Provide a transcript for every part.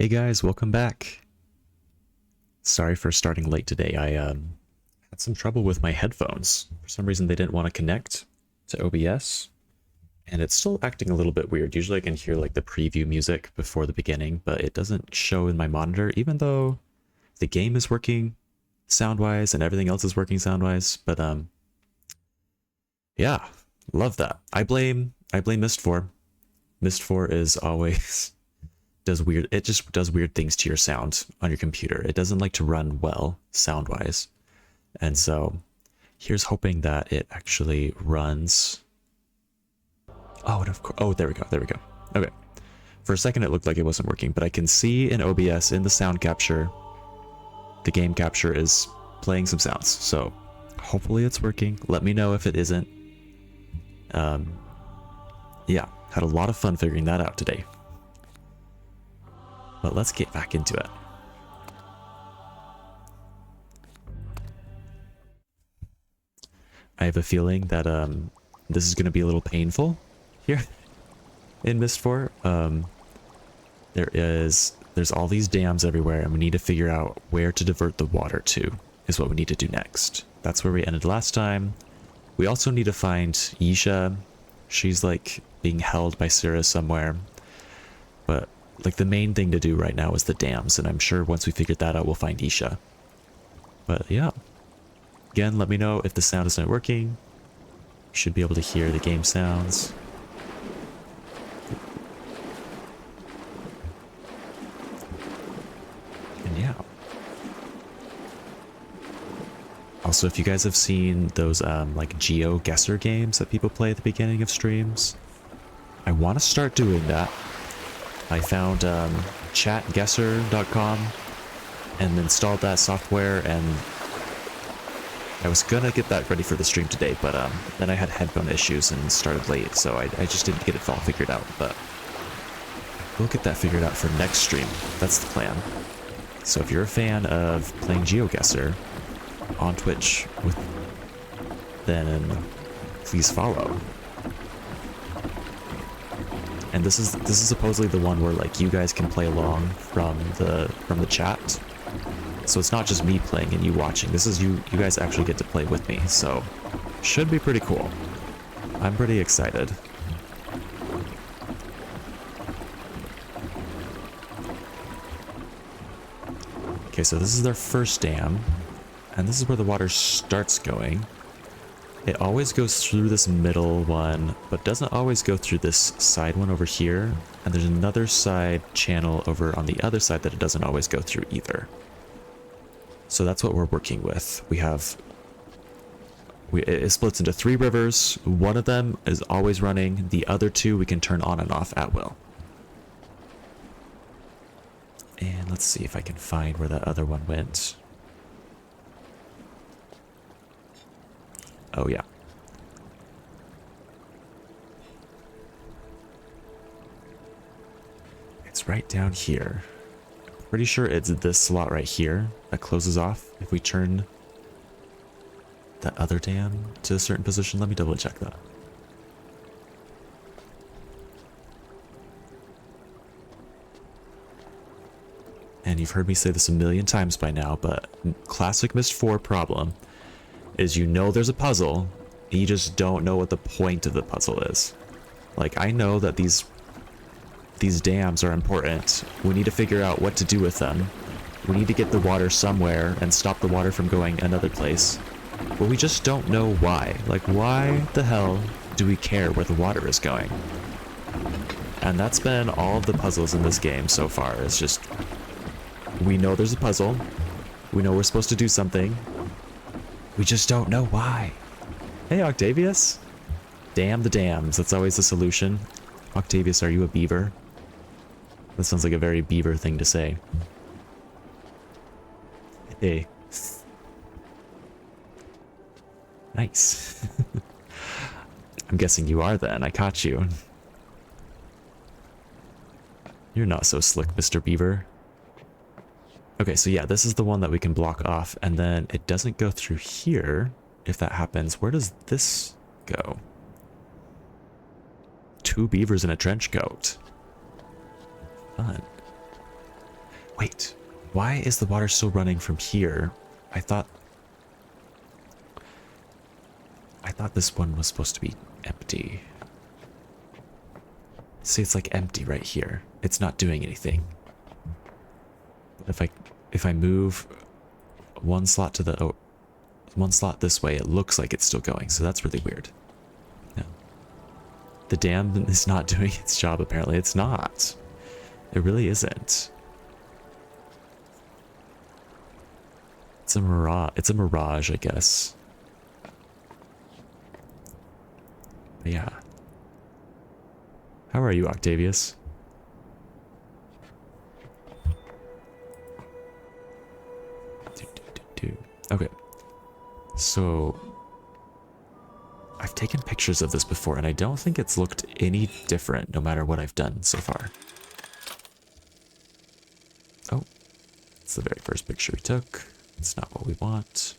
Hey guys, welcome back. Sorry for starting late today. I had some trouble with my headphones. For some reason they didn't want to connect to OBS, and it's still acting a little bit weird. Usually I can hear like the preview music before the beginning, but it doesn't show in my monitor, even though the game is working sound-wise and everything else is working sound-wise. But yeah, love that. I blame Myst 4. Myst 4 is always it just does weird things to your sound on your computer. It doesn't like to run well sound wise. And so here's hoping that it actually runs. Oh, and of course, oh, there we go. There we go. Okay. For a second, it looked like it wasn't working, but I can see in OBS in the sound capture, the game capture is playing some sounds. So hopefully it's working. Let me know if it isn't. Yeah, had a lot of fun figuring that out today. But let's get back into it. I have a feeling that this is going to be a little painful here in Myst 4. There's all these dams everywhere, and we need to figure out where to divert the water to, is what we need to do next. That's where we ended last time. We also need to find Yisha. She's like being held by Syrah somewhere. But like the main thing to do right now is the dams, and I'm sure once we figure that out, we'll find Yisha. But yeah. Again, let me know if the sound is not working. You should be able to hear the game sounds. And yeah. Also, if you guys have seen those like geo-guesser games that people play at the beginning of streams, I want to start doing that. I found chatguesser.com and installed that software, and I was gonna get that ready for the stream today, but then I had headphone issues and started late, so I just didn't get it all figured out. But we'll get that figured out for next stream. That's the plan. So if you're a fan of playing GeoGuessr on Twitch, then please follow. And this is supposedly the one where like you guys can play along from the chat. So it's not just me playing and you watching. This is you guys actually get to play with me. So should be pretty cool. I'm pretty excited. Okay, so this is their first dam, and this is where the water starts going. It always goes through this middle one, but doesn't always go through this side one over here. And there's another side channel over on the other side that it doesn't always go through either. So that's what we're working with. It splits into 3 rivers. One of them is always running. The other 2 we can turn on and off at will. And let's see if I can find where that other one went. Oh yeah. It's right down here. Pretty sure it's this slot right here that closes off if we turn that other dam to a certain position. Let me double check that. And you've heard me say this a million times by now, but classic Myst 4 problem is you know there's a puzzle, and you just don't know what the point of the puzzle is. Like, I know that these dams are important. We need to figure out what to do with them. We need to get the water somewhere and stop the water from going another place. But we just don't know why. Like, why the hell do we care where the water is going? And that's been all of the puzzles in this game so far. It's just, we know there's a puzzle. We know we're supposed to do something. We just don't know why. Hey, Octavius. Damn the dams. That's always the solution. Octavius, are you a beaver? That sounds like a very beaver thing to say. Hey. Nice. I'm guessing you are then. I caught you. You're not so slick, Mr. Beaver. Okay, so yeah, this is the one that we can block off, and then it doesn't go through here. If that happens, where does this go? 2 beavers and a trench coat. Fun. Wait, why is the water still running from here? I thought this one was supposed to be empty. See, it's like empty right here. It's not doing anything. But if I move one slot to the one slot this way, it looks like it's still going. So that's really weird. Yeah. The dam is not doing its job. Apparently, it's not. It really isn't. It's a mirage. It's a mirage, I guess. But yeah. How are you, Octavius? Okay. So I've taken pictures of this before, and I don't think it's looked any different no matter what I've done so far. Oh, it's the very first picture we took. It's not what we want.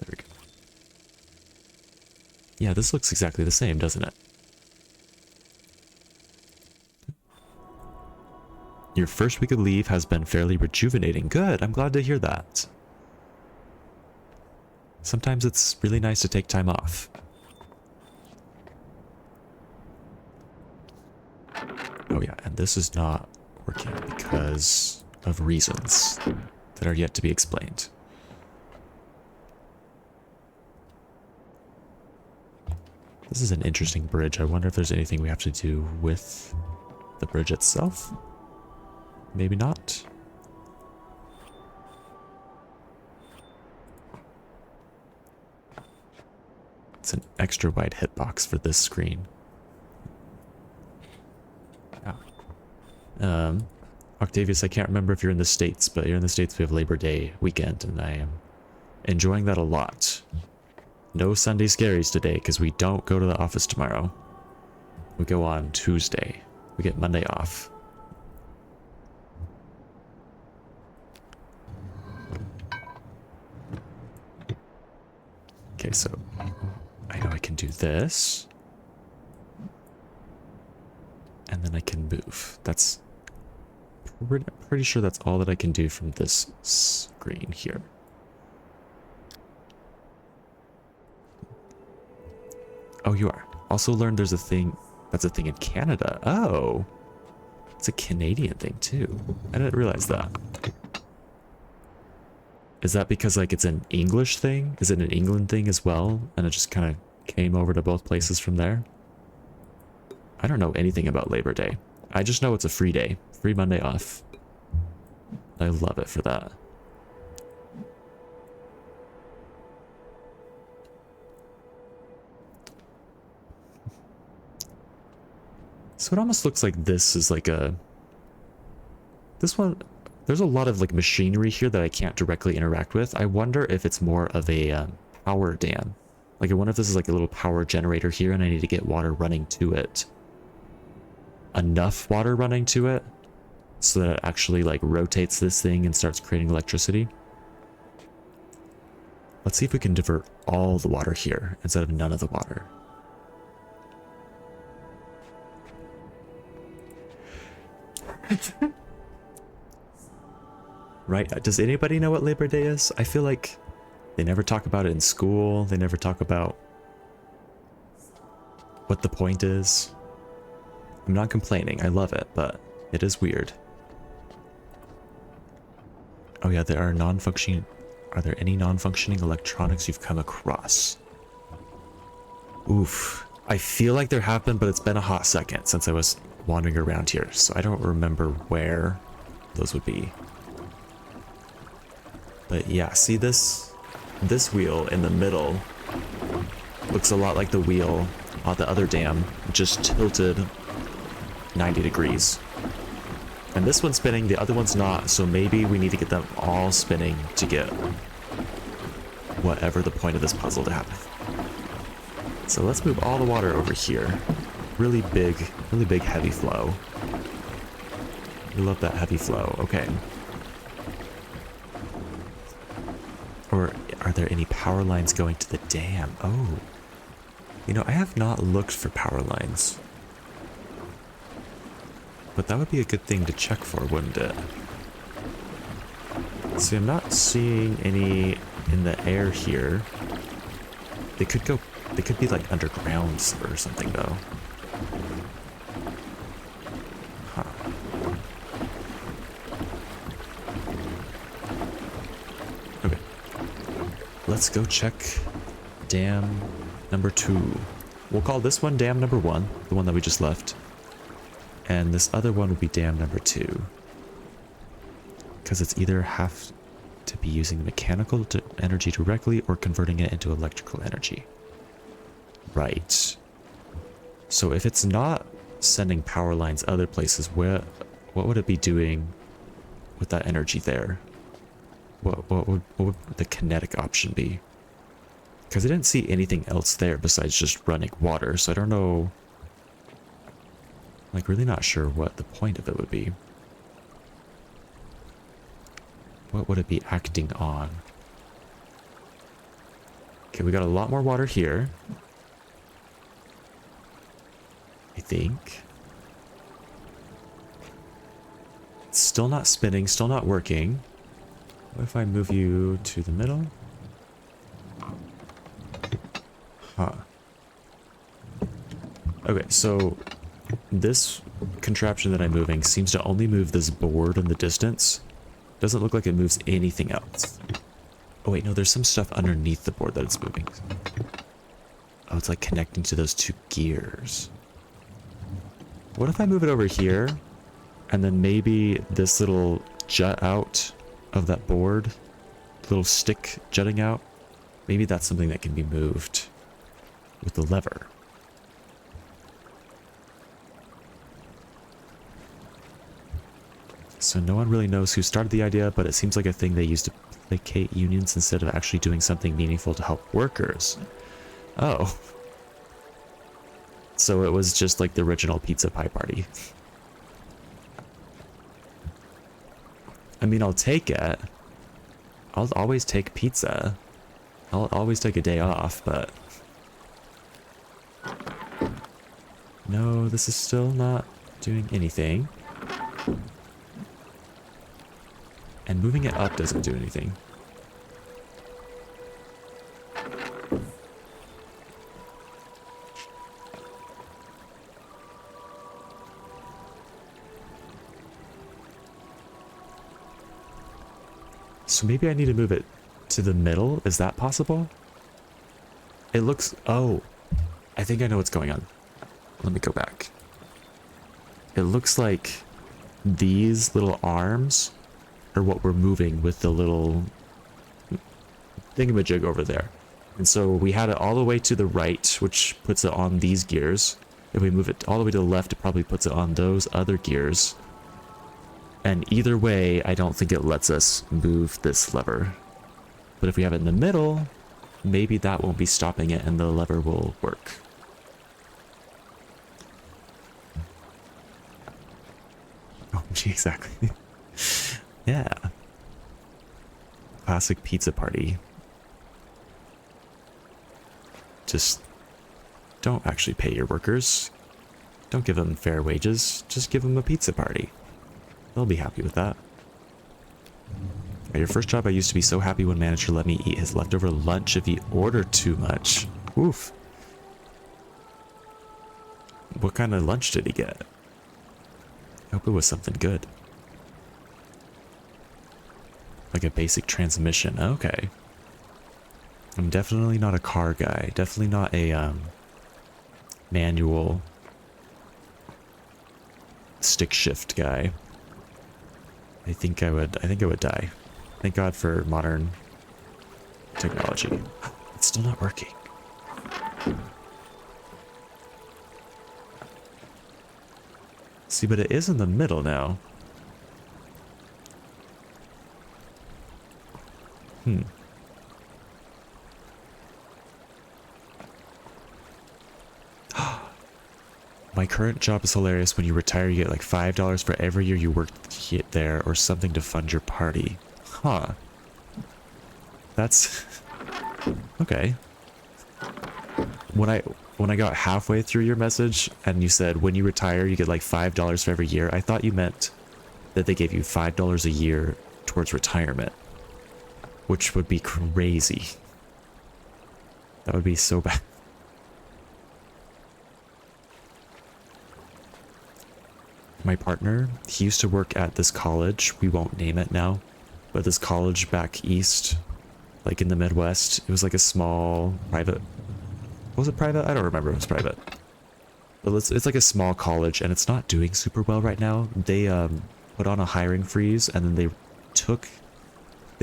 There we go. Yeah, this looks exactly the same, doesn't it? Your first week of leave has been fairly rejuvenating. Good, I'm glad to hear that. Sometimes it's really nice to take time off. Oh yeah, and this is not working because of reasons that are yet to be explained. This is an interesting bridge. I wonder if there's anything we have to do with the bridge itself. Maybe not. It's an extra wide hitbox for this screen. Octavius, I can't remember if you're in the States, but you're in the States, we have Labor Day weekend, and I am enjoying that a lot. No Sunday scaries today, because we don't go to the office tomorrow. We go on Tuesday. We get Monday off. Okay, so I know I can do this. And then I can move. That's pretty sure that's all that I can do from this screen here. Oh, you are. Also learned there's a thing, that's a thing in Canada. Oh, it's a Canadian thing too. I didn't realize that. Is that because like it's an English thing? Is it an England thing as well? And it just kind of came over to both places from there? I don't know anything about Labor Day. I just know it's a free day. Free Monday off. I love it for that. So it almost looks like this is like a... This one... There's a lot of like machinery here that I can't directly interact with. I wonder if it's more of a power dam. Like I wonder if this is like a little power generator here and I need to get water running to it. Enough water running to it so that it actually like rotates this thing and starts creating electricity. Let's see if we can divert all the water here instead of none of the water. Right? Does anybody know what Labor Day is? I feel like they never talk about it in school. They never talk about what the point is. I'm not complaining. I love it, but it is weird. Oh yeah, there are non-functioning... Are there any non-functioning electronics you've come across? Oof. I feel like there have been, but it's been a hot second since I was wandering around here, so I don't remember where those would be. But yeah, see this wheel in the middle looks a lot like the wheel on the other dam, just tilted 90 degrees. And this one's spinning, the other one's not, so maybe we need to get them all spinning to get whatever the point of this puzzle to happen. So let's move all the water over here. Really big heavy flow. We love that heavy flow. Okay. Or are there any power lines going to the dam? Oh. You know, I have not looked for power lines. But that would be a good thing to check for, wouldn't it? See, I'm not seeing any in the air here. They could be like underground or something though. Huh. Okay. Let's go check dam number 2. We'll call this one dam number 1, the one that we just left. And this other one would be dam number 2. Because it's either have to be using mechanical energy directly or converting it into electrical energy. Right. So if it's not sending power lines other places, what would it be doing with that energy there? What would the kinetic option be? Because I didn't see anything else there besides just running water, so I don't know. Like, really not sure what the point of it would be. What would it be acting on? Okay, we got a lot more water here. I think. It's still not spinning, still not working. What if I move you to the middle? Huh. Okay, so this contraption that I'm moving seems to only move this board in the distance. Doesn't look like it moves anything else. Oh wait, no, there's some stuff underneath the board that it's moving. Oh, it's like connecting to those 2 gears. What if I move it over here, and then maybe this little jut out of that board, little stick jutting out, maybe that's something that can be moved with the lever. So no one really knows who started the idea, but it seems like a thing they used to placate unions instead of actually doing something meaningful to help workers. Oh. So it was just like the original pizza pie party. I mean, I'll take it. I'll always take pizza. I'll always take a day off, but... No, this is still not doing anything. And moving it up doesn't do anything. So maybe I need to move it to the middle? Is that possible? It looks... Oh, I think I know what's going on. Let me go back. It looks like these little arms are what we're moving with the little thingamajig over there. And so we had it all the way to the right, which puts it on these gears. If we move it all the way to the left, it probably puts it on those other gears. And either way, I don't think it lets us move this lever. But if we have it in the middle, maybe that won't be stopping it and the lever will work. Oh, gee, exactly. Yeah. Classic pizza party. Just don't actually pay your workers. Don't give them fair wages. Just give them a pizza party. They'll be happy with that. At your first job, I used to be so happy when manager let me eat his leftover lunch if he ordered too much. Oof. What kind of lunch did he get? I hope it was something good. Like a basic transmission. Okay. I'm definitely not a car guy. Definitely not a manual stick shift guy. I think I would die. Thank God for modern technology. It's still not working. See, but it is in the middle now. My current job is hilarious. When you retire, you get like $5 for every year you worked there or something to fund your party. Huh. That's... okay. when I got halfway through your message and you said when you retire you get like $5 for every year, I thought you meant that they gave you $5 a year towards retirement, which would be crazy. That would be so bad. My partner, he used to work at this college, we won't name it now, but this college back east, like in the Midwest. It was like a small private, was it private? I don't remember if it was private. But it's like a small college and it's not doing super well right now. They put on a hiring freeze and then they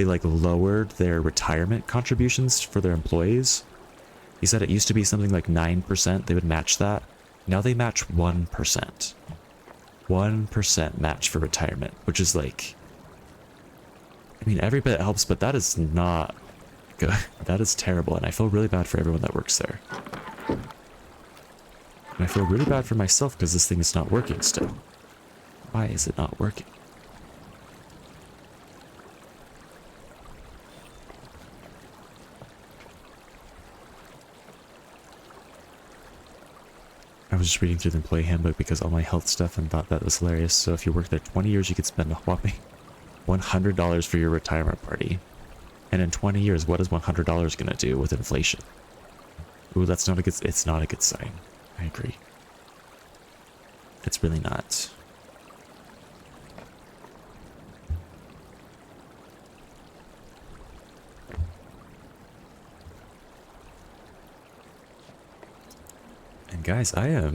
like lowered their retirement contributions for their employees. He said it used to be something like 9%, they would match that. Now they match 1%. 1% match for retirement, which is like, I mean, every bit helps, but that is not good. That is terrible, and I feel really bad for everyone that works there. And I feel really bad for myself because this thing is not working still. Why is it not working? I was just reading through the employee handbook because all my health stuff and thought that was hilarious. So if you work there 20 years, you could spend a whopping $100 for your retirement party. And in 20 years, what is $100 going to do with inflation? Ooh, that's not a good, it's not a good sign. I agree. It's really not. And guys, I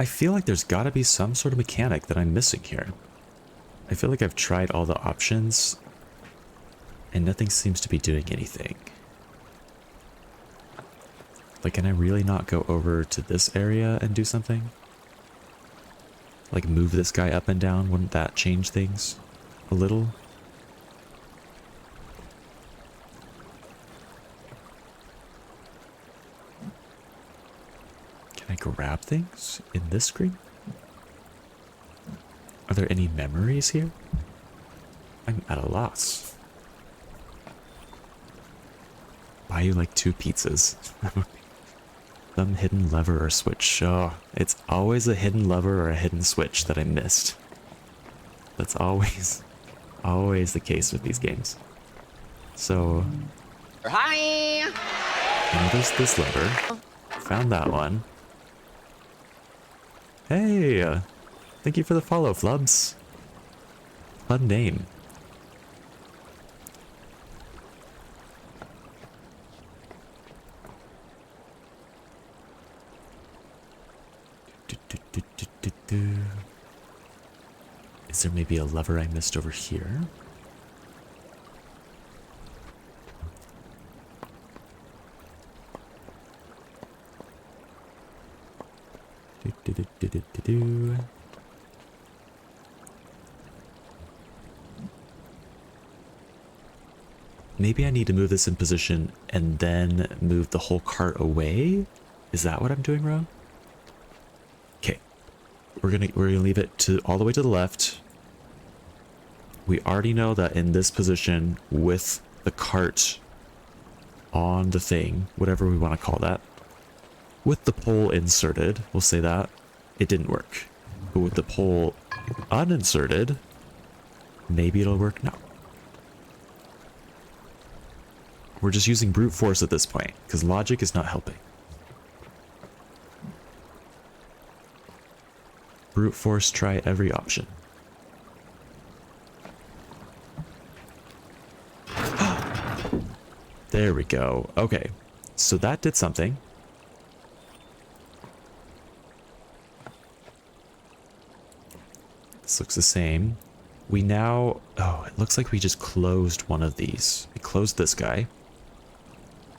feel like there's got to be some sort of mechanic that I'm missing here. I feel like I've tried all the options and nothing seems to be doing anything. Like, can I really not go over to this area and do something? Like move this guy up and down? Wouldn't that change things a little? Can I grab things in this screen? Are there any memories here? I'm at a loss. Buy you like 2 pizzas. Some hidden lever or switch. Oh, it's always a hidden lever or a hidden switch that I missed. That's always the case with these games. So, Hi! there's this lever. Found that one. Hey! Thank you for the follow, Flubs. Fun name. Is there maybe a lever I missed over here? Maybe I need to move this in position and then move the whole cart away? Is that what I'm doing wrong? Okay. We're gonna leave it to all the way to the left. We already know that in this position with the cart on the thing, whatever we want to call that, with the pole inserted, we'll say that, it didn't work. But with the pole uninserted, maybe it'll work now. We're just using brute force at this point, because logic is not helping. Brute force, try every option. There we go. Okay, so that did something. This looks the same. We now... Oh, it looks like we just closed one of these. We closed this guy.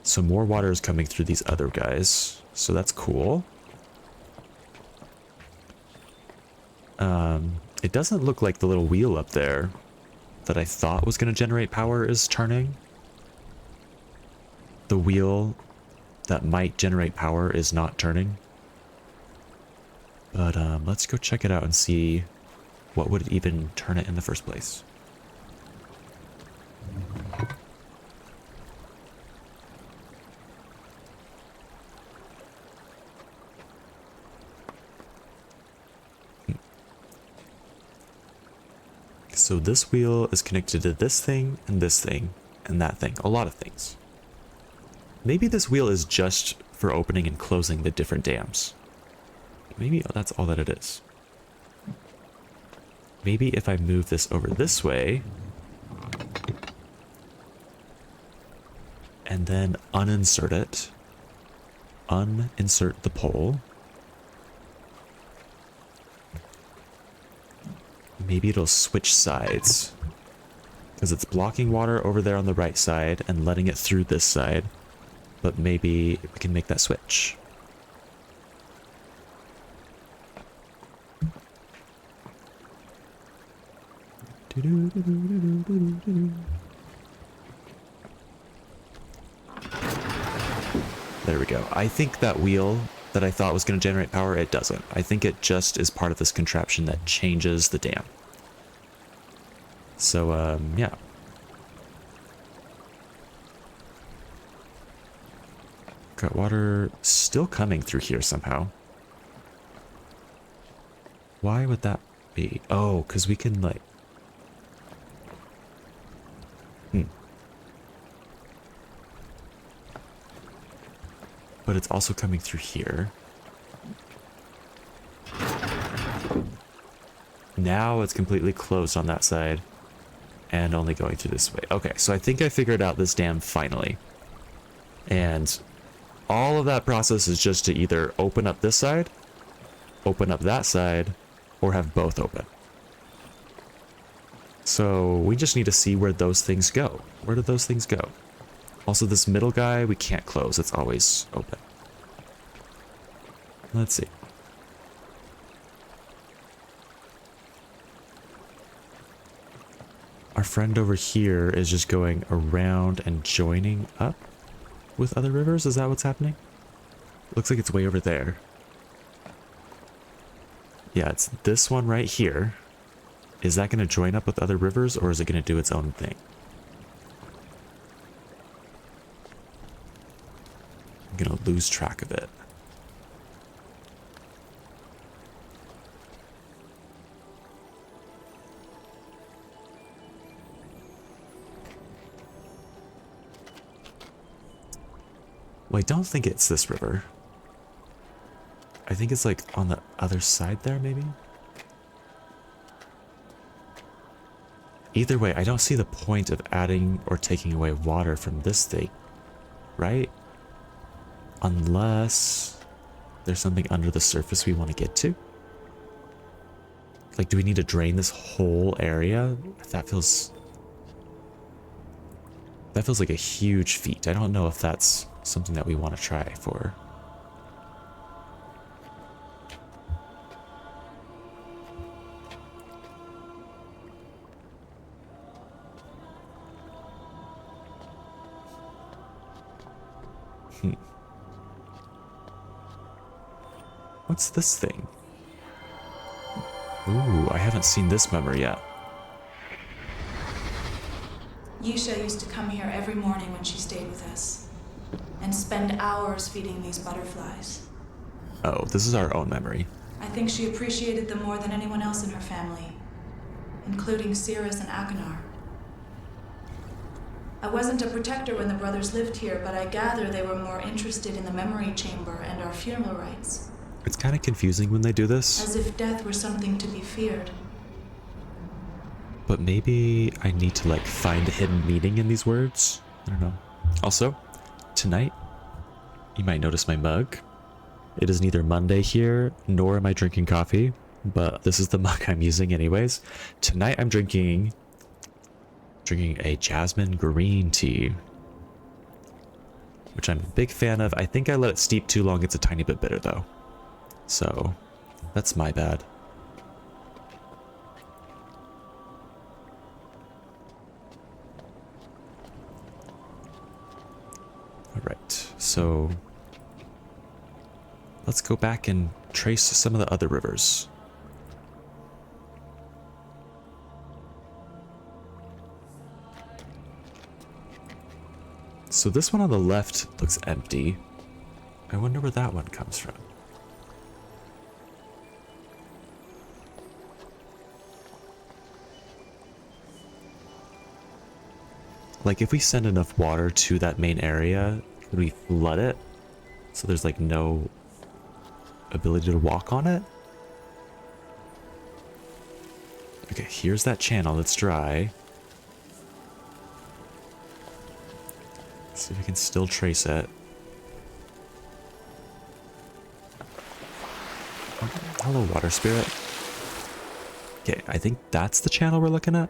So more water is coming through these other guys. So that's cool. It doesn't look like the little wheel up there that I thought was going to generate power is turning. The wheel that might generate power is not turning. But let's go check it out and see what would even turn it in the first place. So this wheel is connected to this thing and that thing. A lot of things. Maybe this wheel is just for opening and closing the different dams. Maybe that's all that it is. Maybe if I move this over this way and then uninsert it, uninsert the pole, maybe it'll switch sides because it's blocking water over there on the right side and letting it through this side, but maybe we can make that switch. There we go. I think that wheel that I thought was going to generate power, it doesn't. I think it just is part of this contraption that changes the dam. So, yeah. Got water still coming through here somehow. Why would that be? Oh, because we can, like... But it's also coming through here. Now it's completely closed on that side and only going through this way. Okay, so I think I figured out this dam finally. And all of that process is just to either open up this side, open up that side, or have both open. So we just need to see where those things go. Where do those things go? Also, this middle guy, we can't close. It's always open. Let's see. Our friend over here is just going around and joining up with other rivers. Is that what's happening? Looks like it's way over there. Yeah, it's this one right here. Is that going to join up with other rivers, or is it going to do its own thing? I'm gonna lose track of it. Well, I don't think it's this river. I think it's like on the other side there, maybe? Either way, I don't see the point of adding or taking away water from this thing, right? Unless there's something under the surface we want to get to. Like, do we need to drain this whole area? That feels like a huge feat. I don't know if that's something that we want to try for. What's this thing? Ooh, I haven't seen this memory yet. Yisha used to come here every morning when she stayed with us and spend hours feeding these butterflies. Oh, this is our own memory. I think she appreciated them more than anyone else in her family, including Cirrus and Akanar. I wasn't a protector when the brothers lived here, but I gather they were more interested in the memory chamber and our funeral rites. It's kind of confusing when they do this. As if death were something to be feared. But maybe I need to, like, find a hidden meaning in these words? I don't know. Also, tonight, you might notice my mug. It is neither Monday here, nor am I drinking coffee, but this is the mug I'm using anyways. Tonight I'm drinking a jasmine green tea, which I'm a big fan of. I think I let it steep too long. It's a tiny bit bitter though. So that's my bad. All right, so let's go back and trace some of the other rivers. So this one on the left looks empty. I wonder where that one comes from. Like, if we send enough water to that main area, could we flood it? So there's, like, no ability to walk on it? Okay, here's that channel that's dry. See if we can still trace it. Oh, hello, water spirit. Okay, I think that's the channel we're looking at.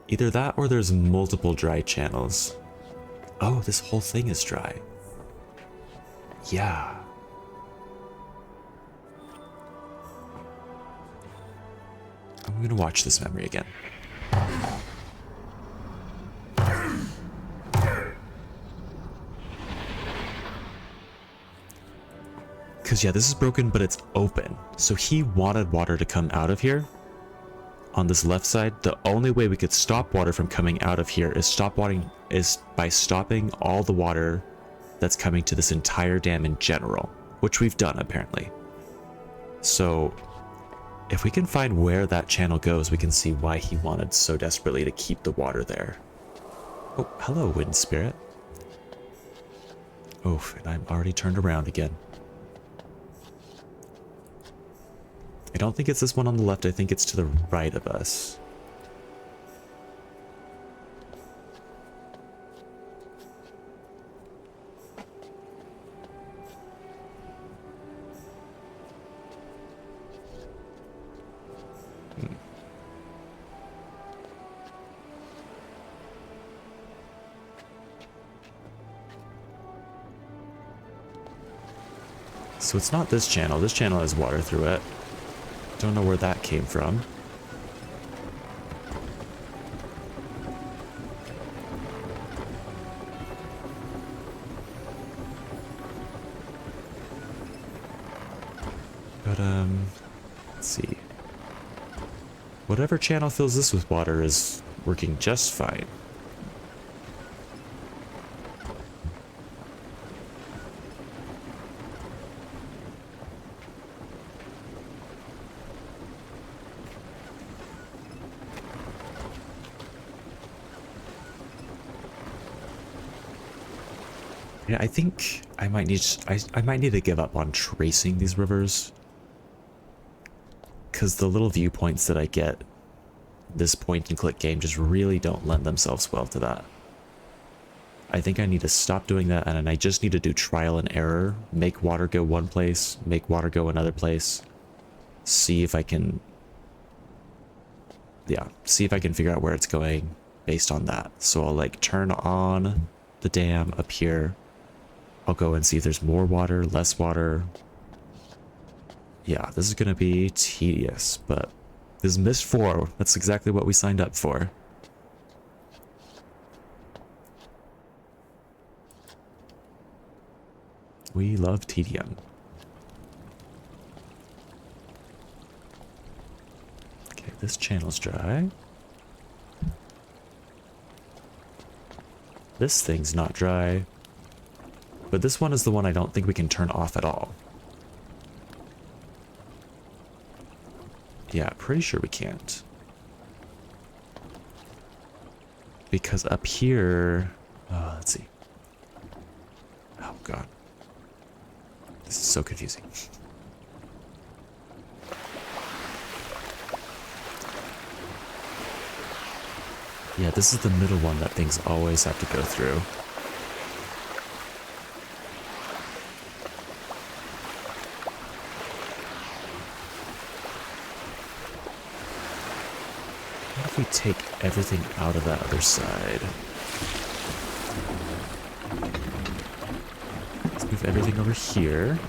Either that or there's multiple dry channels. Oh, this whole thing is dry. Yeah. I'm gonna watch this memory again. Because, yeah, this is broken, but it's open. So he wanted water to come out of here. On this left side, the only way we could stop water from coming out of here is by stopping all the water that's coming to this entire dam in general, which we've done, apparently. So, if we can find where that channel goes, we can see why he wanted so desperately to keep the water there. Oh, hello, wind spirit. Oof, and I'm already turned around again. I don't think it's this one on the left, I think it's to the right of us. So it's not this channel. This channel has water through it. Don't know where that came from. But, let's see. Whatever channel fills this with water is working just fine. Yeah, I think I might need to give up on tracing these rivers, because the little viewpoints that I get this point and click game just really don't lend themselves well to that. I think I need to stop doing that, and I just need to do trial and error, make water go one place, make water go another place, see if I can figure out where it's going based on that. So I'll like turn on the dam up here. I'll go and see if there's more water, less water. Yeah, this is going to be tedious, but this is Myst IV. That's exactly what we signed up for. We love tedium. Okay, this channel's dry. This thing's not dry. But this one is the one I don't think we can turn off at all. Yeah, pretty sure we can't. Because up here... let's see. Oh, God. This is so confusing. Yeah, this is the middle one that things always have to go through. What if we take everything out of that other side? Let's move everything over here.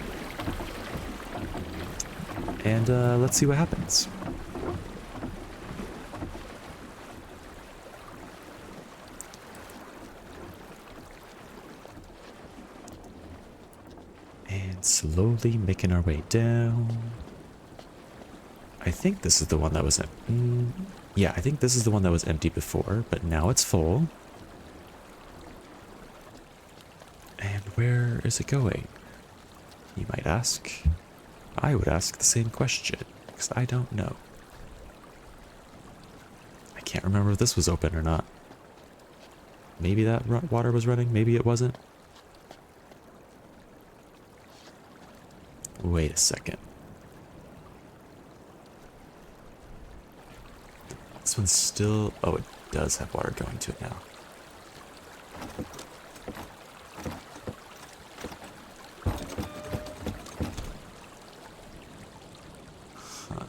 And let's see what happens. And slowly making our way down. I think this is the one that was... yeah, I think this is the one that was empty before, but now it's full. And where is it going? You might ask. I would ask the same question, because I don't know. I can't remember if this was open or not. Maybe that water was running, maybe it wasn't. Wait a second. This one's still... Oh, it does have water going to it now. Huh.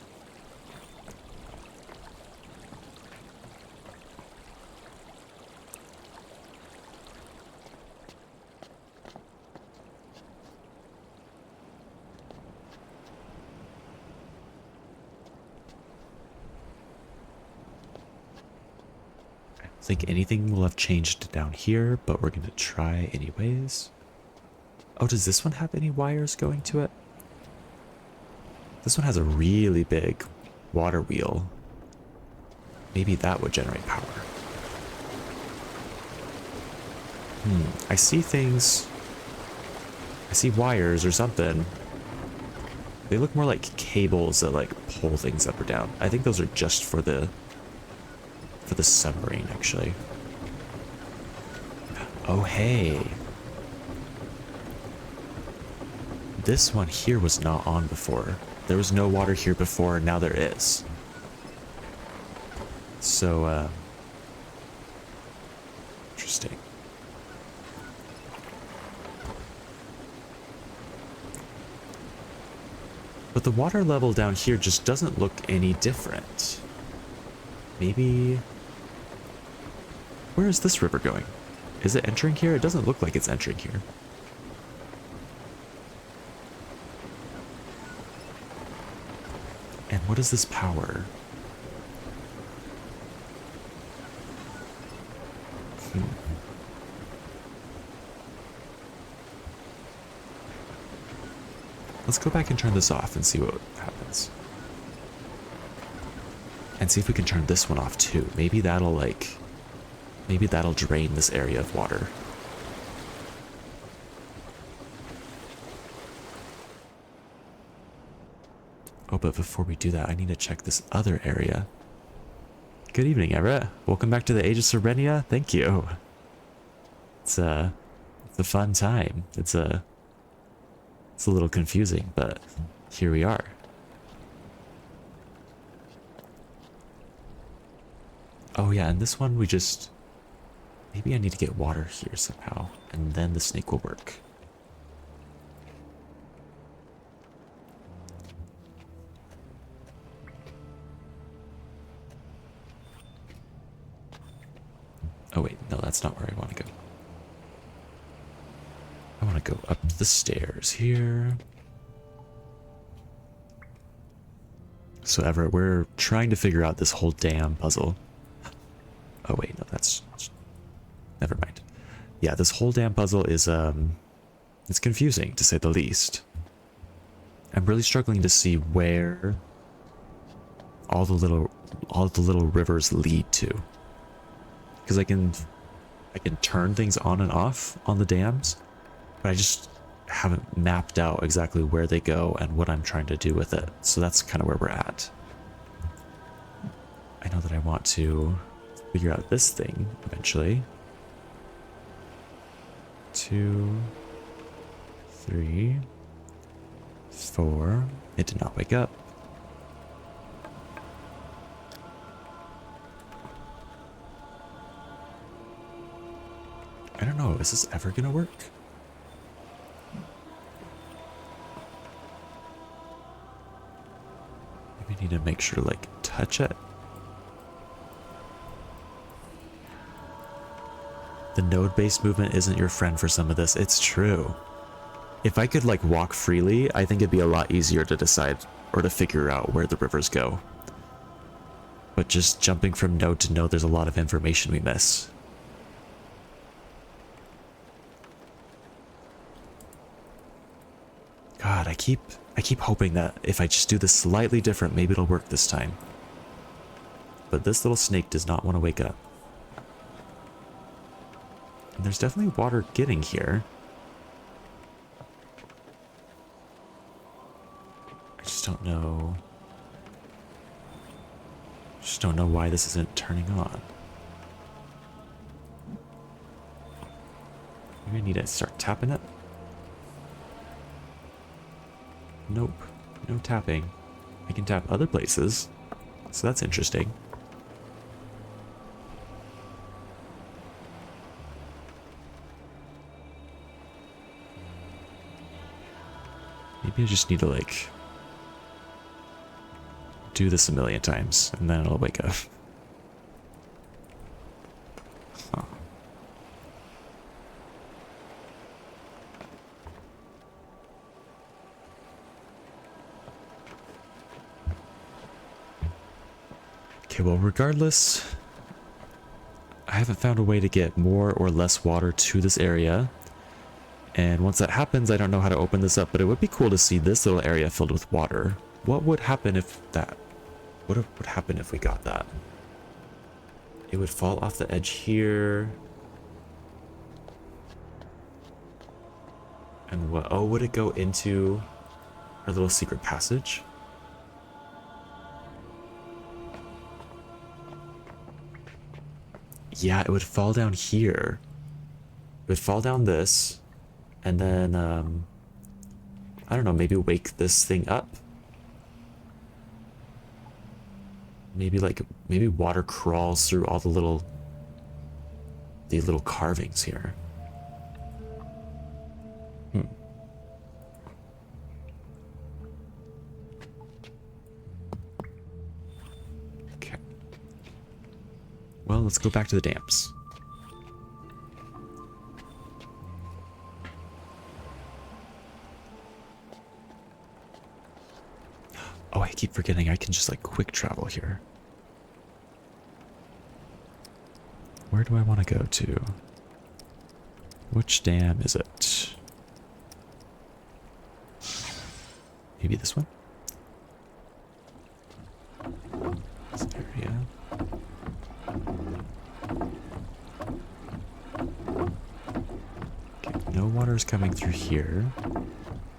I don't think anything will have changed down here, but we're gonna try anyways. Oh, does this one have any wires going to it? This one has a really big water wheel. Maybe that would generate power. I see things. I see wires or something. They look more like cables that like pull things up or down. I think those are just for the submarine, actually. Oh, hey. This one here was not on before. There was no water here before, and now there is. So, interesting. But the water level down here just doesn't look any different. Maybe... Where is this river going? Is it entering here? It doesn't look like it's entering here. And what is this power? Let's go back and turn this off and see what happens. And see if we can turn this one off too. Maybe that'll like... Maybe that'll drain this area of water. Oh, but before we do that, I need to check this other area. Good evening, Everett. Welcome back to the Age of Serenia. Thank you. It's a fun time. It's a little confusing, but here we are. Oh yeah, and this one we just... Maybe I need to get water here somehow, and then the snake will work. Oh wait, no, that's not where I want to go. I want to go up the stairs here. So Everett, we're trying to figure out this whole damn puzzle. Oh wait, no, that's... Never mind. Yeah, this whole damn puzzle is, it's confusing, to say the least. I'm really struggling to see where all the little rivers lead to. Because I can turn things on and off on the dams, but I just haven't mapped out exactly where they go and what I'm trying to do with it. So that's kind of where we're at. I know that I want to figure out this thing eventually. 2, 3, 4. It did not wake up. I don't know, is this ever gonna work? Maybe I need to make sure to like touch it. The node-based movement isn't your friend for some of this. It's true. If I could like walk freely, I think it'd be a lot easier to decide or to figure out where the rivers go. But just jumping from node to node, there's a lot of information we miss. God, I keep hoping that if I just do this slightly different, maybe it'll work this time. But this little snake does not want to wake up. And there's definitely water getting here. I just don't know. Why this isn't turning on. Maybe I need to start tapping it. Nope. No tapping. I can tap other places. So that's interesting. Maybe I just need to, like, do this a million times, and then it'll wake up. Huh. Okay, well, regardless, I haven't found a way to get more or less water to this area. And once that happens, I don't know how to open this up, but it would be cool to see this little area filled with water. What would happen if that... What would happen if we got that? It would fall off the edge here. And what? Oh, would it go into our little secret passage? Yeah, it would fall down here. It would fall down this. And then, I don't know, maybe wake this thing up. Maybe maybe water crawls through all the little carvings here. Okay. Well, let's go back to the dams. Oh, I keep forgetting I can just like quick travel here. Where do I want to go to? Which dam is it? Maybe this one? This area. Okay, no water is coming through here.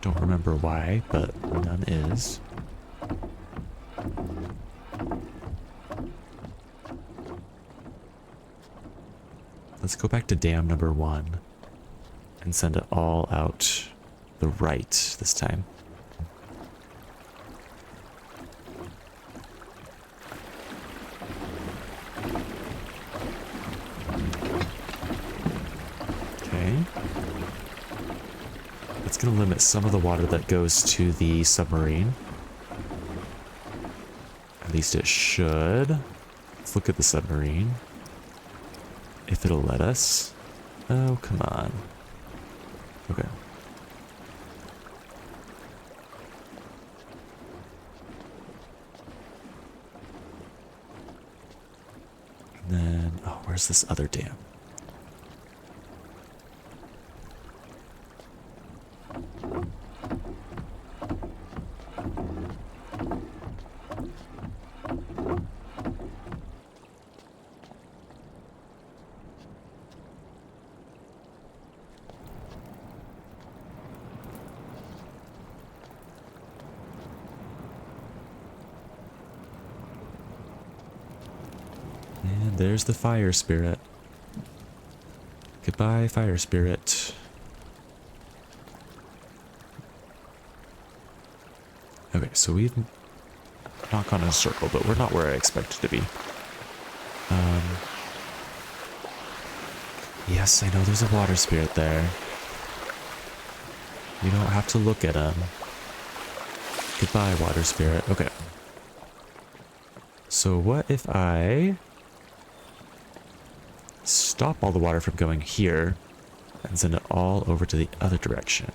Don't remember why, but none is. Let's go back to dam number 1 and send it all out the right this time. Okay. That's going to limit some of the water that goes to the submarine. At least it should. Let's look at the submarine. If it'll let us. Oh, come on. Okay. And then, oh, where's this other dam? And there's the fire spirit. Goodbye, fire spirit. Okay, so we've not gone in a circle, but we're not where I expected to be. Yes, I know there's a water spirit there. You don't have to look at him. Goodbye, water spirit. Okay. So what if I stop all the water from going here and send it all over to the other direction?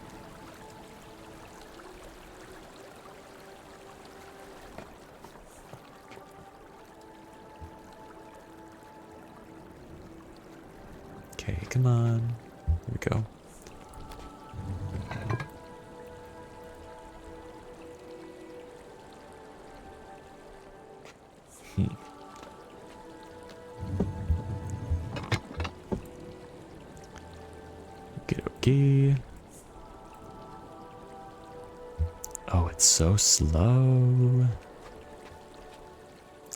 Okay, come on. Here we go. Okay. Oh, it's so slow.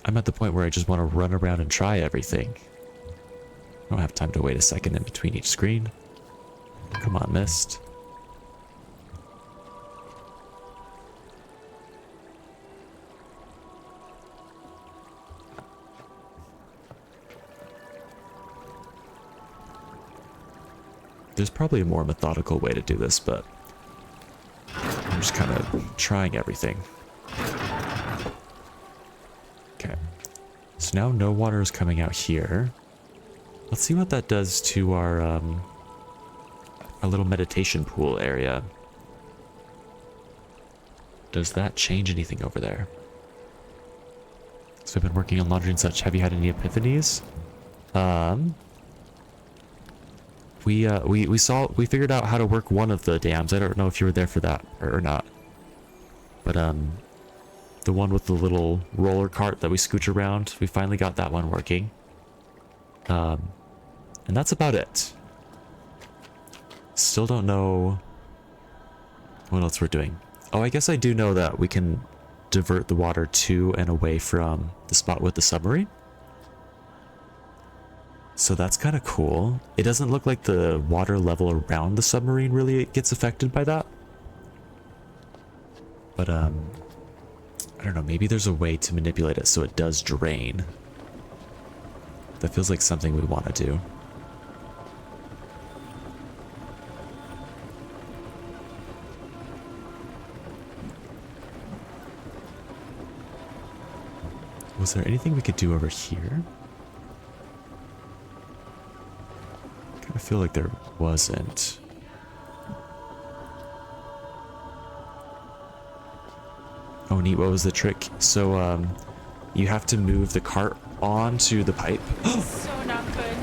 I'm at the point where I just want to run around and try everything. I don't have time to wait a second in between each screen. Come on, Myst. There's probably a more methodical way to do this, but I'm just kind of trying everything. Okay. So now no water is coming out here. Let's see what that does to our little meditation pool area. Does that change anything over there? So I've been working on laundry and such. Have you had any epiphanies? We figured out how to work one of the dams. I don't know if you were there for that or not. But the one with the little roller cart that we scooch around, we finally got that one working. And that's about it. Still don't know what else we're doing. Oh, I guess I do know that we can divert the water to and away from the spot with the submarine. So that's kind of cool. It doesn't look like the water level around the submarine really gets affected by that. But I don't know, maybe there's a way to manipulate it so it does drain. That feels like something we want to do. Was there anything we could do over here? I kind of feel like there wasn't. Oh neat, what was the trick? So you have to move the cart onto the pipe. So not good.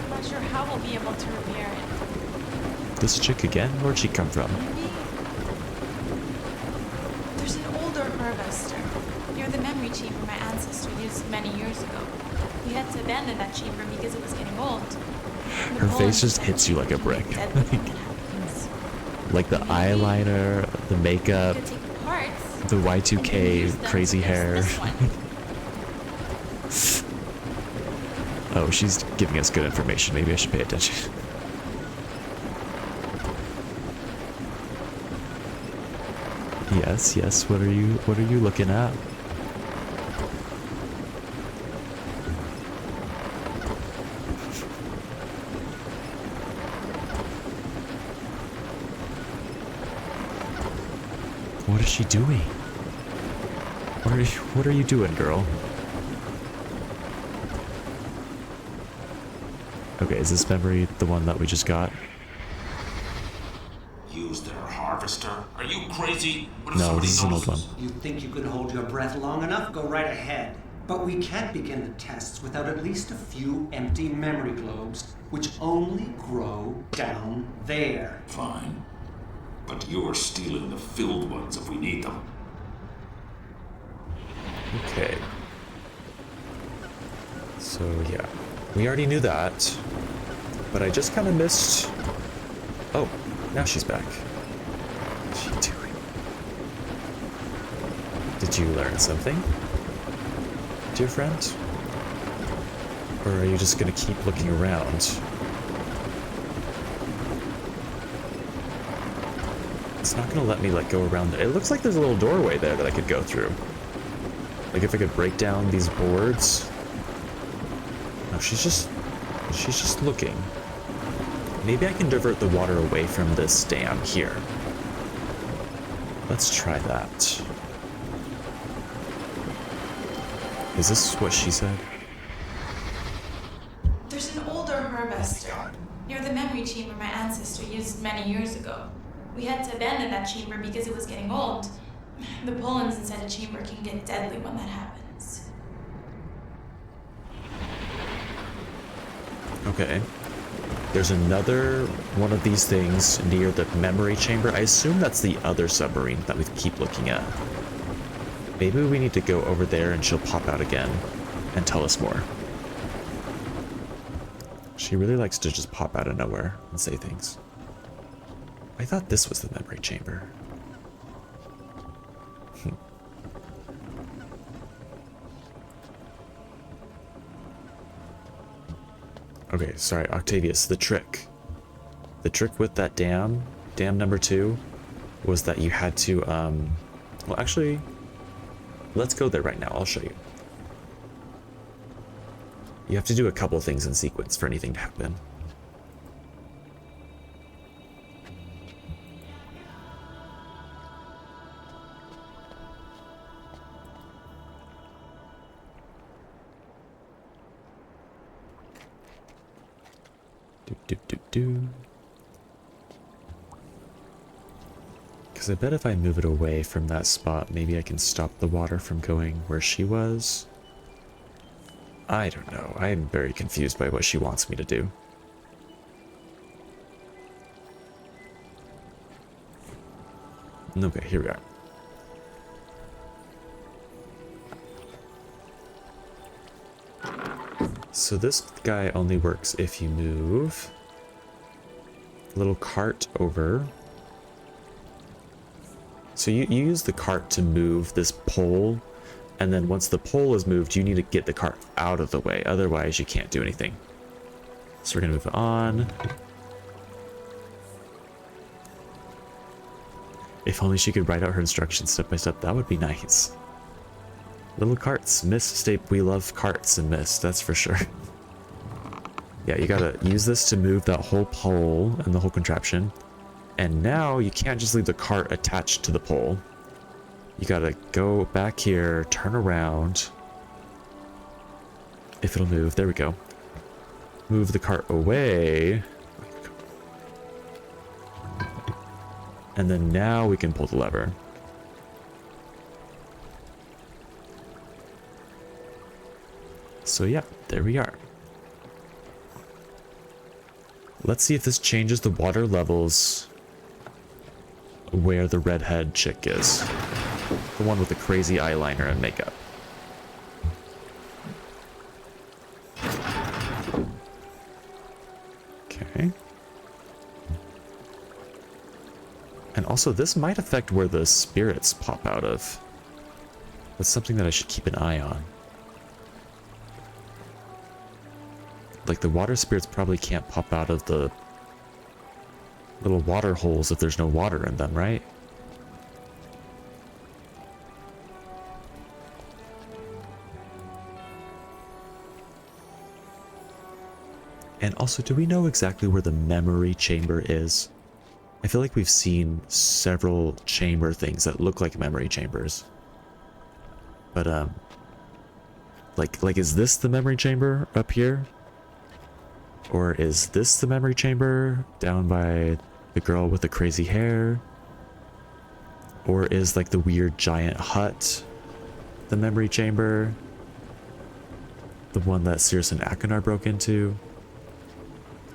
I'm not sure how we'll be able to repair it. This chick again? Where'd she come from? Maybe there's an older harvester near the memory chamber my ancestor used many years ago. We had to abandon that chamber because it was getting old. Her face just hits you like a brick. Like the eyeliner, the makeup, the Y2K crazy hair. Oh, she's giving us good information. Maybe I should pay attention. Yes, yes. What are you looking at? What is she doing? What are you doing, girl? Okay, is this memory the one that we just got? Use their harvester? Are you crazy? What if No, somebody this is an old one. notices? You think you could hold your breath long enough? Go right ahead. But we can't begin the tests without at least a few empty memory globes, which only grow down there. Fine. But you're stealing the filled ones if we need them. Okay. So yeah, we already knew that, but I just kind of missed. Oh, now she's back. What's she doing? Did you learn something, dear friend? Or are you just gonna keep looking around? It's not gonna let me go around there. It looks like there's a little doorway there that I could go through. Like if I could break down these boards. No, she's just looking. Maybe I can divert the water away from this dam here. Let's try that. Is this what she said? There's an older harvester near the memory chamber my ancestor used many years ago. We had to abandon that chamber because it was getting old. The pollens inside a chamber can get deadly when that happens. Okay. There's another one of these things near the memory chamber. I assume that's the other submarine that we keep looking at. Maybe we need to go over there and she'll pop out again and tell us more. She really likes to just pop out of nowhere and say things. I thought this was the memory chamber. Okay, sorry, Octavius, the trick. The trick with that dam number 2, was that you had to, well, actually, let's go there right now. I'll show you. You have to do a couple things in sequence for anything to happen. Because I bet if I move it away from that spot, maybe I can stop the water from going where she was. I don't know. I'm very confused by what she wants me to do. Okay, here we are. So this guy only works if you move a little cart over. So you use the cart to move this pole, and then once the pole is moved, you need to get the cart out of the way. Otherwise, you can't do anything. So we're gonna move it on. If only she could write out her instructions step by step, that would be nice. Little carts. Myst state we love carts in Myst, that's for sure. Yeah, you gotta use this to move that whole pole and the whole contraption. And now you can't just leave the cart attached to the pole. You gotta go back here, turn around. If it'll move, there we go. Move the cart away. And then now we can pull the lever. So yeah, there we are. Let's see if this changes the water levels where the redhead chick is. The one with the crazy eyeliner and makeup. Okay. And also this might affect where the spirits pop out of. That's something that I should keep an eye on. Like the water spirits probably can't pop out of the little water holes if there's no water in them, right? And also, do we know exactly where the memory chamber is? I feel like we've seen several chamber things that look like memory chambers. But, like is this the memory chamber up here? Or is this the memory chamber down by the girl with the crazy hair? Or is like the weird giant hut the memory chamber? The one that Circe and Akinar broke into?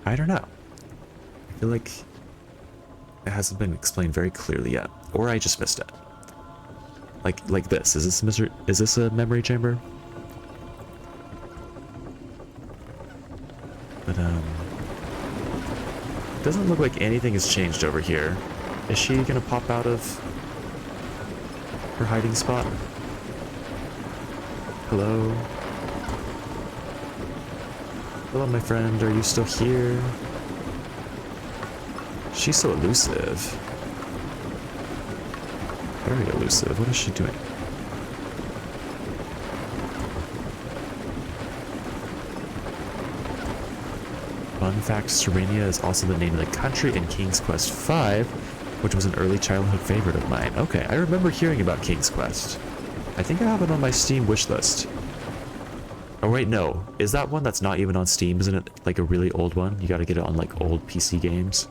I don't know. I feel like it hasn't been explained very clearly yet. Or I just missed it. Like this. Is this a memory chamber? But it doesn't look like anything has changed over here. Is she gonna pop out of her hiding spot? Hello? Hello, my friend. Are you still here? She's so elusive. Very elusive. What is she doing? Fun fact, Serenia is also the name of the country in King's Quest V, which was an early childhood favorite of mine. Okay, I remember hearing about King's Quest. I think I have it on my Steam wishlist. Oh wait, no. Is that one that's not even on Steam? Isn't it like a really old one? You gotta get it on like old PC games.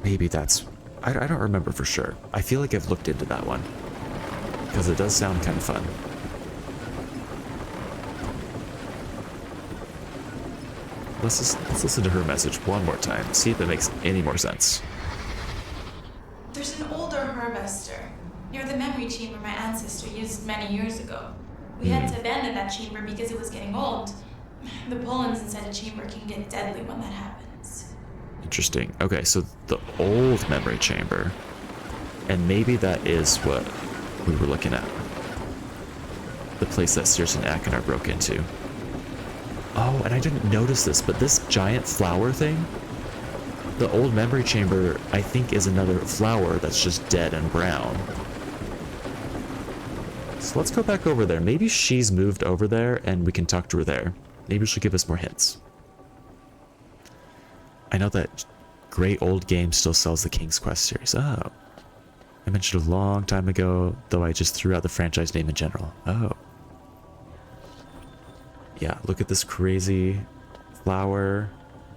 Maybe that's... I don't remember for sure. I feel like I've looked into that one. Because it does sound kind of fun. Let's listen to her message one more time. See if it makes any more sense. There's an older harvester near the memory chamber my ancestor used many years ago. We had to abandon that chamber because it was getting old. The pollens inside a chamber can get deadly when that happens. Interesting. Okay, so the old memory chamber. And maybe that is what we were looking at. The place that Circe and Akinar broke into. Oh, and I didn't notice this, but this giant flower thing, the old memory chamber, I think, is another flower that's just dead and brown. So let's go back over there. Maybe she's moved over there and we can talk to her there. Maybe she'll give us more hints. I know that great old game still sells the King's Quest series. Oh. I mentioned a long time ago, though I just threw out the franchise name in general. Oh. Yeah, look at this crazy flower.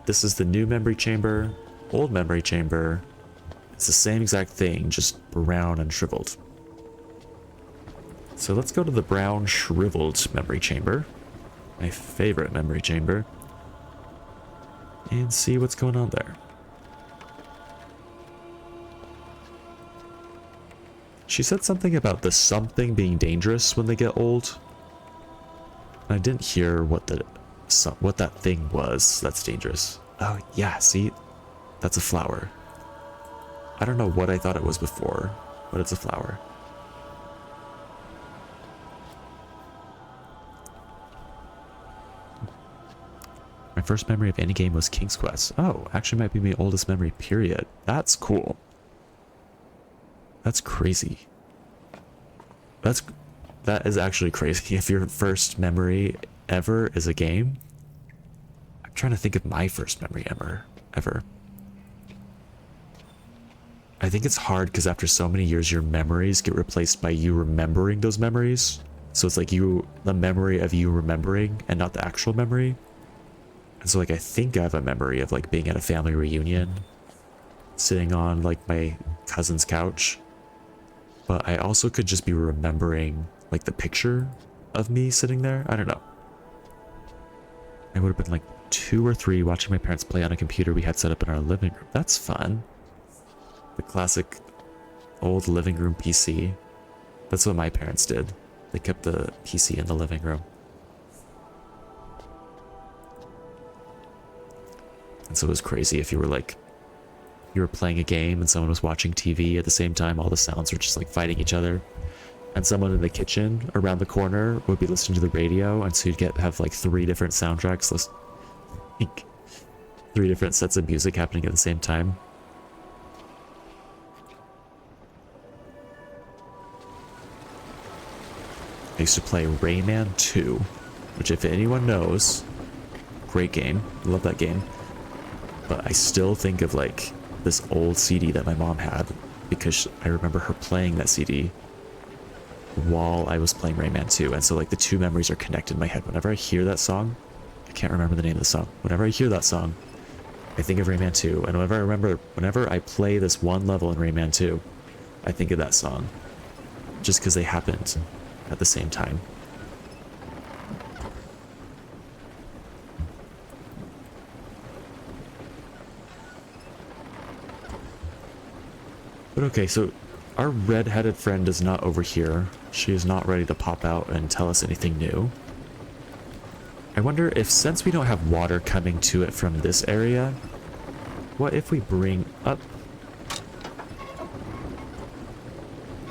This is the new memory chamber, old memory chamber. It's the same exact thing, just brown and shriveled. So let's go to the brown shriveled memory chamber. My favorite memory chamber. And see what's going on there. She said something about the something being dangerous when they get old. I didn't hear what that thing was that's dangerous. Oh yeah, see? That's a flower. I don't know what I thought it was before, but it's a flower. My first memory of any game was King's Quest. Oh, actually might be my oldest memory, period. That's cool. That's crazy. That is actually crazy. If your first memory ever is a game. I'm trying to think of my first memory ever. I think it's hard because after so many years, your memories get replaced by you remembering those memories. So it's like the memory of you remembering and not the actual memory. And so like I think I have a memory of like being at a family reunion, sitting on like my cousin's couch. But I also could just be remembering like the picture of me sitting there. I don't know. I would have been like 2 or 3 watching my parents play on a computer we had set up in our living room. That's fun. The classic old living room PC. That's what my parents did. They kept the PC in the living room. And so it was crazy if you were playing a game and someone was watching TV at the same time, all the sounds were just like fighting each other. And someone in the kitchen around the corner would be listening to the radio, and so you'd have like 3 different soundtracks, like 3 different sets of music happening at the same time. I used to play Rayman 2, which if anyone knows, great game, love that game. But I still think of like this old CD that my mom had because I remember her playing that CD while I was playing Rayman 2, and so like the 2 memories are connected in my head. Whenever I hear that song, I can't remember the name of the song. Whenever I hear that song, I think of Rayman 2, and whenever I play this one level in Rayman 2, I think of that song, just because they happened at the same time. But okay, so our red-headed friend is not over here. She is not ready to pop out and tell us anything new. I wonder if, since we don't have water coming to it from this area, what if we bring up...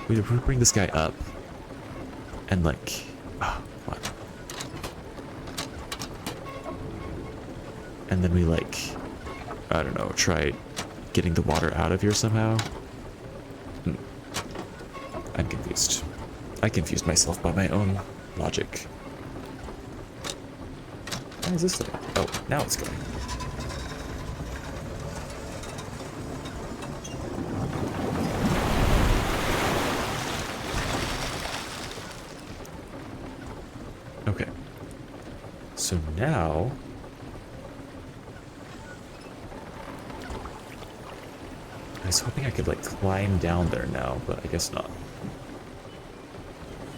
We bring this guy up and like... Oh, what? And then we like... I don't know, try getting the water out of here somehow. I'm confused. I confused myself by my own logic. Why is this thing? Oh, now it's going. Okay. So now... I was hoping I could like climb down there now, but I guess not.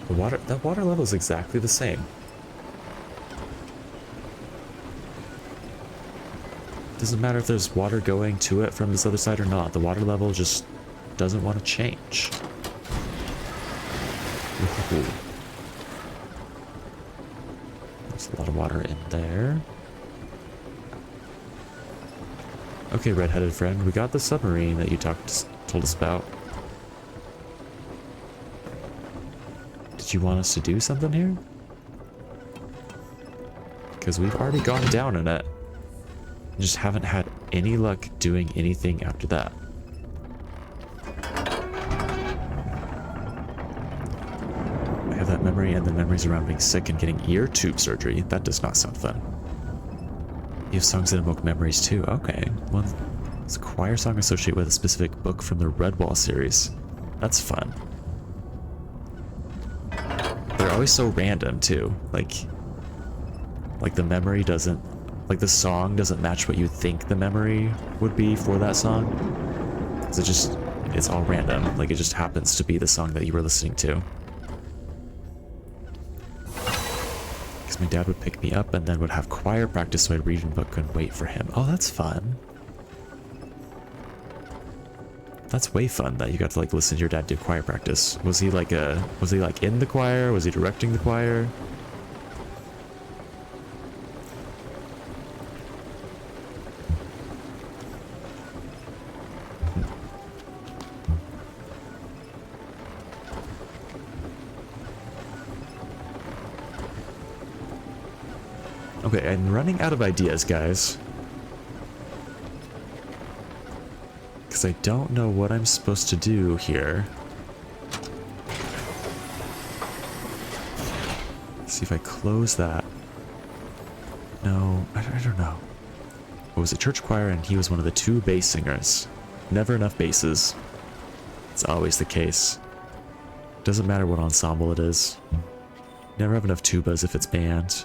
The water level is exactly the same. Doesn't matter if there's water going to it from this other side or not. The water level just doesn't want to change. Ooh. There's a lot of water in there. Okay, red-headed friend, we got the submarine that you told us about. Did you want us to do something here? Because we've already gone down in it. Just haven't had any luck doing anything after that. I have that memory and the memories around being sick and getting ear tube surgery. That does not sound fun. You have songs that invoke memories too. Okay. Well, it's a choir song associated with a specific book from the Redwall series. That's fun. They're always so random too. Like the memory doesn't, like the song doesn't match what you think the memory would be for that song. So it's all random. Like it just happens to be the song that you were listening to. Because my dad would pick me up and then would have choir practice, so I'd read a book and wait for him. Oh, that's fun. That's way fun that you got to like listen to your dad do choir practice. Was he like in the choir? Was he directing the choir? Okay, I'm running out of ideas, guys. Because I don't know what I'm supposed to do here. Let's see if I close that. No, I don't know. It was a church choir and he was one of the 2 bass singers. Never enough basses. It's always the case. Doesn't matter what ensemble it is. Never have enough tubas if it's band.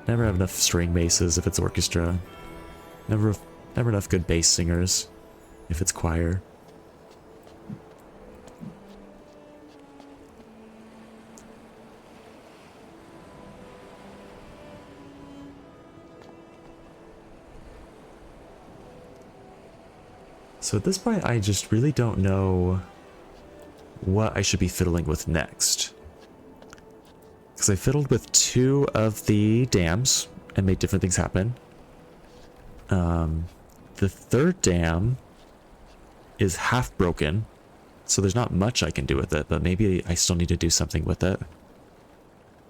Never have enough string basses if it's orchestra. Never enough good bass singers if it's choir. So at this point, I just really don't know what I should be fiddling with next. Because I fiddled with 2 of the dams and made different things happen. The 3rd dam is half broken, so there's not much I can do with it, but maybe I still need to do something with it.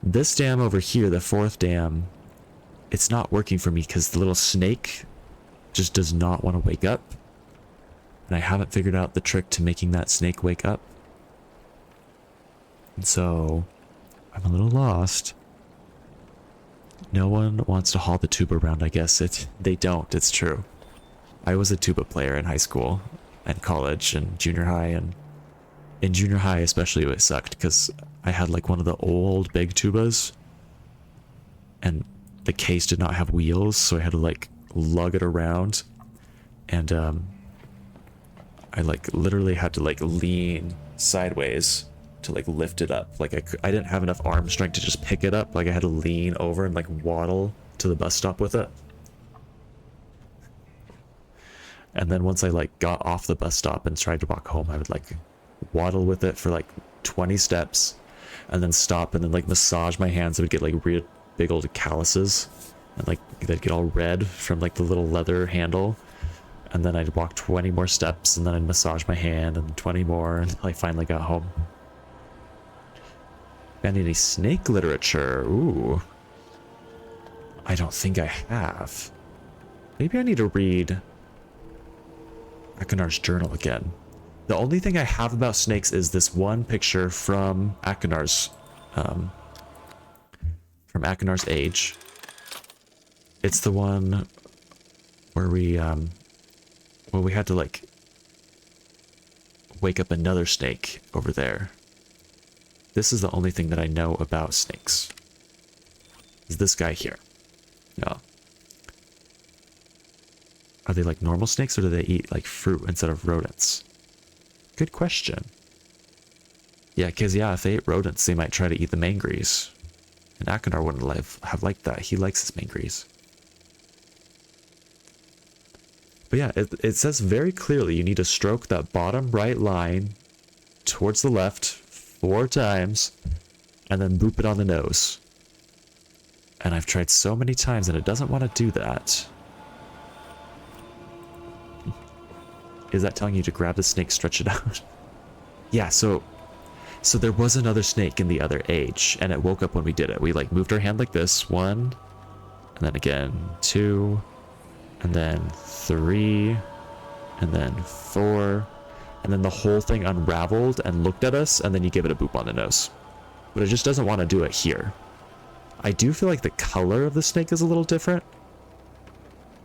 This dam over here, the 4th dam, it's not working for me because the little snake just does not want to wake up. And I haven't figured out the trick to making that snake wake up. And so I'm a little lost. No one wants to haul the tuba around, I guess. They don't, it's true. I was a tuba player in high school and college and junior high, and in junior high especially it sucked because I had like one of the old big tubas and the case did not have wheels, so I had to like lug it around, and I like literally had to like lean sideways to like lift it up. Like I didn't have enough arm strength to just pick it up. Like I had to lean over and like waddle to the bus stop with it. And then once I like got off the bus stop and tried to walk home, I would like waddle with it for like 20 steps and then stop and then like massage my hands. It would get like real big old calluses and like they'd get all red from like the little leather handle. And then I'd walk 20 more steps and then I'd massage my hand and 20 more until I finally got home. Found any snake literature? Ooh. I don't think I have. Maybe I need to read Akinar's journal again. The only thing I have about snakes is this one picture from Akinar's age. It's the one where we had to like wake up another snake over there. This is the only thing that I know about snakes. Is this guy here. Yeah. Are they like normal snakes or do they eat like fruit instead of rodents? Good question. Yeah, because yeah, if they ate rodents, they might try to eat the mangries. And Akinar wouldn't have liked that. He likes his mangries. But yeah, it says very clearly you need to stroke that bottom right line towards the left 4 times and then boop it on the nose. And I've tried so many times and it doesn't want to do that. Is that telling you to grab the snake, stretch it out? Yeah, so there was another snake in the other age, and it woke up when we did it. We like moved our hand like this, 1, And then again, 2. And then 3. And then 4. And then the whole thing unraveled and looked at us, and then you give it a boop on the nose. But it just doesn't want to do it here. I do feel like the color of the snake is a little different.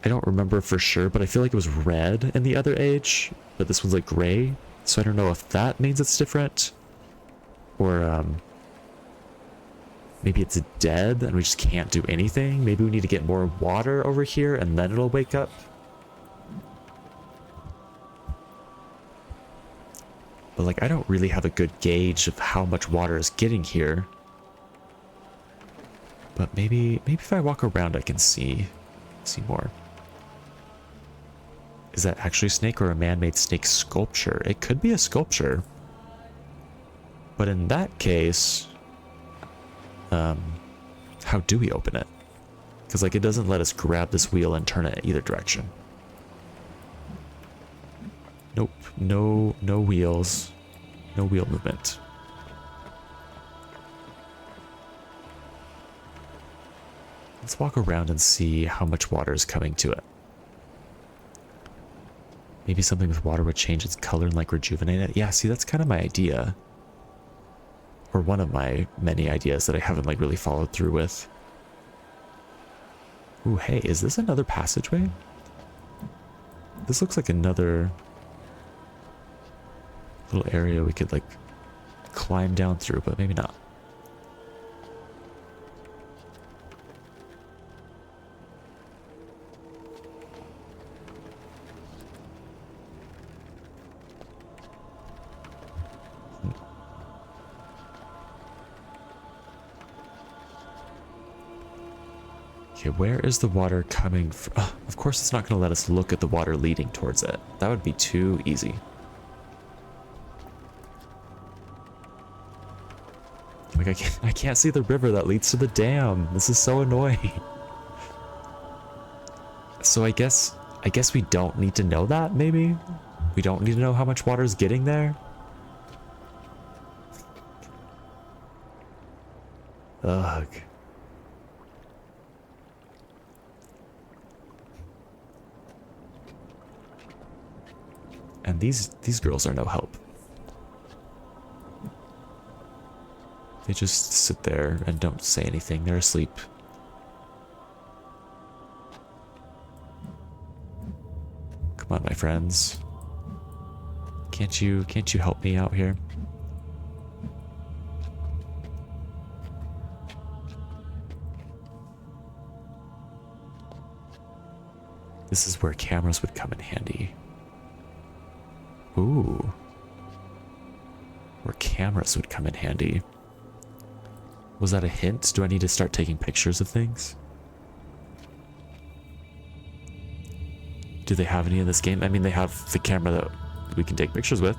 I don't remember for sure, but I feel like it was red in the other age, but this one's like gray. So I don't know if that means it's different. Or maybe it's dead and we just can't do anything. Maybe we need to get more water over here and then it'll wake up. But like, I don't really have a good gauge of how much water is getting here. But maybe if I walk around, I can see more. Is that actually a snake or a man-made snake sculpture? It could be a sculpture. But in that case, how do we open it? Because like, it doesn't let us grab this wheel and turn it either direction. Nope, no wheels, no wheel movement. Let's walk around and see how much water is coming to it. Maybe something with water would change its color and like rejuvenate it. Yeah, see, that's kind of my idea. Or one of my many ideas that I haven't like really followed through with. Ooh, hey, is this another passageway? This looks like another little area we could like climb down through, but maybe not. Okay, where is the water coming from? Oh, of course it's not going to let us look at the water leading towards it. That would be too easy. Like, I can't see the river that leads to the dam. This is so annoying. So I guess we don't need to know that, maybe? We don't need to know how much water is getting there? Ugh. And these girls are no help. They just sit there and don't say anything. They're asleep. Come on, my friends. Can't you help me out here? This is where cameras would come in handy. Ooh. Where cameras would come in handy. Was that a hint? Do I need to start taking pictures of things? Do they have any in this game? I mean, they have the camera that we can take pictures with.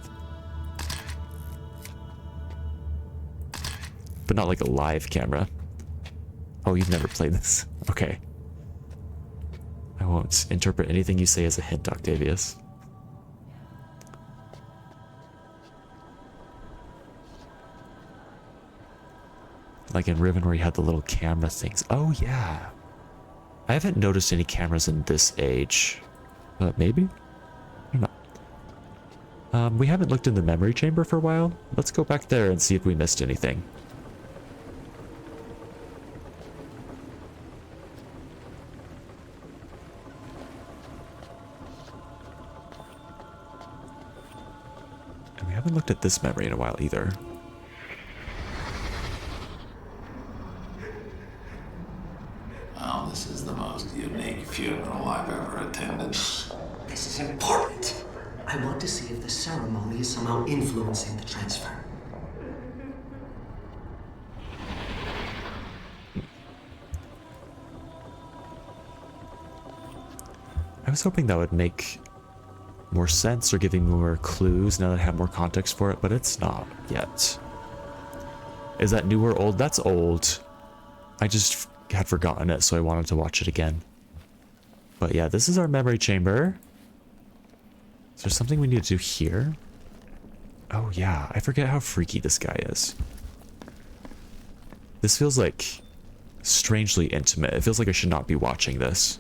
But not like a live camera. Oh, you've never played this. Okay. I won't interpret anything you say as a hint, Octavius. Like in Riven where you had the little camera things. Oh yeah. I haven't noticed any cameras in this age. But maybe? I don't know. We haven't looked in the memory chamber for a while. Let's go back there and see if we missed anything. And we haven't looked at this memory in a while either. This is the most unique funeral I've ever attended. This is important. I want to see if the ceremony is somehow influencing the transfer. I was hoping that would make more sense or give me more clues now that I have more context for it, but it's not yet. Is that new or old? That's old. I just had forgotten it, so I wanted to watch it again. But yeah, this is our memory chamber. Is there something we need to do here? Oh yeah, I forget how freaky this guy is. This feels like strangely intimate. It feels like I should not be watching this.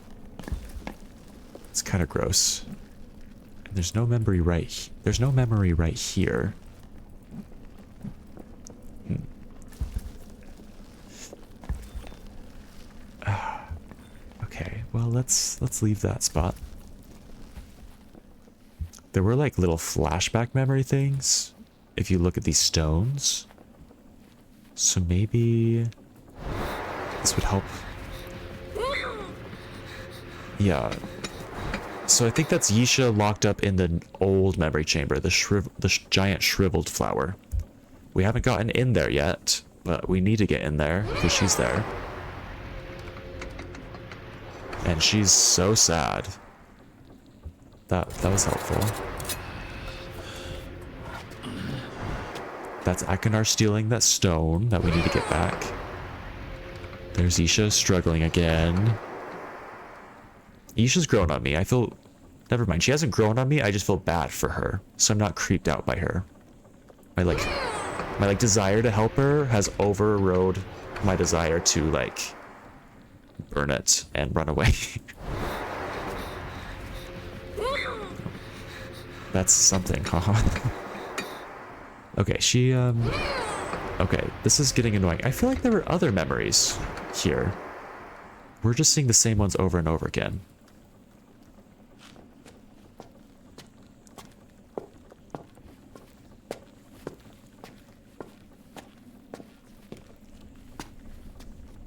It's kind of gross. And there's no memory there's no memory right here. Okay, well let's leave that spot. There were like little flashback memory things if you look at these stones. So maybe this would help. Yeah. So I think that's Yisha locked up in the old memory chamber, the giant shriveled flower. We haven't gotten in there yet, but we need to get in there because she's there. And she's so sad. That was helpful. That's Akanar stealing that stone that we need to get back. There's Isha struggling again. Isha's grown on me. I feel... Never mind. She hasn't grown on me. I just feel bad for her. So I'm not creeped out by her. My desire to help her has overrode my desire to, like, burn it and run away. That's something, haha. Okay, she, okay, this is getting annoying. I feel like there were other memories here. We're just seeing the same ones over and over again.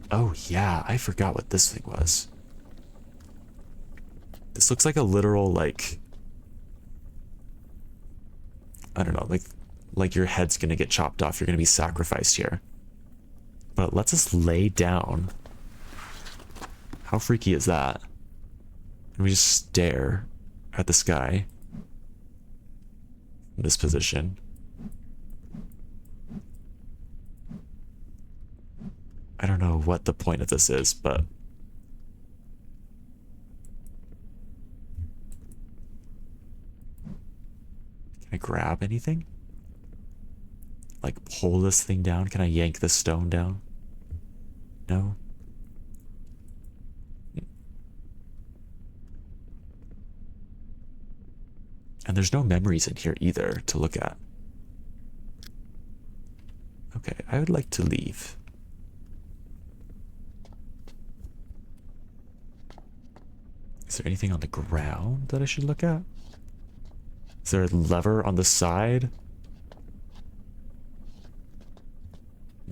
Oh yeah, I forgot what this thing was. This looks like a literal, like... I don't know, like your head's gonna get chopped off. You're gonna be sacrificed here. But it lets us lay down. How freaky is that? And we just stare at the sky in this position. I don't know what the point of this is, but... Can I grab anything? Like pull this thing down? Can I yank the stone down? No? And there's no memories in here either to look at. Okay, I would like to leave. Is there anything on the ground that I should look at? Is there a lever on the side?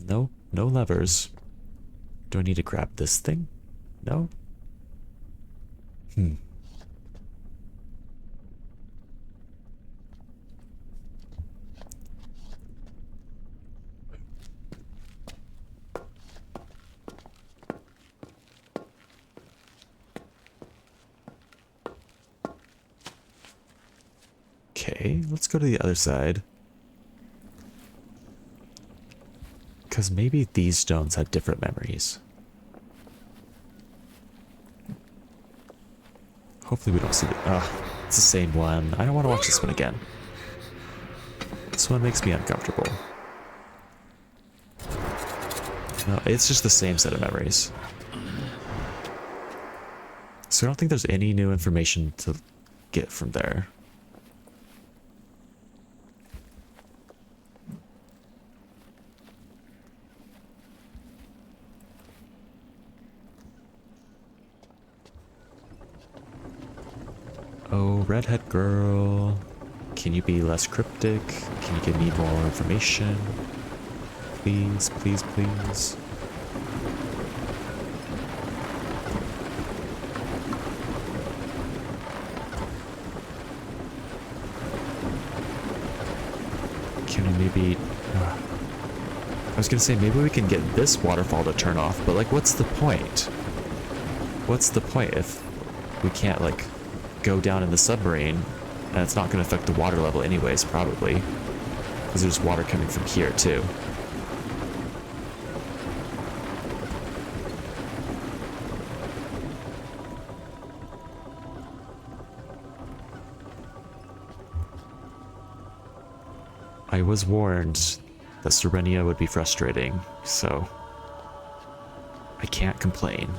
No, no levers. Do I need to grab this thing? No? Okay, let's go to the other side. Because maybe these stones had different memories. Hopefully we don't see the... it's the same one. I don't want to watch this one again. This one makes me uncomfortable. No, it's just the same set of memories. So I don't think there's any new information to get from there. Oh, redhead girl. Can you be less cryptic? Can you give me more information? Please, please, please. Can we maybe... I was gonna say, maybe we can get this waterfall to turn off, but like, what's the point? What's the point if we can't, like, go down in the submarine, and it's not going to affect the water level anyways, probably, because there's water coming from here too. I was warned that Serenia would be frustrating, so I can't complain.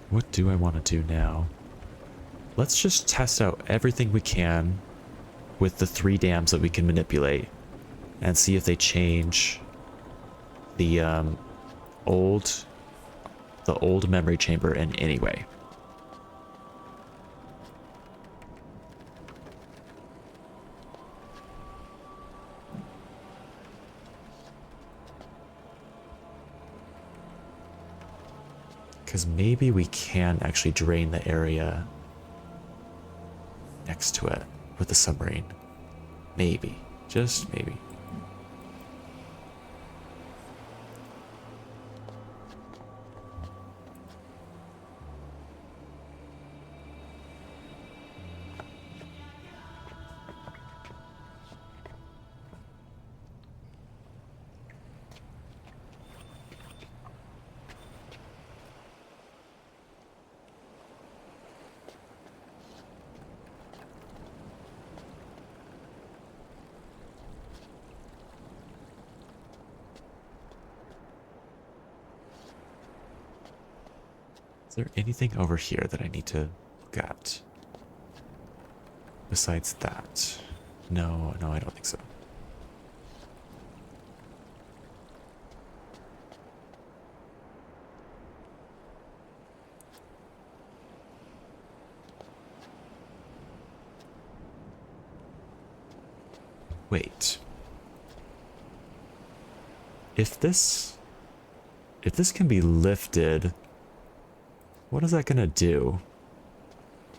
What do I want to do now? Let's just test out everything we can with the 3 dams that we can manipulate and see if they change the old memory chamber in any way. Because maybe we can actually drain the area next to it with the submarine. Maybe. Just maybe. Is there anything over here that I need to look at? Besides that? No, I don't think so. Wait. If this can be lifted, what is that gonna do?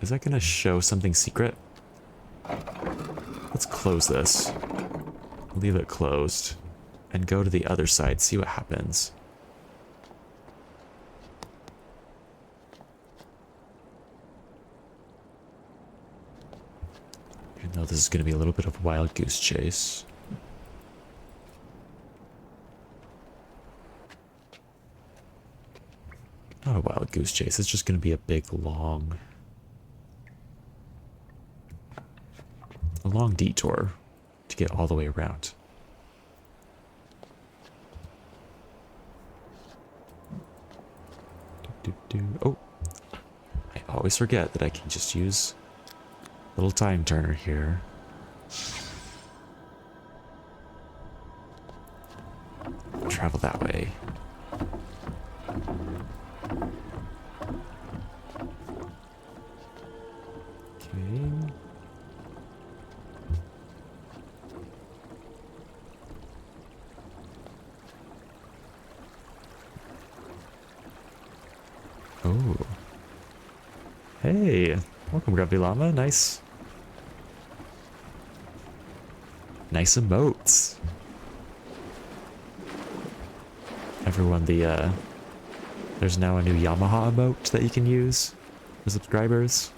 Is that gonna show something secret? Let's close this. Leave it closed. And go to the other side, see what happens. Even though this is gonna be a little bit of a wild goose chase. Not a wild goose chase, it's just gonna be a long detour to get all the way around. Oh, I always forget that I can just use a little time turner here. Travel that way. Okay. Oh. Hey, welcome Grumpy Llama. Nice emotes. Everyone, there's now a new Yamaha emote that you can use for subscribers.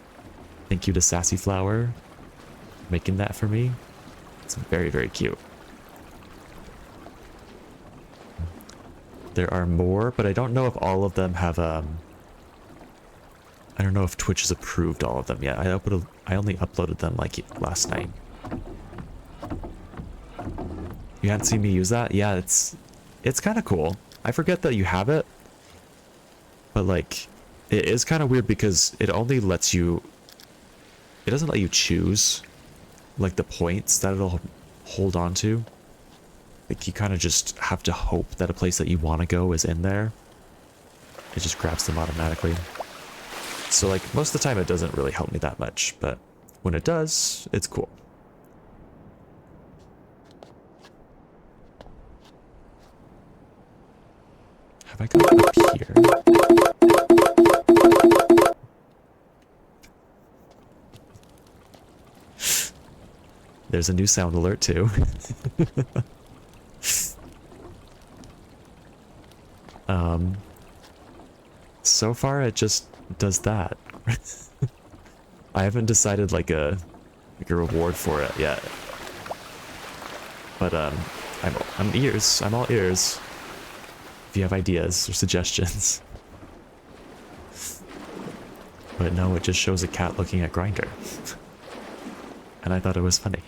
Thank you to Sassy Flower making that for me. It's very, very cute. There are more, but I don't know if all of them have I don't know if Twitch has approved all of them yet. I only uploaded them like last night. You hadn't seen me use that? Yeah, it's kind of cool. I forget that you have it, but like it is kind of weird because it only lets you. It doesn't let you choose like the points that it'll hold on to. Like you kind of just have to hope that a place that you want to go is in there. It just grabs them automatically. So like most of the time it doesn't really help me that much, but when it does, it's cool. Have I gone up here? There's a new sound alert too. So far it just does that. I haven't decided like a reward for it yet. But I'm ears. I'm all ears. If you have ideas or suggestions. But no, it just shows a cat looking at Grindr. And I thought it was funny.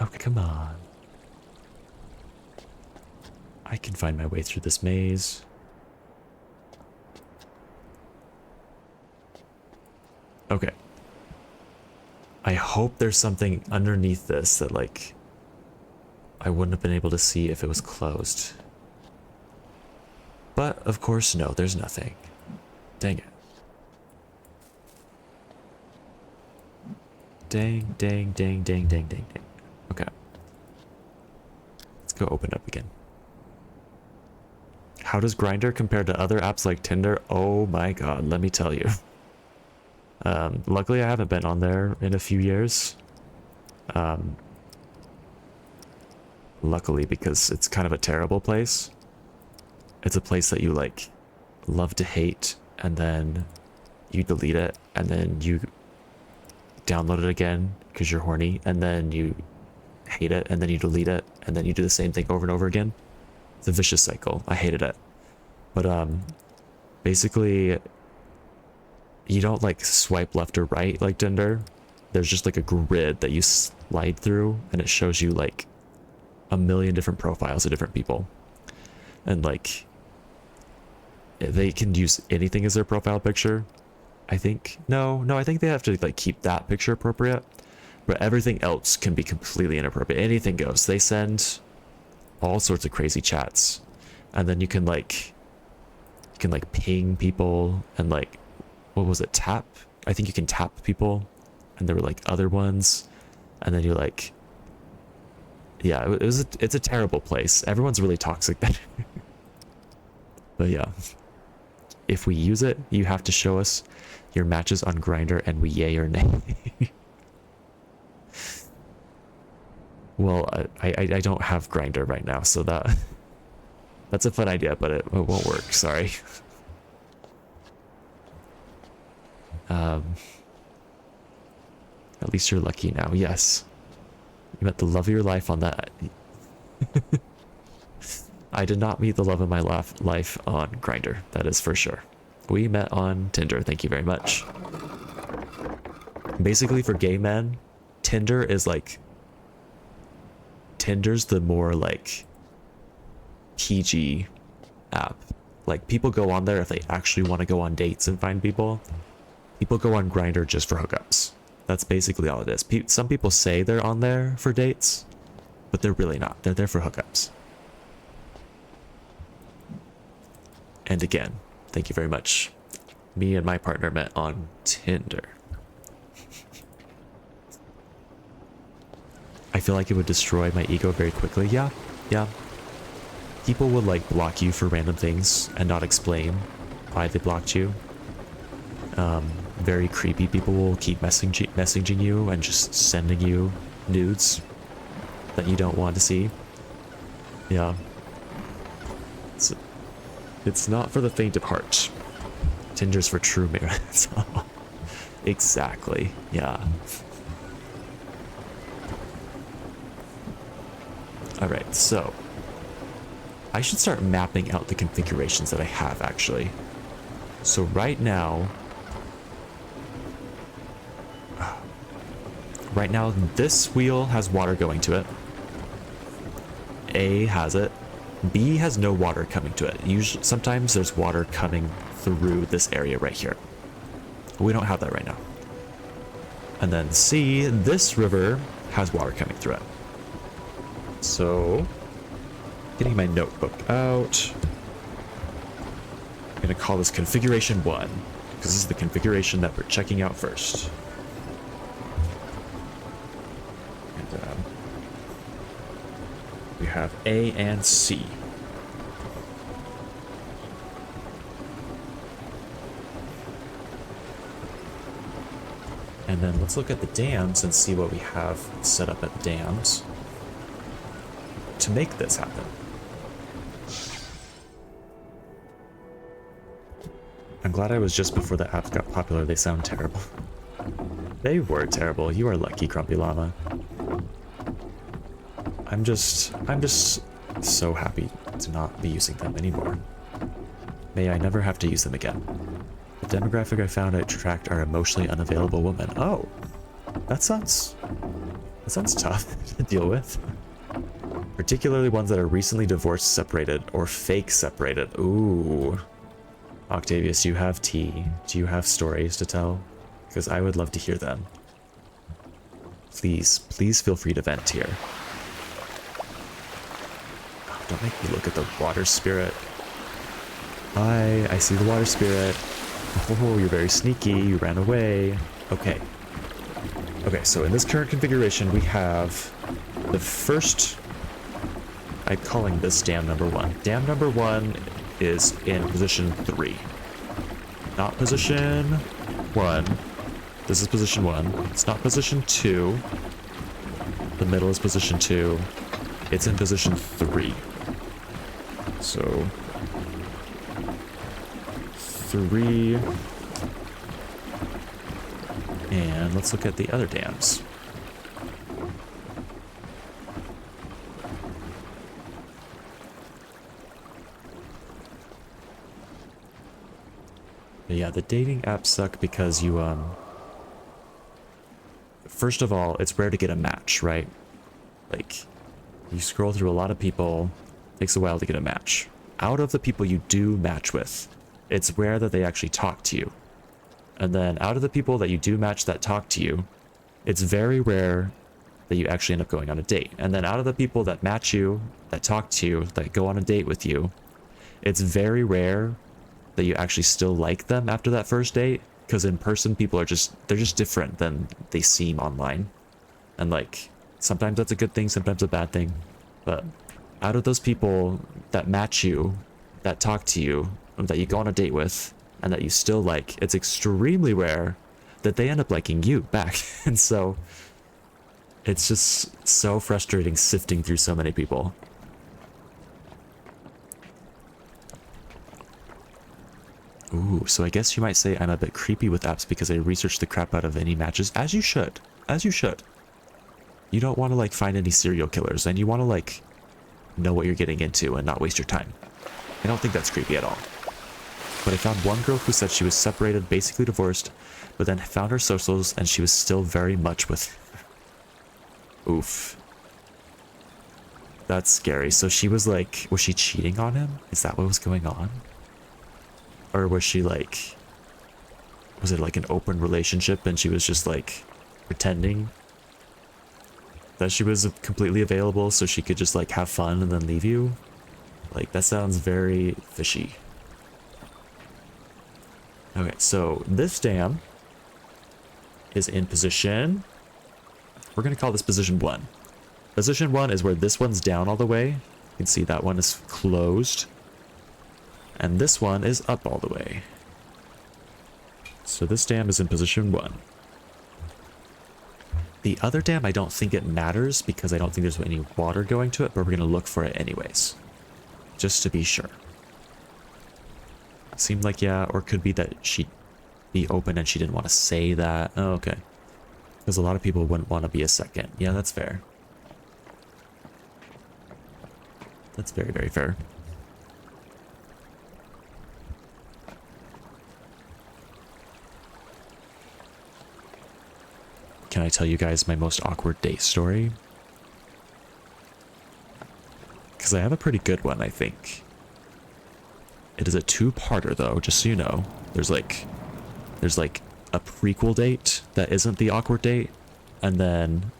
Okay, come on. I can find my way through this maze. Okay. I hope there's something underneath this that, like, I wouldn't have been able to see if it was closed. But, of course, no, there's nothing. Dang it. Dang, dang, dang, dang, dang, dang, dang. Okay. Let's go open up again. How does Grindr compare to other apps like Tinder? Oh my god, let me tell you. Luckily I haven't been on there in a few years. Luckily, because it's kind of a terrible place. It's a place that you, like, love to hate, and then you delete it, and then you download it again because you're horny, and then you hate it, and then you delete it, and then you do the same thing over and over again. It's a vicious cycle. I hated it. But basically, you don't, like, swipe left or right like Tinder. There's just, like, a grid that you slide through, and it shows you, like, a million different profiles of different people. And, like, they can use anything as their profile picture, I think. No, I think they have to, like, keep that picture appropriate. But everything else can be completely inappropriate. Anything goes. They send all sorts of crazy chats. And then you can, like, ping people and, like, what was it, tap? I think you can tap people, and there were, like, other ones, and then you, like, yeah, it's a terrible place. Everyone's really toxic there. But yeah, if we use it, you have to show us your matches on Grindr, and we yay or nay. Well, I don't have Grindr right now, so that's a fun idea, but it won't work. Sorry. At least you're lucky now. Yes. You met the love of your life on that. I did not meet the love of my life on Grindr. That is for sure. We met on Tinder. Thank you very much. Basically, for gay men, Tinder is like... Tinder's the more, like, PG app. Like, people go on there if they actually want to go on dates and find people. People go on Grindr just for hookups. That's basically all it is. Some people say they're on there for dates, but they're really not. They're there for hookups. And again, thank you very much. Me and my partner met on Tinder. I feel like it would destroy my ego very quickly. Yeah. People would, like, block you for random things and not explain why they blocked you. Very creepy people will keep messaging you and just sending you nudes that you don't want to see. Yeah. It's not for the faint of heart. Tinder's for true marriage. Exactly. Yeah. Alright, so I should start mapping out the configurations that I have, actually. So right now, this wheel has water going to it. A has it. B has no water coming to it. Usually, sometimes there's water coming through this area right here. We don't have that right now. And then C, this river has water coming through it. So, getting my notebook out. I'm gonna call this configuration 1, because this is the configuration that we're checking out first. And we have A and C. And then let's look at the dams and see what we have set up at the dams to make this happen. I'm glad I was just before the apps got popular. They sound terrible. They were terrible. You are lucky, Grumpy Llama. I'm just so happy to not be using them anymore. May I never have to use them again. The demographic I found I tracked are emotionally unavailable women. Oh, that sounds tough to deal with. Particularly ones that are recently divorced, separated, or fake separated. Ooh. Octavius, you have tea. Do you have stories to tell? Because I would love to hear them. Please feel free to vent here. Oh, don't make me look at the water spirit. Hi, I see the water spirit. Oh, you're very sneaky. You ran away. Okay. Okay, so in this current configuration, we have the first... I'm calling this dam number 1. Dam number 1 is in position 3. Not position 1. This is position 1. It's not position 2. The middle is position 2. It's in position 3. So... 3. And let's look at the other dams. But yeah, the dating apps suck because you, first of all, it's rare to get a match, right? Like, you scroll through a lot of people, takes a while to get a match. Out of the people you do match with, it's rare that they actually talk to you. And then out of the people that you do match that talk to you, it's very rare that you actually end up going on a date. And then out of the people that match you, that talk to you, that go on a date with you, it's very rare that you actually still like them after that first date, because in person people are they're just different than they seem online. And like, sometimes that's a good thing, sometimes a bad thing. But out of those people that match you, that talk to you, that you go on a date with, and that you still like, it's extremely rare that they end up liking you back. And so it's just so frustrating sifting through so many people. Ooh, so I guess you might say I'm a bit creepy with apps because I research the crap out of any matches, as you should. As you should. You don't want to like find any serial killers, and you want to like know what you're getting into and not waste your time. I don't think that's creepy at all. But I found one girl who said she was separated, basically divorced, but then found her socials and she was still very much with... Oof. That's scary. So she was like, was she cheating on him? Is that what was going on? Or was she like... Was it like an open relationship and she was just like pretending that she was completely available so she could just like have fun and then leave you? Like, that sounds very fishy. Okay, so this dam is in position... We're going to call this position 1. Position 1 is where this one's down all the way. You can see that one is closed. And this one is up all the way. So this dam is in position 1. The other dam, I don't think it matters because I don't think there's any water going to it, but we're going to look for it anyways. Just to be sure. Seemed like, yeah, or it could be that she'd be open and she didn't want to say that. Oh, okay. Because a lot of people wouldn't want to be a second. Yeah, that's fair. That's very, very fair. Can I tell you guys my most awkward date story? Because I have a pretty good one, I think. It is a two-parter, though, just so you know. There's like a prequel date that isn't the awkward date, and then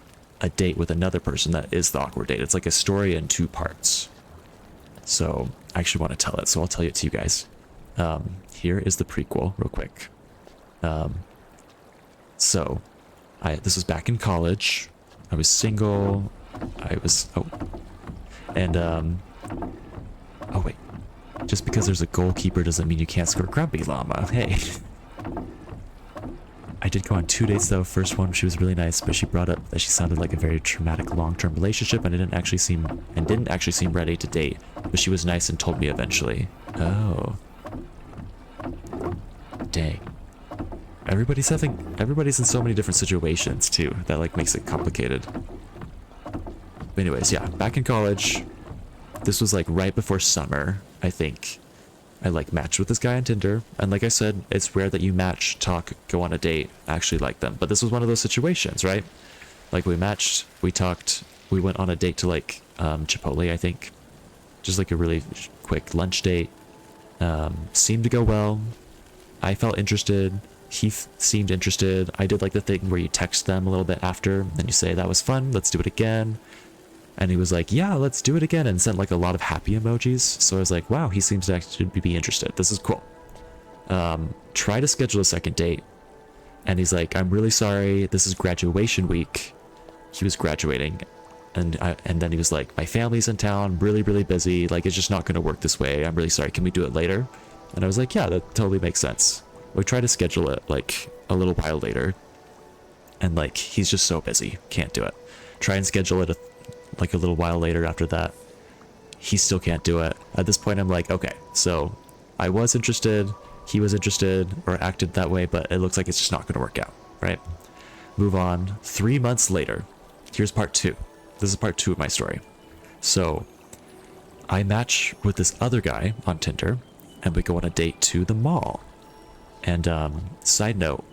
a date with another person that is the awkward date. It's like a story in 2 parts. So I actually want to tell it, so I'll tell it to you guys. Here is the prequel, real quick. This was back in college. I was single. Oh wait. Just because there's a goalkeeper doesn't mean you can't score, Grumpy Llama. Hey. I did go on 2 dates though. First one, she was really nice, but she brought up that she sounded like a very traumatic long-term relationship and didn't actually seem ready to date. But she was nice and told me eventually. Oh. dang. Everybody's in so many different situations too. That like makes it complicated. But anyways, yeah, back in college. This was like right before summer, I think. I like matched with this guy on Tinder. And like I said, it's rare that you match, talk, go on a date, actually like them. But this was one of those situations, right? Like we matched, we talked, we went on a date to like Chipotle, I think. Just like a really quick lunch date. Seemed to go well. I felt interested. He seemed interested. I did like the thing where you text them a little bit after, then you say, that was fun, let's do it again. And he was like, yeah, let's do it again, and sent like a lot of happy emojis. So I was like, wow, he seems to actually be interested. This is cool. Try to schedule a second date. And he's like, I'm really sorry, this is graduation week. He was graduating. And then he was like, my family's in town, really, really busy. Like, it's just not going to work this way. I'm really sorry. Can we do it later? And I was like, yeah, that totally makes sense. We tried to schedule it like a little while later. And like, he's just so busy. Can't do it. Try and schedule it like a little while later after that. He still can't do it. At this point, I'm like, okay, so I was interested. He was interested or acted that way, but it looks like it's just not going to work out, right? Move on. 3 months later. Here's part 2. This is part 2 of my story. So I match with this other guy on Tinder and we go on a date to the mall. And side note,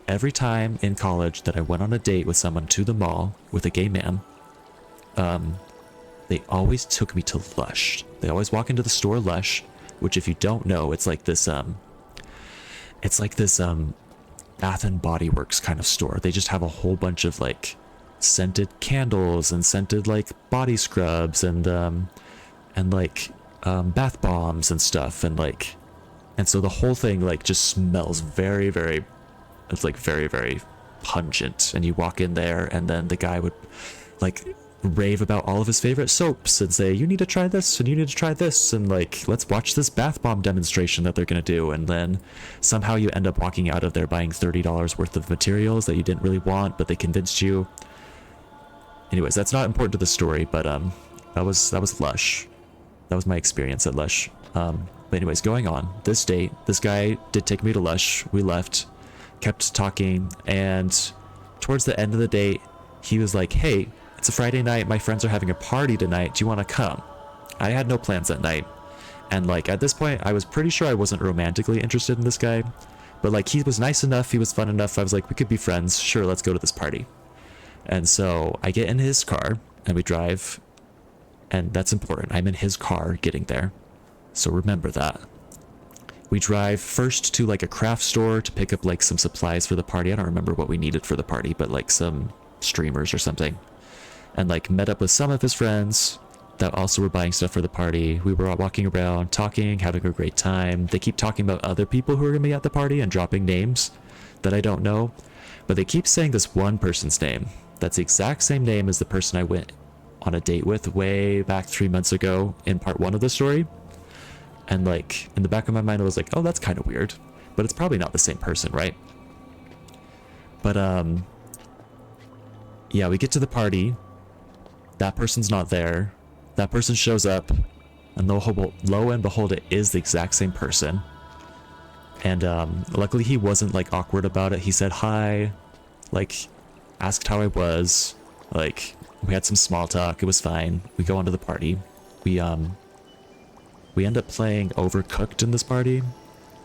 every time in college that I went on a date with someone to the mall with a gay man, they always took me to Lush. They always walk into the store Lush, which if you don't know, it's like this Bath and Body Works kind of store. They just have a whole bunch of like scented candles and scented like body scrubs and like bath bombs and stuff, and so the whole thing like just smells very, very, it's like very, very pungent. And you walk in there and then the guy would like rave about all of his favorite soaps and say, you need to try this and you need to try this, and like, let's watch this bath bomb demonstration that they're gonna do. And then somehow you end up walking out of there buying $30 worth of materials that you didn't really want, but they convinced you. Anyways, that's not important to the story, but that was Lush. That was my experience at Lush. But anyways, going on this date, this guy did take me to Lush. We left, kept talking, and towards the end of the date, he was like, hey, it's a Friday night, my friends are having a party tonight, do you want to come? I had no plans that night, and like at this point I was pretty sure I wasn't romantically interested in this guy, but like he was nice enough, he was fun enough, I was like, we could be friends, sure, let's go to this party. And so I get in his car and we drive, and that's important, I'm in his car getting there, so remember that. We drive first to like a craft store to pick up like some supplies for the party. I don't remember what we needed for the party, but like some streamers or something. And like met up with some of his friends that also were buying stuff for the party. We were all walking around, talking, having a great time. They keep talking about other people who are gonna be at the party and dropping names that I don't know, but they keep saying this one person's name. That's the exact same name as the person I went on a date with way back 3 months ago in part 1 of the story. And like in the back of my mind I was like, oh, that's kind of weird, but it's probably not the same person, right? But yeah, we get to the party. That person's not there. That person shows up, and lo and behold, it is the exact same person. And luckily he wasn't like awkward about it. He said hi, like asked how I was, like we had some small talk, it was fine. We go on to the party. We end up playing Overcooked in this party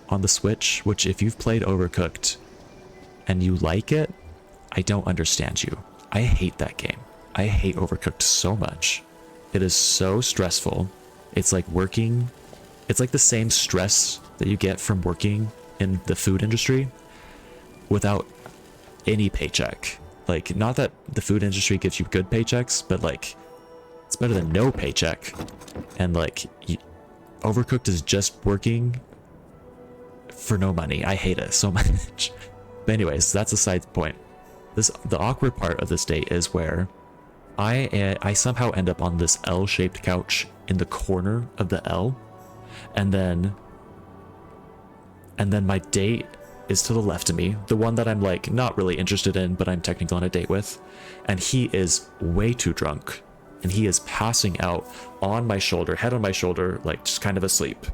on the Switch, which if you've played Overcooked and you like it, I don't understand you. I hate that game. I hate Overcooked so much. It is so stressful. It's like working, it's like the same stress that you get from working in the food industry without any paycheck. Like, not that the food industry gives you good paychecks, but like, it's better than no paycheck. And like, Overcooked is just working for no money. I hate it so much. But anyways, that's a side point. The awkward part of this date is where I somehow end up on this L-shaped couch in the corner of the L, and then my date is to the left of me, the one that I'm like not really interested in, but I'm technically on a date with, and he is way too drunk and he is passing out on my shoulder, head on my shoulder, like just kind of asleep.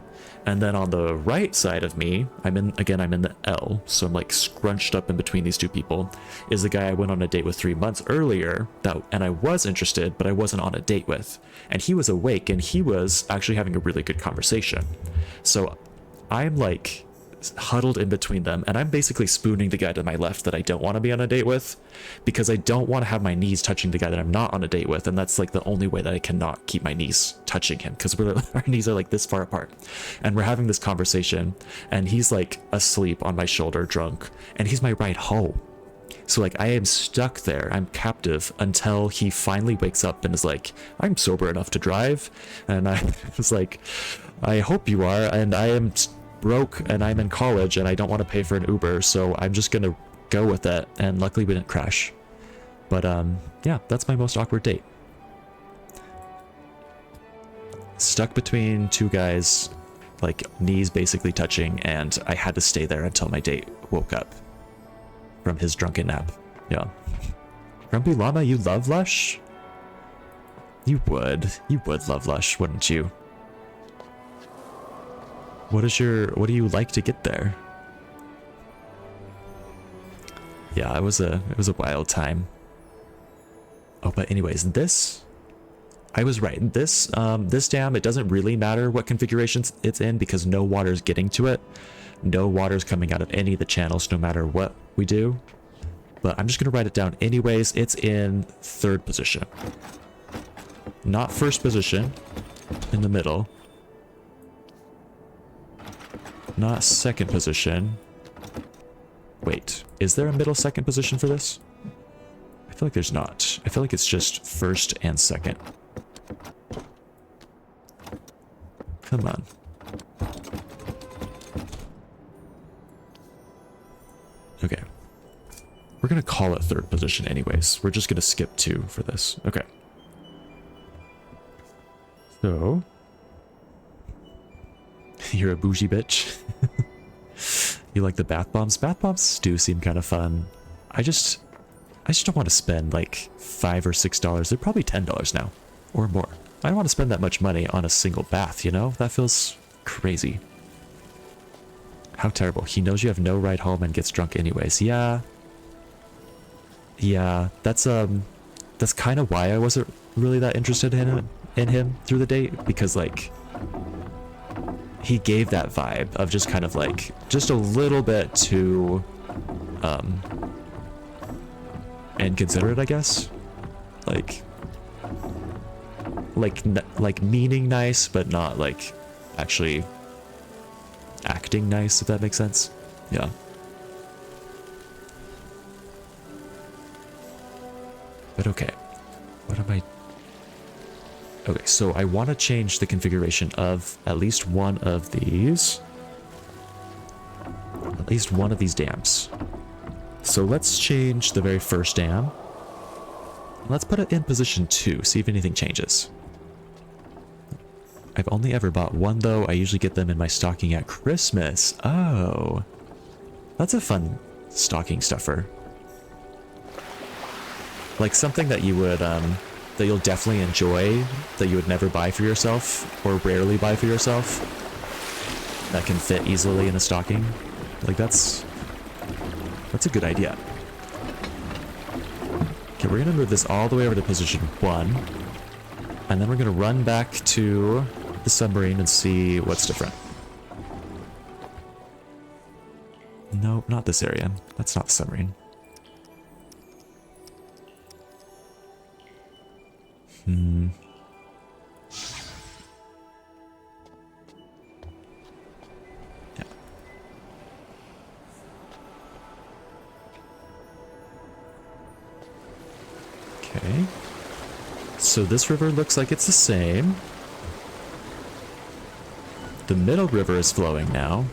And then on the right side of me, I'm in the L, so I'm like scrunched up in between these two people, is the guy I went on a date with 3 months earlier, and I was interested, but I wasn't on a date with. And he was awake, and he was actually having a really good conversation. So I'm like huddled in between them, and I'm basically spooning the guy to my left that I don't want to be on a date with, because I don't want to have my knees touching the guy that I'm not on a date with, and that's like the only way that I cannot keep my knees touching him, because our knees are like this far apart. And we're having this conversation, and he's like asleep on my shoulder, drunk, and he's my ride home. So like I am stuck there, I'm captive until he finally wakes up and is like, I'm sober enough to drive. And I was like, I hope you are, and I am broke and I'm in college and I don't want to pay for an Uber, so I'm just gonna go with it. And luckily we didn't crash. But yeah, that's my most awkward date. Stuck between two guys, like knees basically touching, and I had to stay there until my date woke up from his drunken nap. Yeah. Grumpy Llama, you love Lush? You would love Lush, wouldn't you? What do you like to get there? Yeah, it was a wild time. Oh, but anyways, I was right. This dam, it doesn't really matter what configurations it's in, because no water's getting to it. No water's coming out of any of the channels, no matter what we do. But I'm just gonna write it down anyways. It's in 3rd position. Not 1st position, in the middle. Not 2nd position. Wait, is there a middle 2nd position for this? I feel like there's not. I feel like it's just 1st and 2nd. Come on. Okay. We're gonna call it 3rd position anyways. We're just gonna skip 2 for this. Okay. So... You're a bougie bitch. You like the bath bombs? Bath bombs do seem kind of fun. I just don't want to spend like $5 or $6. They're probably $10 now or more. I don't want to spend that much money on a single bath, you know? That feels crazy. How terrible. He knows you have no ride home and gets drunk anyways. Yeah. Yeah, that's kind of why I wasn't really that interested in him through the date, because like he gave that vibe of just kind of like just a little bit too inconsiderate, I guess. Like meaning nice, but not like actually acting nice, if that makes sense. Yeah. But okay, what am I... Okay, so I want to change the configuration of at least one of these. At least one of these dams. So let's change the very first dam. Let's put it in position 2, see if anything changes. I've only ever bought one though. I usually get them in my stocking at Christmas. Oh, that's a fun stocking stuffer. Like something that you would, that you'll definitely enjoy, that you would never buy for yourself, or rarely buy for yourself, that can fit easily in a stocking. Like that's a good idea. Okay, we're gonna move this all the way over to position 1, and then we're gonna run back to the submarine and see what's different. No, not this area. That's not the submarine. Yeah. Okay. So this river looks like it's the same. The middle river is flowing now.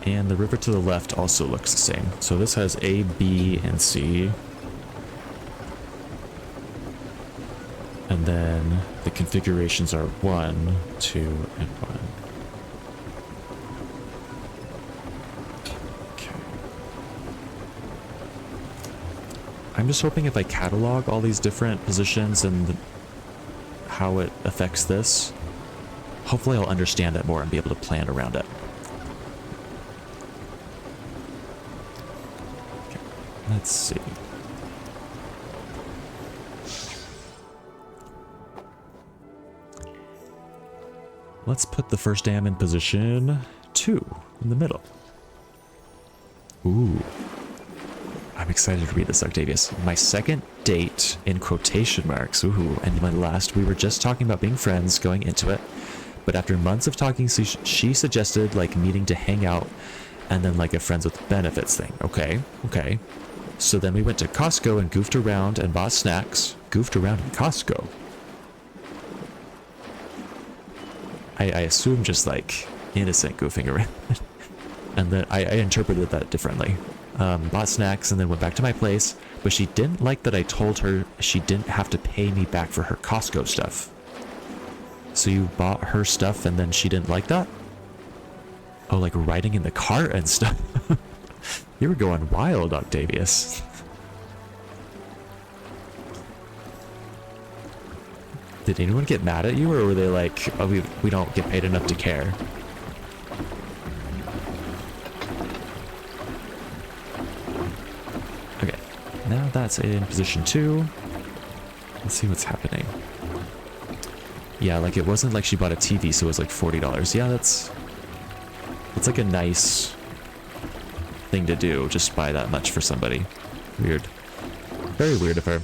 And the river to the left also looks the same. So this has A, B, and C. And then the configurations are 1, 2, and 1. Okay. I'm just hoping if I catalog all these different positions and how it affects this, hopefully I'll understand it more and be able to plan around it. Okay, let's see. Let's put the first dam in position 2 in the middle. Ooh. I'm excited to read this, Octavius. My second date in quotation marks. Ooh, and my last, we were just talking about being friends going into it. But after months of talking, she suggested like meeting to hang out and then like a friends with benefits thing. Okay, okay. So then we went to Costco and goofed around and bought snacks. Goofed around in Costco. I assume just like innocent goofing around. And then I interpreted that differently. Bought snacks and then went back to my place, but she didn't like that I told her she didn't have to pay me back for her Costco stuff. So you bought her stuff and then she didn't like that? Oh, like riding in the cart and stuff. You were going wild, Octavius. Did anyone get mad at you, or were they like, oh, we don't get paid enough to care? Okay, now that's in position 2. Let's see what's happening. Yeah, like it wasn't like she bought a TV, so it was like $40. Yeah, that's like a nice thing to do, just buy that much for somebody. Weird. Very weird of her.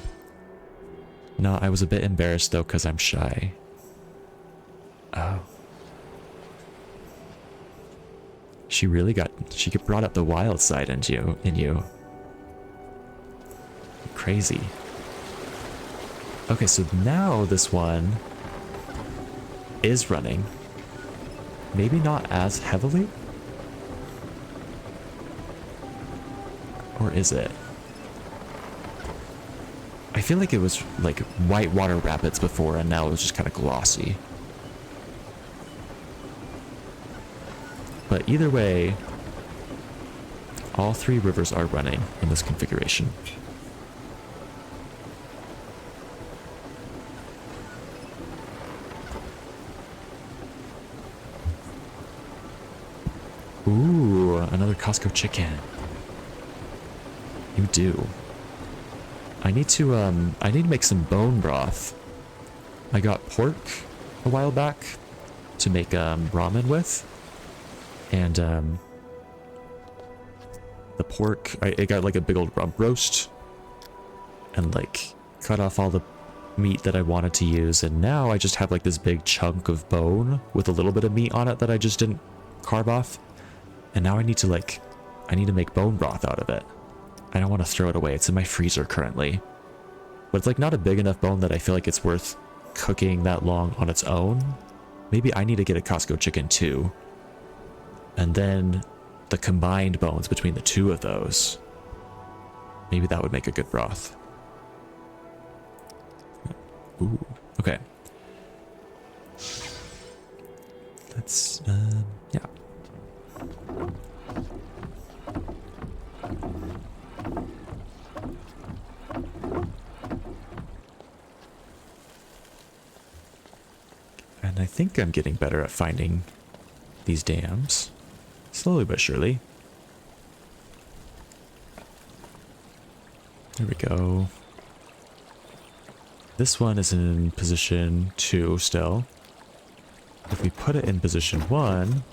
No, I was a bit embarrassed though, because I'm shy. Oh. She brought up the wild side in you. Crazy. Okay, so now this one is running. Maybe not as heavily? Or is it? I feel like it was like whitewater rapids before and now it was just kind of glossy. But either way, all 3 rivers are running in this configuration. Ooh, another Costco chicken. You do. I need to make some bone broth. I got pork a while back to make ramen with. And the pork, I got like a big old rump roast and like cut off all the meat that I wanted to use, and now I just have like this big chunk of bone with a little bit of meat on it that I just didn't carve off. And now I need to make bone broth out of it. I don't want to throw it away. It's in my freezer currently. But it's like not a big enough bone that I feel like it's worth cooking that long on its own. Maybe I need to get a Costco chicken too. And then the combined bones between the 2 of those. Maybe that would make a good broth. Ooh, okay. Let's, yeah. And I think I'm getting better at finding these dams. Slowly but surely. There we go. This one is in position 2 still. If we put it in position 1,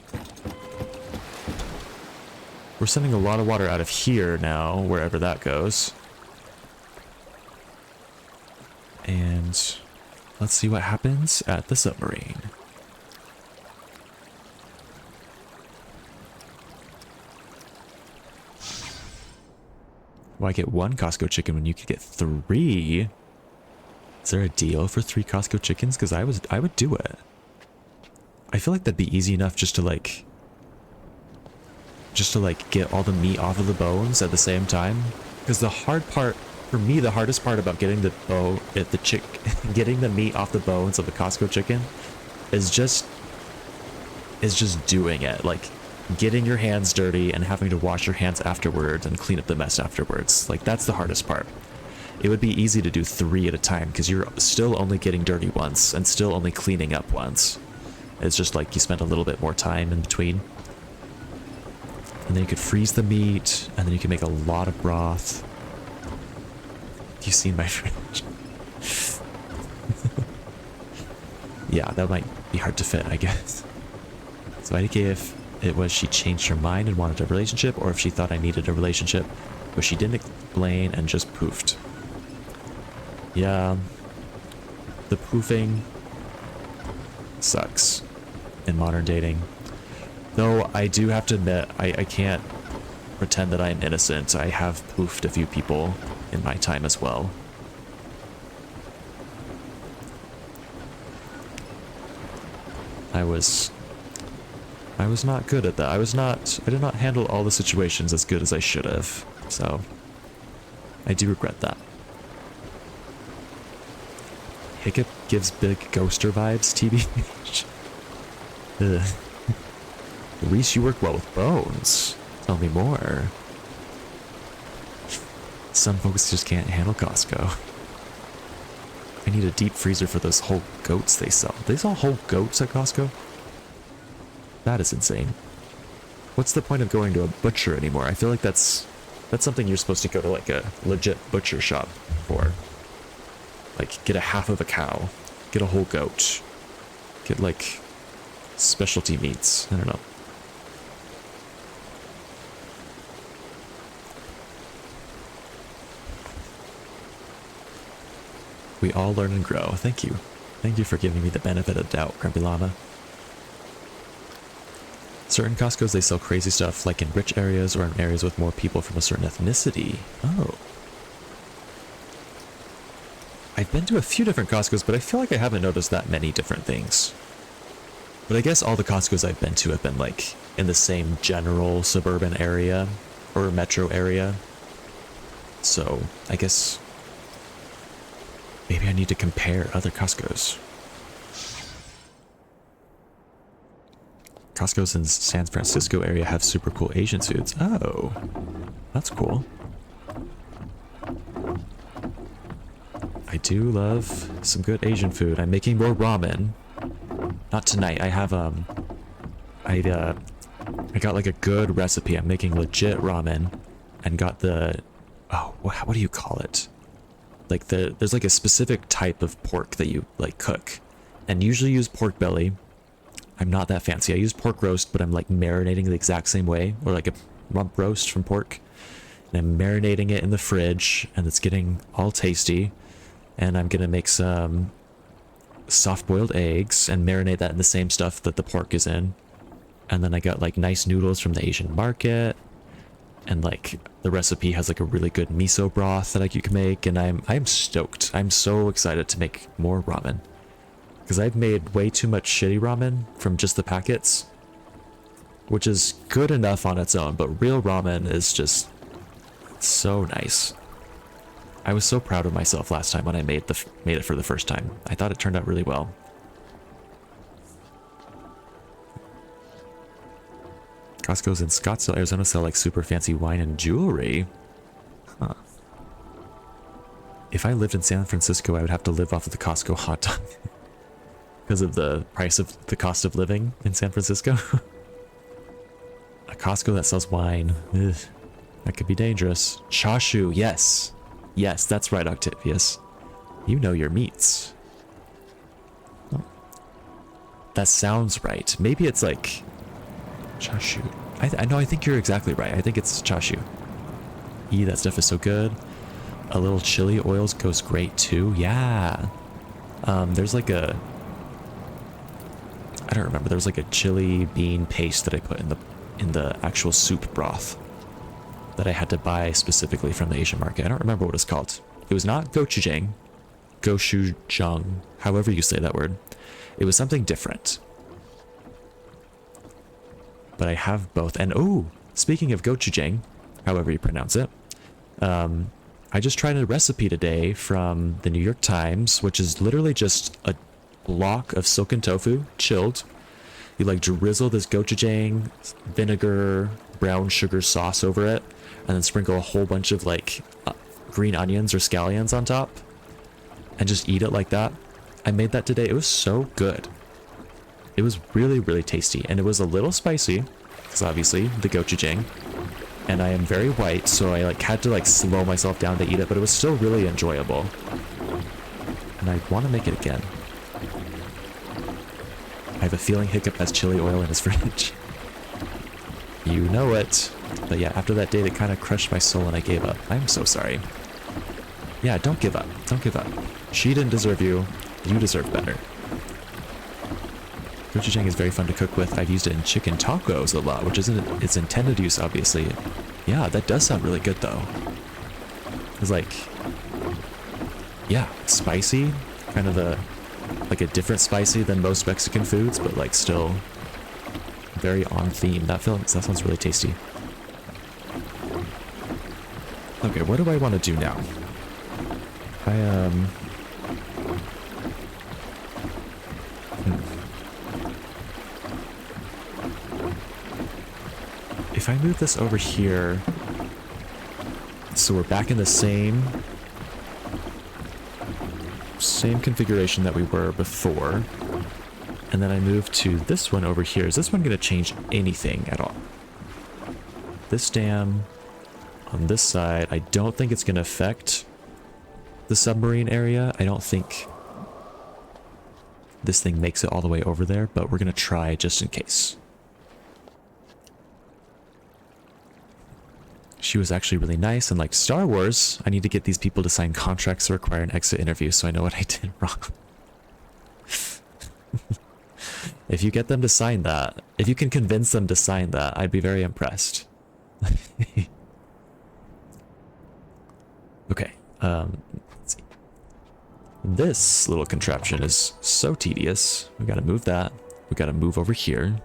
we're sending a lot of water out of here now, wherever that goes. And let's see what happens at the submarine. Why get 1 Costco chicken when you could get 3? Is there a deal for 3 Costco chickens? Because I would do it. I feel like that'd be easy enough just to like get all the meat off of the bones at the same time. Because the hard part for me, the hardest part about getting getting the meat off the bones of the Costco chicken is just doing it. Like getting your hands dirty and having to wash your hands afterwards and clean up the mess afterwards. Like that's the hardest part. it would be easy to do 3 at a time because you're still only getting dirty once and still only cleaning up once. It's just like you spend a little bit more time in between. And then you could freeze the meat, and then you can make a lot of broth. You seen my fridge? Yeah, that might be hard to fit, I guess. So I think if it was she changed her mind and wanted a relationship, or if she thought I needed a relationship, but she didn't explain and just poofed. Yeah, the poofing sucks in modern dating. Though I do have to admit, I can't pretend that I'm innocent. I have poofed a few people in my time as well. I was not good at that. I did not handle all the situations as good as I should have. So I do regret that. Hiccup gives big ghoster vibes, TBH. Ugh. Reese, you work well with bones. Tell me more. Some folks just can't handle Costco. I need a deep freezer for those whole goats they sell. They sell whole goats at Costco? That is insane. What's the point of going to a butcher anymore? I feel like that's something you're supposed to go to like a legit butcher shop for. Like, get a half of a cow. Get a whole goat. Get like specialty meats. I don't know. We all learn and grow. Thank you. Thank you for giving me the benefit of the doubt, Grumpy Llama. Certain Costcos, they sell crazy stuff, like in rich areas or in areas with more people from a certain ethnicity. Oh. I've been to a few different Costcos, but I feel like I haven't noticed that many different things. But I guess all the Costcos I've been to have been like in the same general suburban area or metro area. So I guess maybe I need to compare other Costcos. Costco's in San Francisco area have super cool Asian foods. Oh, that's cool. I do love some good Asian food. I'm making more ramen. Not tonight. I have I got like a good recipe. I'm making legit ramen, and got the what do you call it? Like there's like a specific type of pork that you like cook, and usually use pork belly. I'm not that fancy. I use pork roast, but I'm like marinating the exact same way, or like a rump roast from pork, and I'm marinating it in the fridge, and it's getting all tasty. And I'm gonna make some soft-boiled eggs and marinate that in the same stuff that the pork is in. And then I got like nice noodles from the Asian market, and like the recipe has like a really good miso broth that you can make, and I'm stoked. I'm so excited to make more ramen, because I've made way too much shitty ramen from just the packets, which is good enough on its own, but real ramen is just so nice. I was so proud of myself last time when I made it for the first time. I thought it turned out really well. Costco's in Scottsdale, Arizona sell like super fancy wine and jewelry. Huh. If I lived in San Francisco, I would have to live off of the Costco hot dog. Because of the cost of living in San Francisco. A Costco that sells wine. Ugh, that could be dangerous. Chashu, yes. Yes, that's right, Octavius. You know your meats. Oh. That sounds right. Maybe it's like chashu. I know, I think you're exactly right. I think it's chashu. That stuff is so good. A little chili oils goes great too. Yeah. There's like a, I don't remember. There's like a chili bean paste that I put in the actual soup broth that I had to buy specifically from the Asian market. I don't remember what it's called. It was not gochujang, however you say that word. It was something different. But I have both. And oh, speaking of gochujang, however you pronounce it, I just tried a recipe today from the New York Times, which is literally just a block of silken tofu, chilled. You like drizzle this gochujang, vinegar, brown sugar sauce over it, and then sprinkle a whole bunch of like green onions or scallions on top and just eat it like that. I made that today. It was so good. It was really, really tasty, and it was a little spicy because obviously the gochujang, and I am very white, so I like had to like slow myself down to eat it, but it was still really enjoyable, and I want to make it again. I have a feeling Hiccup has chili oil in his fridge. You know it. But yeah, after that date, it kind of crushed my soul and I gave up. I'm so sorry. Yeah, don't give up. Don't give up. She didn't deserve you. You deserve better. Gochujang is very fun to cook with. I've used it in chicken tacos a lot, which isn't its intended use, obviously. Yeah, that does sound really good, though. It's like, yeah, spicy. Kind of like a different spicy than most Mexican foods, but like still very on theme. That sounds really tasty. Okay, what do I want to do now? If I move this over here, so we're back in the same configuration that we were before, and then I move to this one over here. Is this one going to change anything at all? This dam on this side, I don't think it's going to affect the submarine area. I don't think this thing makes it all the way over there, but we're going to try just in case. She was actually really nice, and like Star Wars, I need to get these people to sign contracts that require an exit interview, so I know what I did wrong. If you get them to sign that, if you can convince them to sign that, I'd be very impressed. Okay, let's see. This little contraption is so tedious. We gotta move that. We gotta move over here.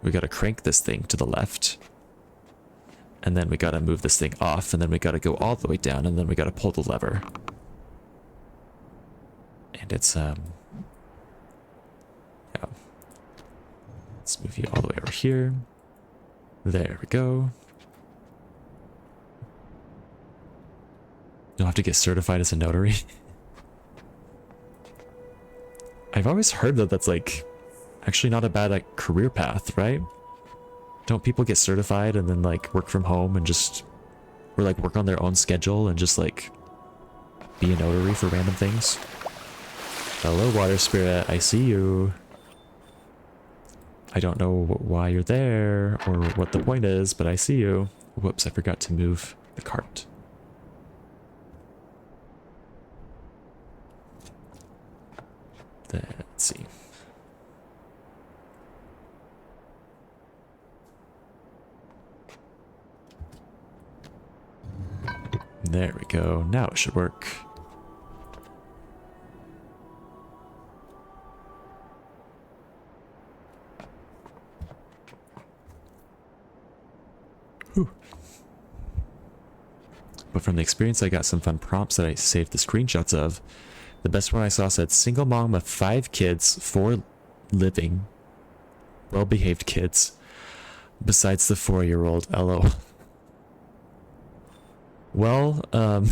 We gotta crank this thing to the left. And then we gotta move this thing off, and then we gotta go all the way down, and then we gotta pull the lever. And it's, yeah. Let's move you all the way over here. There we go. You'll have to get certified as a notary. I've always heard that that's like actually not a bad like career path, right? Don't people get certified and then like work from home and just, or like work on their own schedule and just like be a notary for random things? Hello, water spirit, I see you. I don't know why you're there or what the point is, but I see you. Whoops, I forgot to move the cart. Let's see. There we go. Now it should work. Whew. But from the experience, I got some fun prompts that I saved the screenshots of. The best one I saw said, single mom of 5 kids, 4 living, well-behaved kids, besides the 4-year-old, LO. Well, wow.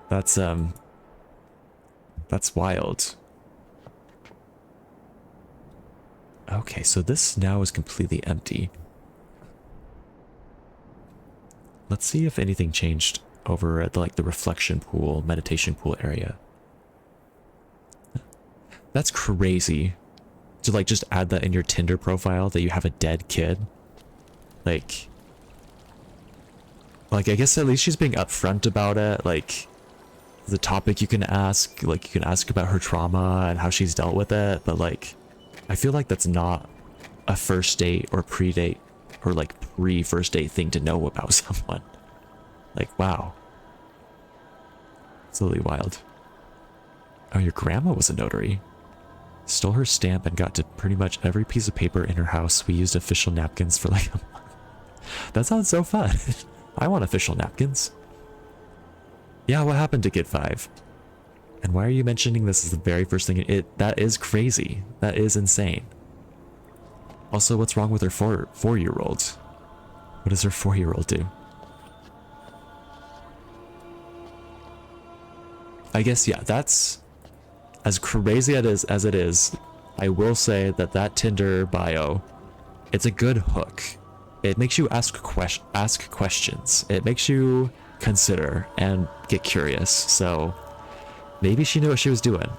That's wild. Okay, so this now is completely empty. Let's see if anything changed over at the reflection pool, meditation pool area. That's crazy. To like just add that in your Tinder profile that you have a dead kid. Like I guess at least she's being upfront about it. Like the topic you can ask, like you can ask about her trauma and how she's dealt with it, but like I feel like that's not a first date or pre-date or like pre-first date thing to know about someone. Like, wow. Absolutely wild. Oh, your grandma was a notary. Stole her stamp and got to pretty much every piece of paper in her house. We used official napkins for like a month. That sounds so fun. I want official napkins. Yeah, what happened to Kid 5? And why are you mentioning this as the very first thing? That is crazy. That is insane. Also, what's wrong with her four-year-old? What does her 4-year-old do? I guess, yeah, that's as crazy as it is. I will say that that Tinder bio, it's a good hook. It makes you ask questions. It makes you consider and get curious. So maybe she knew what she was doing.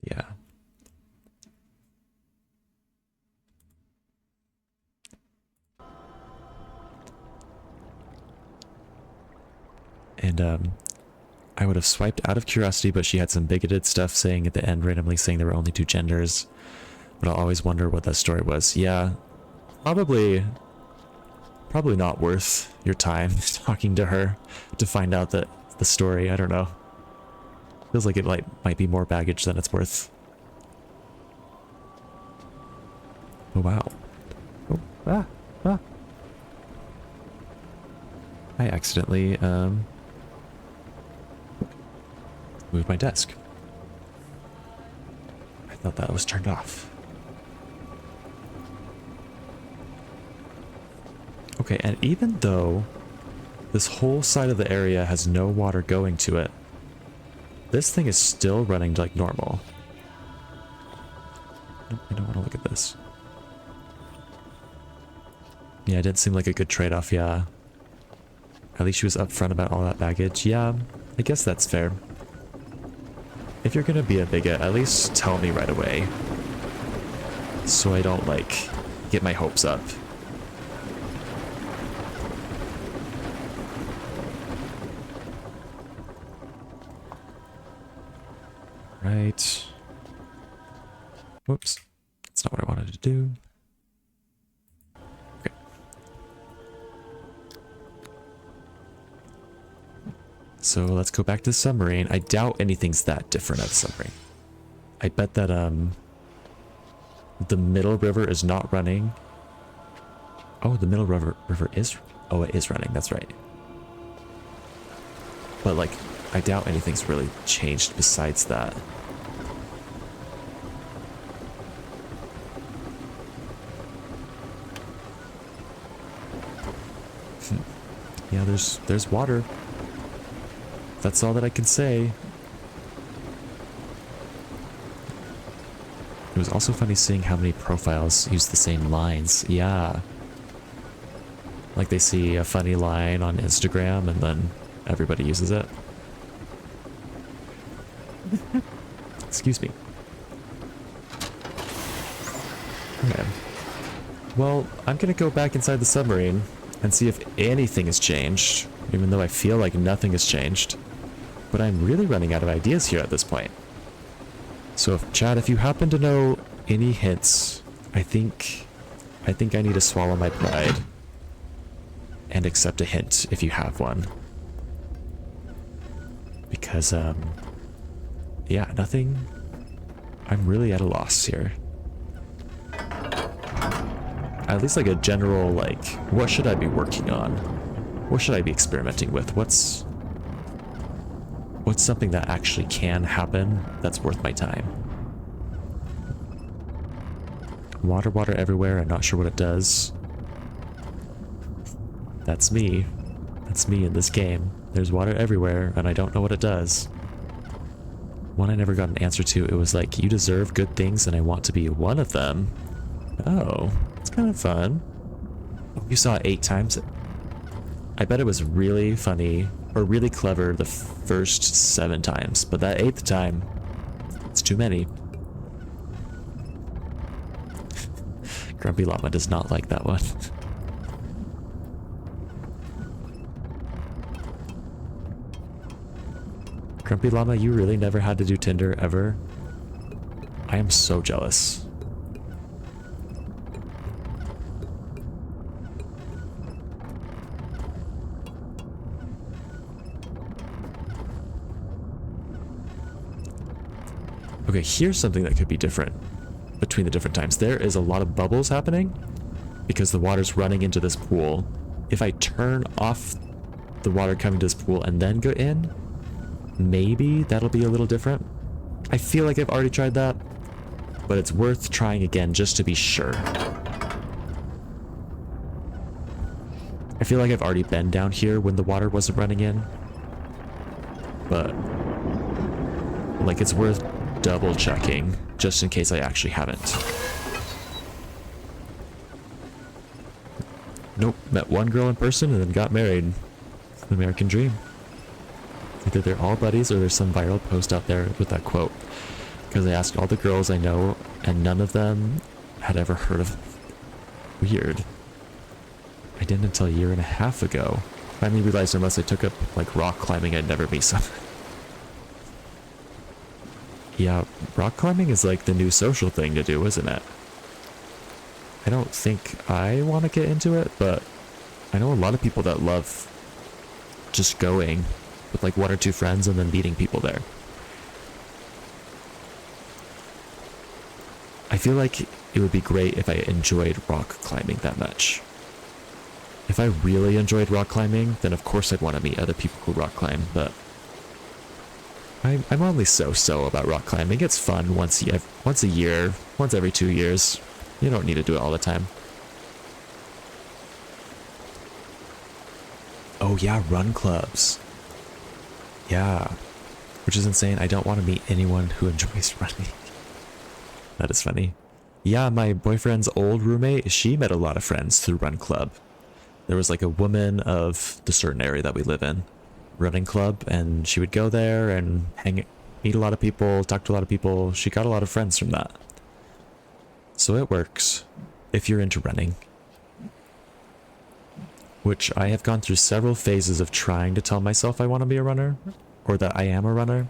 Yeah. And I would have swiped out of curiosity, but she had some bigoted stuff saying at the end, randomly saying there were only 2 genders. But I'll always wonder what that story was. Yeah, probably not worth your time talking to her to find out that the story. I don't know. Feels like it might be more baggage than it's worth. Oh wow. Oh, ah. I accidentally moved my desk. I thought that was turned off. Okay, and even though this whole side of the area has no water going to it, this thing is still running like normal. I don't want to look at this. Yeah, it didn't seem like a good trade-off, yeah. At least she was upfront about all that baggage. Yeah, I guess that's fair. If you're gonna be a bigot, at least tell me right away. So I don't, like, get my hopes up. Right. Whoops. That's not what I wanted to do. Okay. So let's go back to the submarine. I doubt anything's that different at the submarine. I bet that the middle river is not running. Oh, the middle river is... Oh, it is running. That's right. But like, I doubt anything's really changed besides that. Yeah, there's water. That's all that I can say. It was also funny seeing how many profiles use the same lines. Yeah. Like they see a funny line on Instagram and then everybody uses it. Excuse me. Okay. Well, I'm gonna go back inside the submarine and see if anything has changed, even though I feel like nothing has changed. But I'm really running out of ideas here at this point. So Chad, if you happen to know any hints, I think I need to swallow my pride and accept a hint if you have one. Because, yeah, nothing. I'm really at a loss here. At least like a general, like, what should I be working on? What should I be experimenting with? What's something that actually can happen that's worth my time? Water everywhere. I'm not sure what it does. That's me. That's me in this game. There's water everywhere, and I don't know what it does. One I never got an answer to, it was like, you deserve good things, and I want to be one of them. Oh, it's kind of fun. You saw it 8 times. I bet it was really funny, or really clever the first 7 times, but that 8th time, it's too many. Grumpy Llama does not like that one. Grumpy Llama, you really never had to do Tinder ever? I am so jealous. Okay, here's something that could be different between the different times. There is a lot of bubbles happening because the water's running into this pool. If I turn off the water coming to this pool and then go in, maybe that'll be a little different. I feel like I've already tried that, but it's worth trying again just to be sure. I feel like I've already been down here when the water wasn't running in, but like it's worth double checking just in case I actually haven't. Nope, met one girl in person and then got married. It's the American dream. Either they're all buddies or there's some viral post out there with that quote. Because I asked all the girls I know and none of them had ever heard of it. Weird. I didn't until a year and a half ago. Finally realized unless I took up like rock climbing I'd never meet someone. Yeah, rock climbing is like the new social thing to do, isn't it? I don't think I want to get into it, but I know a lot of people that love just going with like one or two friends and then meeting people there. I feel like it would be great if I enjoyed rock climbing that much. If I really enjoyed rock climbing, then of course I'd want to meet other people who rock climb, but I'm only so-so about rock climbing. It's fun once a year, once every 2 years. You don't need to do it all the time. Oh yeah, run clubs. Yeah. Which is insane. I don't want to meet anyone who enjoys running. That is funny. Yeah, my boyfriend's old roommate, she met a lot of friends through run club. There was like a woman of the certain area that we live in, running club, and she would go there and meet a lot of people, talk to a lot of people. She got a lot of friends from that. So it works if you're into running. Which I have gone through several phases of trying to tell myself I want to be a runner, or that I am a runner,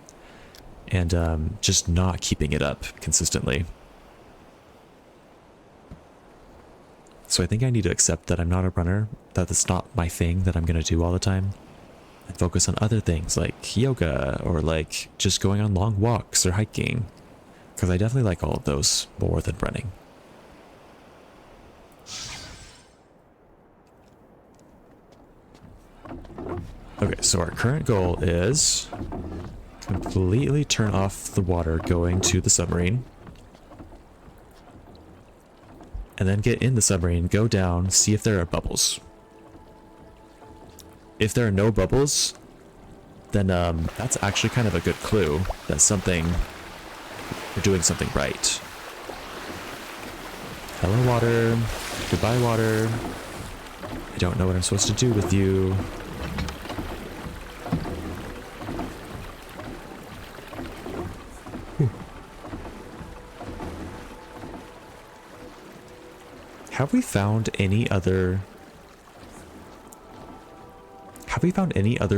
and just not keeping it up consistently. So I think I need to accept that I'm not a runner, that it's not my thing that I'm going to do all the time, and focus on other things like yoga or like just going on long walks or hiking, because I definitely like all of those more than running. Okay, so our current goal is completely turn off the water going to the submarine. And then get in the submarine, go down, see if there are bubbles. If there are no bubbles, then that's actually kind of a good clue that we're doing something right. Hello, water. Goodbye, water. I don't know what I'm supposed to do with you. Have we found any other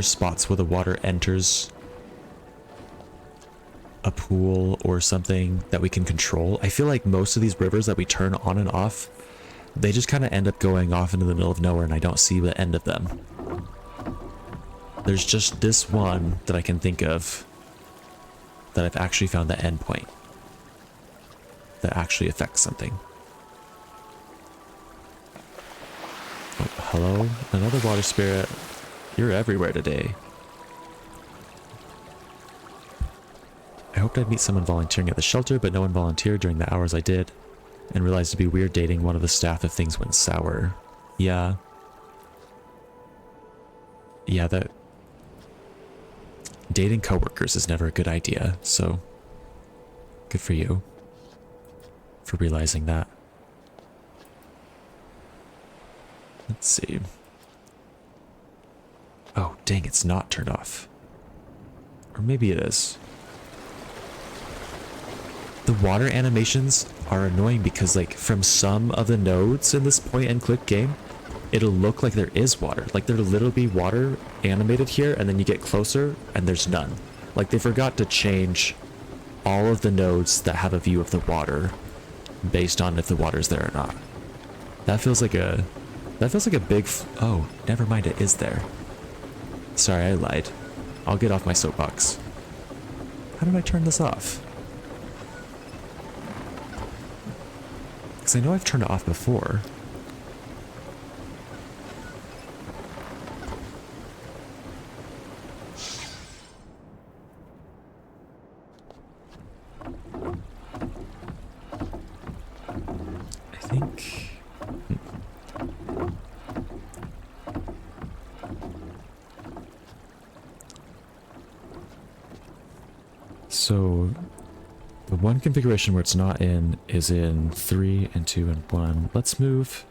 spots where the water enters a pool or something that we can control? I feel like most of these rivers that we turn on and off, they just kind of end up going off into the middle of nowhere and I don't see the end of them. There's just this one that I can think of that I've actually found the end point that actually affects something. Oh, hello? Another water spirit. You're everywhere today. I hoped I'd meet someone volunteering at the shelter, but no one volunteered during the hours I did, and realized it'd be weird dating one of the staff if things went sour. Yeah. Yeah, that... Dating coworkers is never a good idea, so... Good for you. For realizing that. Let's see. Oh, dang, it's not turned off. Or maybe it is. The water animations are annoying because, like, from some of the nodes in this point and click game, it'll look like there is water. Like, there'll literally be water animated here, and then you get closer, and there's none. Like, they forgot to change all of the nodes that have a view of the water based on if the water's there or not. That feels like a big... Oh, never mind, it is there. Sorry, I lied. I'll get off my soapbox. How did I turn this off? Because I know I've turned it off before. So the one configuration where it's not in is in 3 and 2 and 1. Let's move.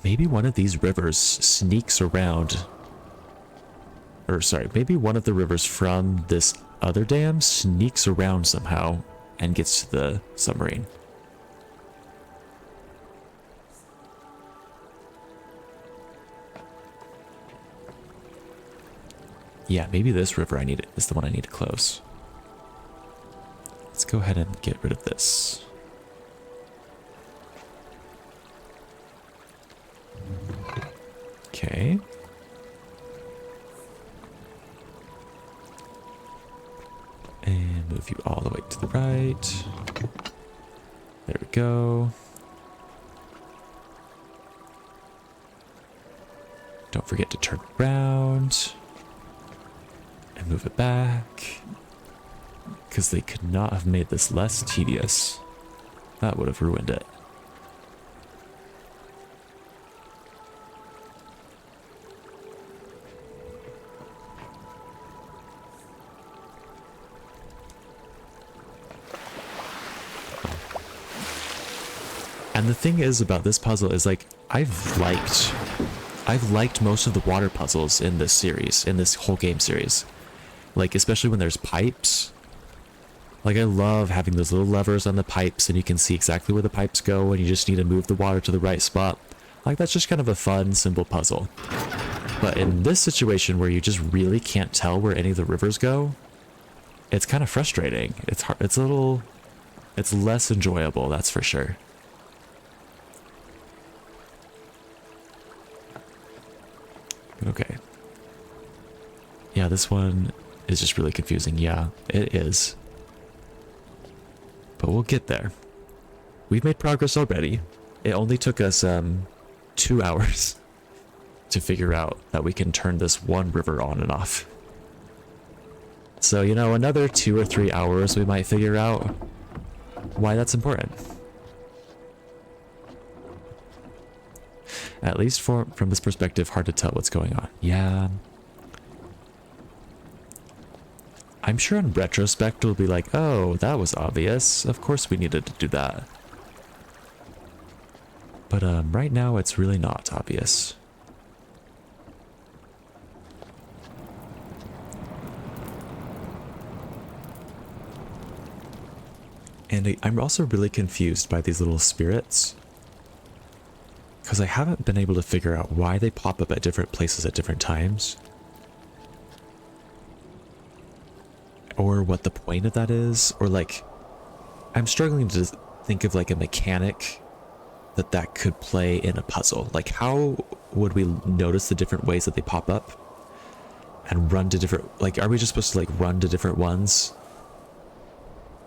Maybe one of these rivers sneaks around. Or sorry, maybe one of the rivers from this other dam sneaks around somehow and gets to the submarine. Yeah, maybe this river is the one I need to close. Let's go ahead and get rid of this. Okay. And move you all the way to the right. There we go. Don't forget to turn around. And move it back. Because they could not have made this less tedious. That would have ruined it. And the thing is about this puzzle is like I've liked most of the water puzzles in this series, in this whole game series. Like especially when there's pipes. Like I love having those little levers on the pipes and you can see exactly where the pipes go and you just need to move the water to the right spot. Like that's just kind of a fun, simple puzzle. But in this situation where you just really can't tell where any of the rivers go, it's kind of frustrating. It's hard, it's less enjoyable, that's for sure. Okay. Yeah, this one is just really confusing. Yeah, it is. But we'll get there. We've made progress already. It only took us 2 hours to figure out that we can turn this one river on and off. So, you know, another 2 or 3 hours we might figure out why that's important. At least from this perspective, hard to tell what's going on. Yeah. I'm sure in retrospect it'll be like, oh, that was obvious. Of course we needed to do that. But right now it's really not obvious. And I'm also really confused by these little spirits. Because I haven't been able to figure out why they pop up at different places at different times. Or what the point of that is. Or like, I'm struggling to think of like a mechanic that could play in a puzzle. Like how would we notice the different ways that they pop up? And run to different, like are we just supposed to like run to different ones?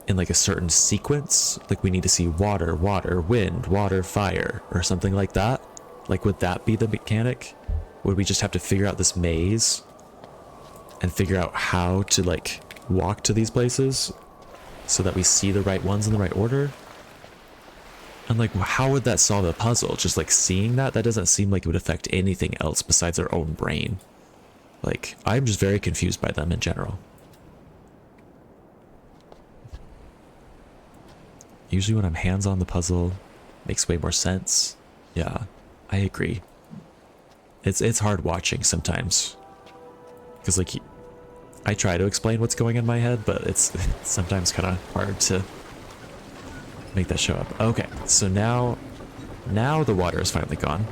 In like a certain sequence, like we need to see water, water, wind, water, fire, or something like that. Like would that be the mechanic? Would we just have to figure out this maze and figure out how to like walk to these places so that we see the right ones in the right order? And like how would that solve a puzzle? Just like seeing that doesn't seem like it would affect anything else besides our own brain. Like I'm just very confused by them in general. Usually when I'm hands on the puzzle, makes way more sense. Yeah, I agree. It's hard watching sometimes. Because like, I try to explain what's going on in my head, but it's sometimes kind of hard to make that show up. Okay, so now the water is finally gone.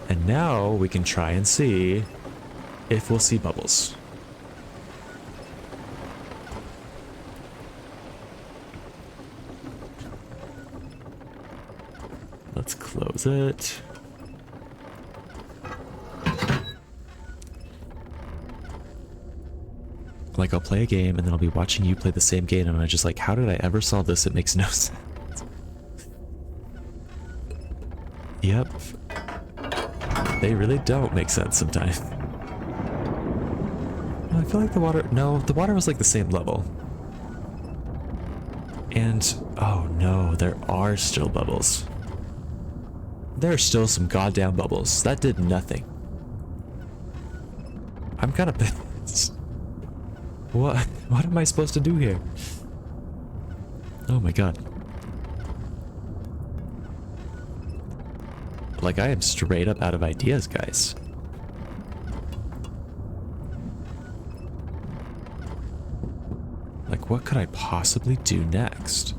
And now we can try and see if we'll see bubbles. Let's close it. Like I'll play a game and then I'll be watching you play the same game and I'm just like, how did I ever solve this? It makes no sense. Yep. They really don't make sense sometimes. I feel like the water was like the same level. And, oh no, there are still bubbles. There are still some goddamn bubbles. That did nothing. I'm kind of pissed. What am I supposed to do here? Oh my god. Like, I am straight up out of ideas, guys. Like, what could I possibly do next?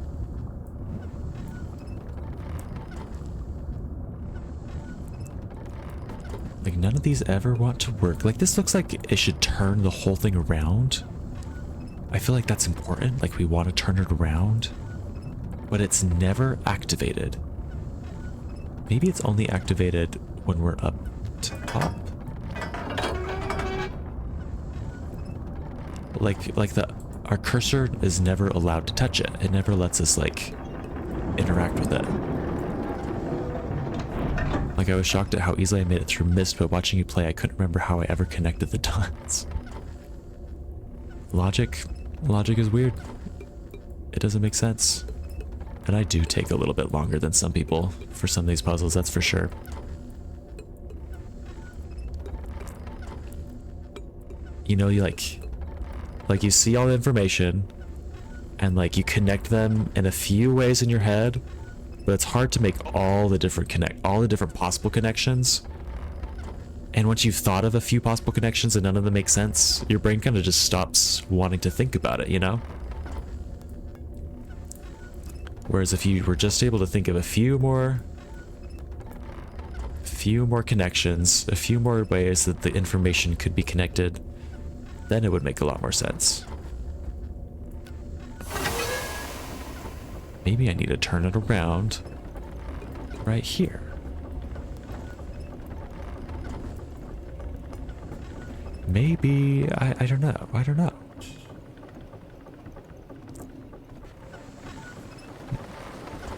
Like, none of these ever want to work. Like, this looks like it should turn the whole thing around. I feel like that's important. Like, we want to turn it around. But it's never activated. Maybe it's only activated when we're up top. Like our cursor is never allowed to touch it. It never lets us like interact with it. Like, I was shocked at how easily I made it through Myst, but watching you play, I couldn't remember how I ever connected the dots. Logic is weird. It doesn't make sense. And I do take a little bit longer than some people for some of these puzzles, that's for sure. You know, you like you see all the information and like you connect them in a few ways in your head, but it's hard to make all the different possible connections. And once you've thought of a few possible connections and none of them make sense, your brain kind of just stops wanting to think about it, you know? Whereas if you were just able to think of a few more connections, a few more ways that the information could be connected, then it would make a lot more sense. Maybe I need to turn it around right here. Maybe, I don't know.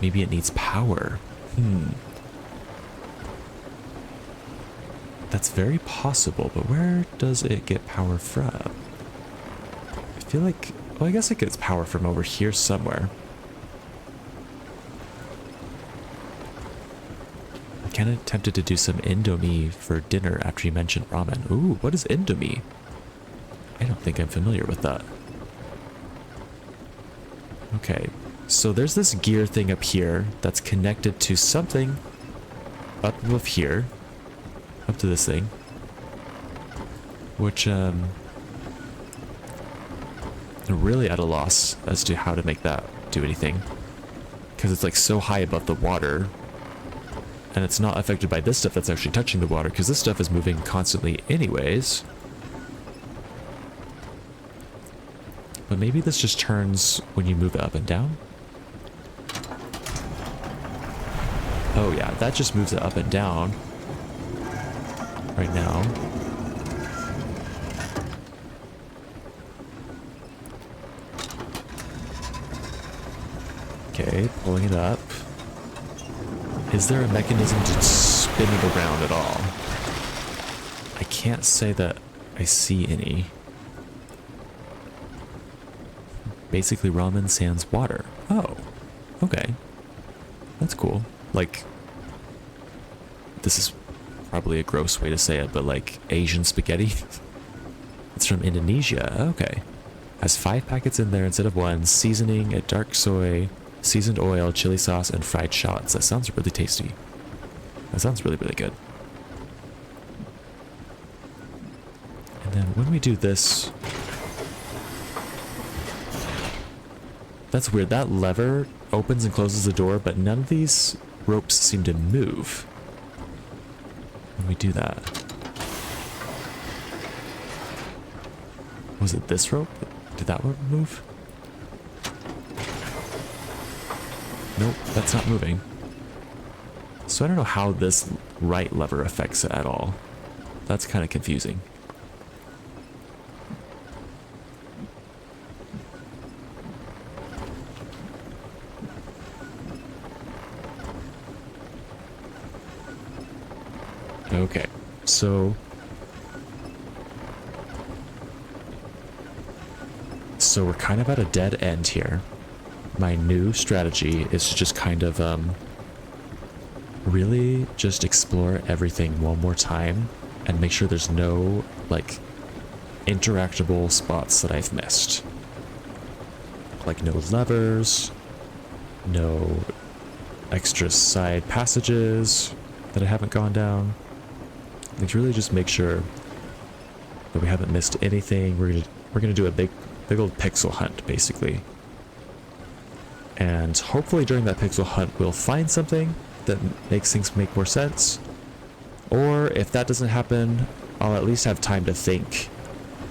Maybe it needs power. That's very possible, but where does it get power from? I feel like, well, I guess it gets power from over here somewhere. I'm kind of tempted to do some Indomie for dinner after you mentioned ramen. Ooh, what is Indomie? I don't think I'm familiar with that. Okay. So there's this gear thing up here that's connected to something up above here, up to this thing, which I'm really at a loss as to how to make that do anything, because it's like so high above the water, and it's not affected by this stuff that's actually touching the water, because this stuff is moving constantly anyways. But maybe this just turns when you move it up and down. Oh yeah, that just moves it up and down right now. Okay, pulling it up. Is there a mechanism to spin it around at all? I can't say that I see any. Basically ramen sans water. Oh, okay. That's cool. Like, this is probably a gross way to say it, but like Asian spaghetti. It's from Indonesia. Okay. Has 5 packets in there instead of 1. Seasoning, a dark soy, seasoned oil, chili sauce, and fried shallots. That sounds really tasty. That sounds really, really good. And then when we do this... That's weird. That lever opens and closes the door, but none of these ropes seem to move when we do that. Was it this rope? Did that one move? Nope, that's not moving. So I don't know how this right lever affects it at all. That's kind of confusing. Okay, so we're kind of at a dead end here. My new strategy is to just kind of really just explore everything one more time and make sure there's no like interactable spots that I've missed. Like no levers, no extra side passages that I haven't gone down. Like really just make sure that we haven't missed anything. We're gonna do a big old pixel hunt basically. And hopefully during that pixel hunt we'll find something that makes things make more sense. Or if that doesn't happen, I'll at least have time to think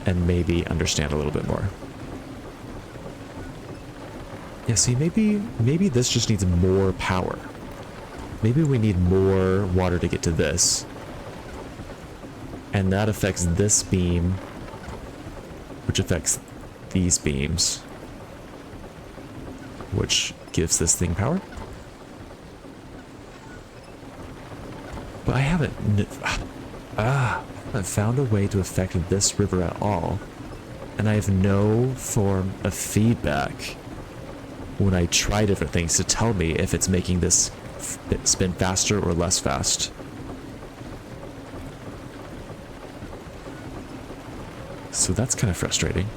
and maybe understand a little bit more. Yeah, see, maybe this just needs more power. Maybe we need more water to get to this. And that affects this beam, which affects these beams, which gives this thing power. But I haven't found a way to affect this river at all. And I have no form of feedback when I try different things to tell me if it's making this spin faster or less fast. So that's kind of frustrating.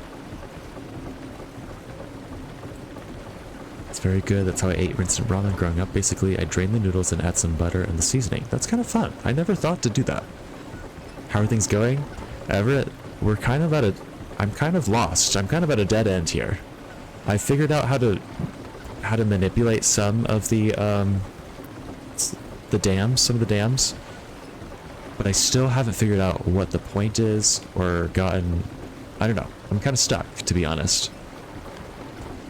It's very good. That's how I ate instant ramen growing up. Basically, I drain the noodles and add some butter and the seasoning. That's kind of fun. I never thought to do that. How are things going? Everett, we're kind of at a... I'm kind of lost. I'm kind of at a dead end here. I figured out how to manipulate some of the dams, but I still haven't figured out what the point is or gotten... I don't know. I'm kind of stuck, to be honest.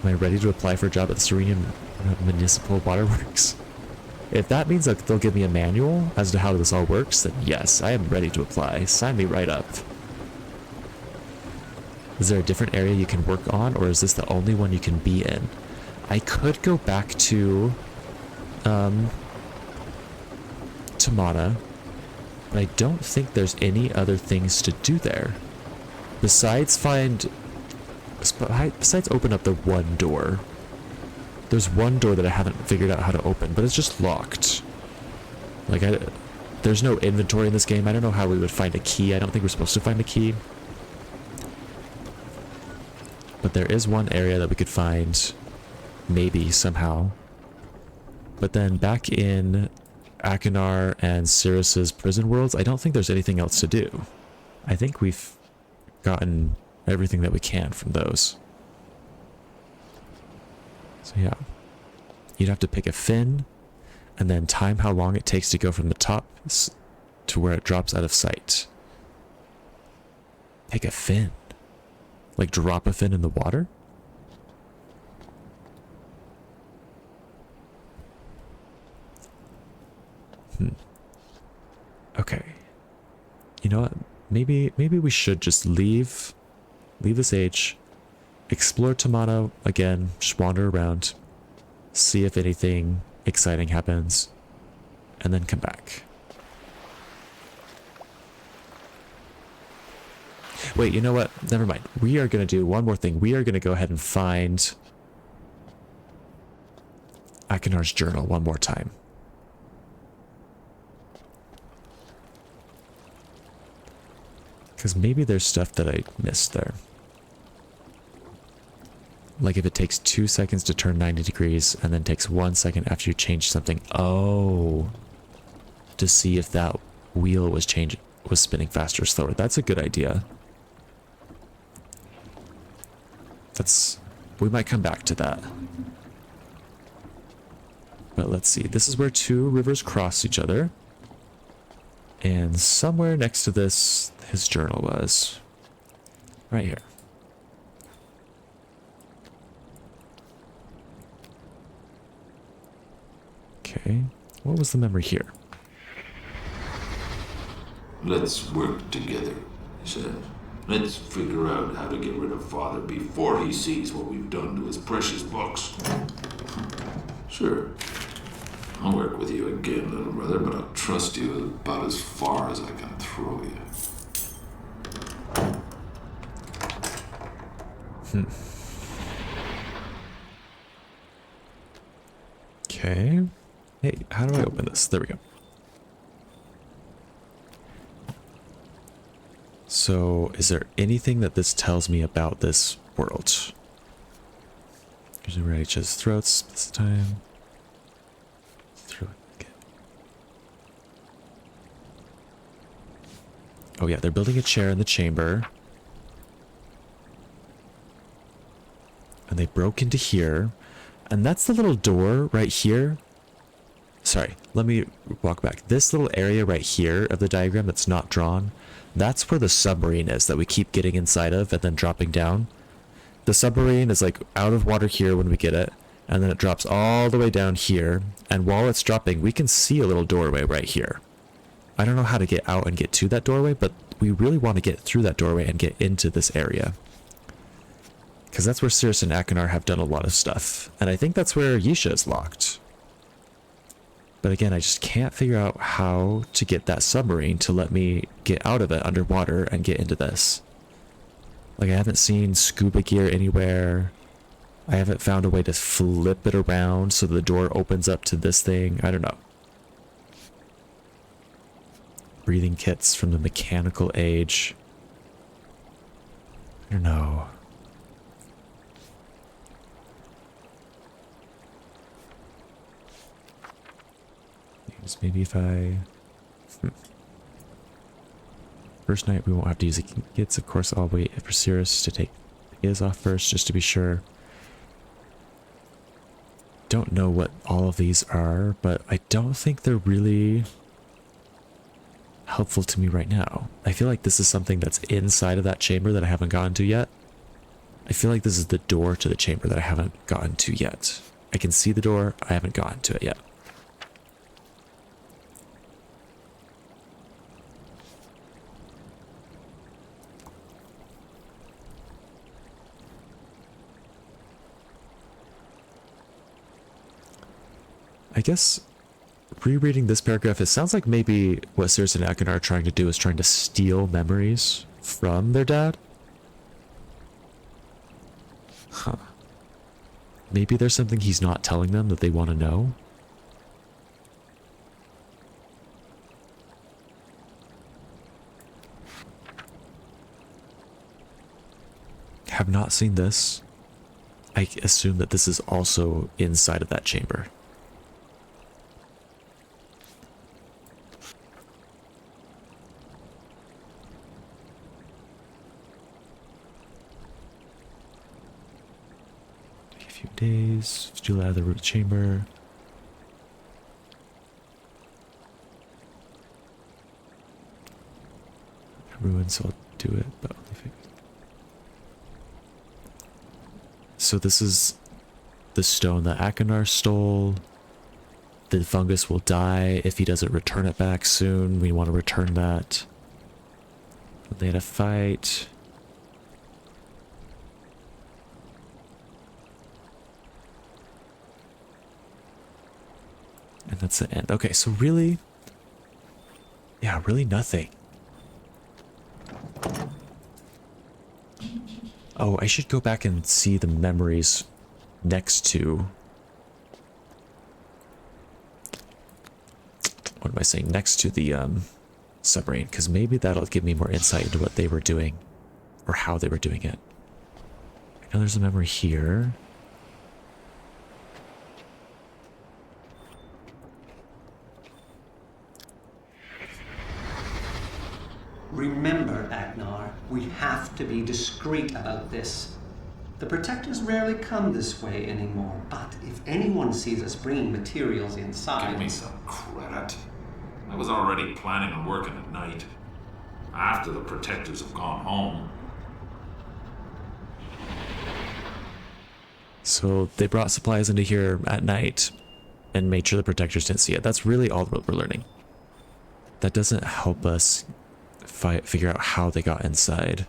Am I ready to apply for a job at the Serenium Municipal Waterworks? If that means that they'll give me a manual as to how this all works, then yes, I am ready to apply. Sign me right up. Is there a different area you can work on, or is this the only one you can be in? I could go back to Tamana, but I don't think there's any other things to do there. Besides open up the one door. There's one door that I haven't figured out how to open, but it's just locked. Like, there's no inventory in this game. I don't know how we would find a key. I don't think we're supposed to find a key. But there is one area that we could find, maybe, somehow. But then back in Akinar and Cirrus's prison worlds, I don't think there's anything else to do. I think we've gotten everything that we can from those. So yeah, you'd have to pick a fin and then time how long it takes to go from the top to where it drops out of sight. Pick a fin? Like drop a fin in the water? Okay. You know what? Maybe we should just leave this age, explore Tamana again, just wander around, see if anything exciting happens, and then come back. Wait, you know what? Never mind. We are going to do one more thing. We are going to go ahead and find Akinar's journal one more time. Because maybe there's stuff that I missed there. Like if it takes 2 seconds to turn 90 degrees and then takes 1 second after you change something. Oh. To see if that wheel was spinning faster or slower. That's a good idea. We might come back to that. But let's see. This is where two rivers cross each other. And somewhere next to this, his journal was. Right here. Okay. What was the memory here? Let's work together, he said. Let's figure out how to get rid of Father before he sees what we've done to his precious books. Sure. I'll work with you again, little brother, but I'll trust you about as far as I can throw you. Okay. Hey, how do I open this? There we go. So, is there anything that this tells me about this world? Usually where H's throats this time. Throat. Okay. Oh yeah, they're building a chair in the chamber. And they broke into here. And that's the little door right here. Sorry, let me walk back. This little area right here of the diagram that's not drawn, that's where the submarine is that we keep getting inside of and then dropping down. The submarine is like out of water here when we get it, and then it drops all the way down here. And while it's dropping, we can see a little doorway right here. I don't know how to get out and get to that doorway, but we really want to get through that doorway and get into this area. Because that's where Cirrus and Akinar have done a lot of stuff. And I think that's where Yisha is locked. But again, I just can't figure out how to get that submarine to let me get out of it underwater and get into this. Like, I haven't seen scuba gear anywhere. I haven't found a way to flip it around so the door opens up to this thing. I don't know. Breathing kits from the mechanical age. I don't know. Maybe if I... First night we won't have to use the kits. Of course, I'll wait for Cirrus to take his off first, just to be sure. Don't know what all of these are, but I don't think they're really helpful to me right now. I feel like this is something that's inside of that chamber that I haven't gotten to yet. I feel like this is the door to the chamber that I haven't gotten to yet. I can see the door, I haven't gotten to it yet. I guess rereading this paragraph, it sounds like maybe what Cirrus and Akinar are trying to do is trying to steal memories from their dad. Huh. Maybe there's something he's not telling them that they want to know. Have not seen this. I assume that this is also inside of that chamber. Days, steal out of the root chamber. Ruin, so I'll do it, but only fix. So this is the stone that Akinar stole. The fungus will die if he doesn't return it back soon. We want to return that. They had a fight. And that's the end. Okay, so really... Yeah, really nothing. Oh, I should go back and see the memories next to... What am I saying? Next to the submarine, because maybe that'll give me more insight into what they were doing. Or how they were doing it. I know there's a memory here. Remember, Agnar, we have to be discreet about this. The protectors rarely come this way anymore, but if anyone sees us bringing materials inside... Give me some credit. I was already planning on working at night. After the protectors have gone home. So they brought supplies into here at night and made sure the protectors didn't see it. That's really all that we're learning. That doesn't help us figure out how they got inside.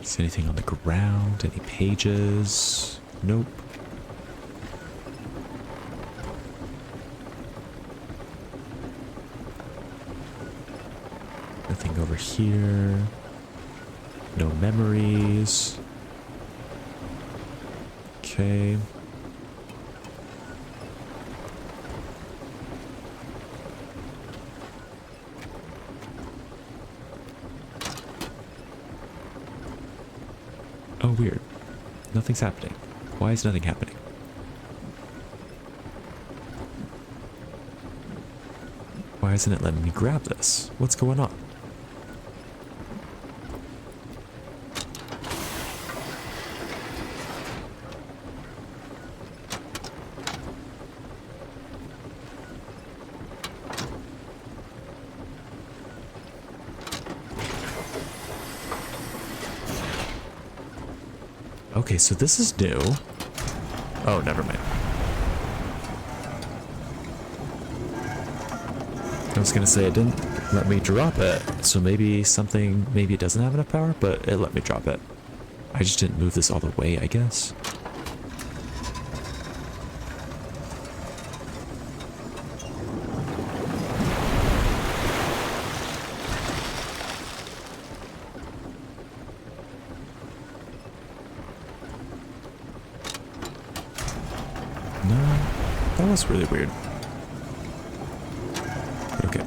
Is anything on the ground? Any pages? Nope. Nothing over here. No memories. Okay. Oh, weird. Nothing's happening. Why is nothing happening? Why isn't it letting me grab this? What's going on? Okay, so this is new. Oh, never mind. I was gonna say it didn't let me drop it, so maybe maybe it doesn't have enough power, but it let me drop it. I just didn't move this all the way, I guess. No, that was really weird. Okay.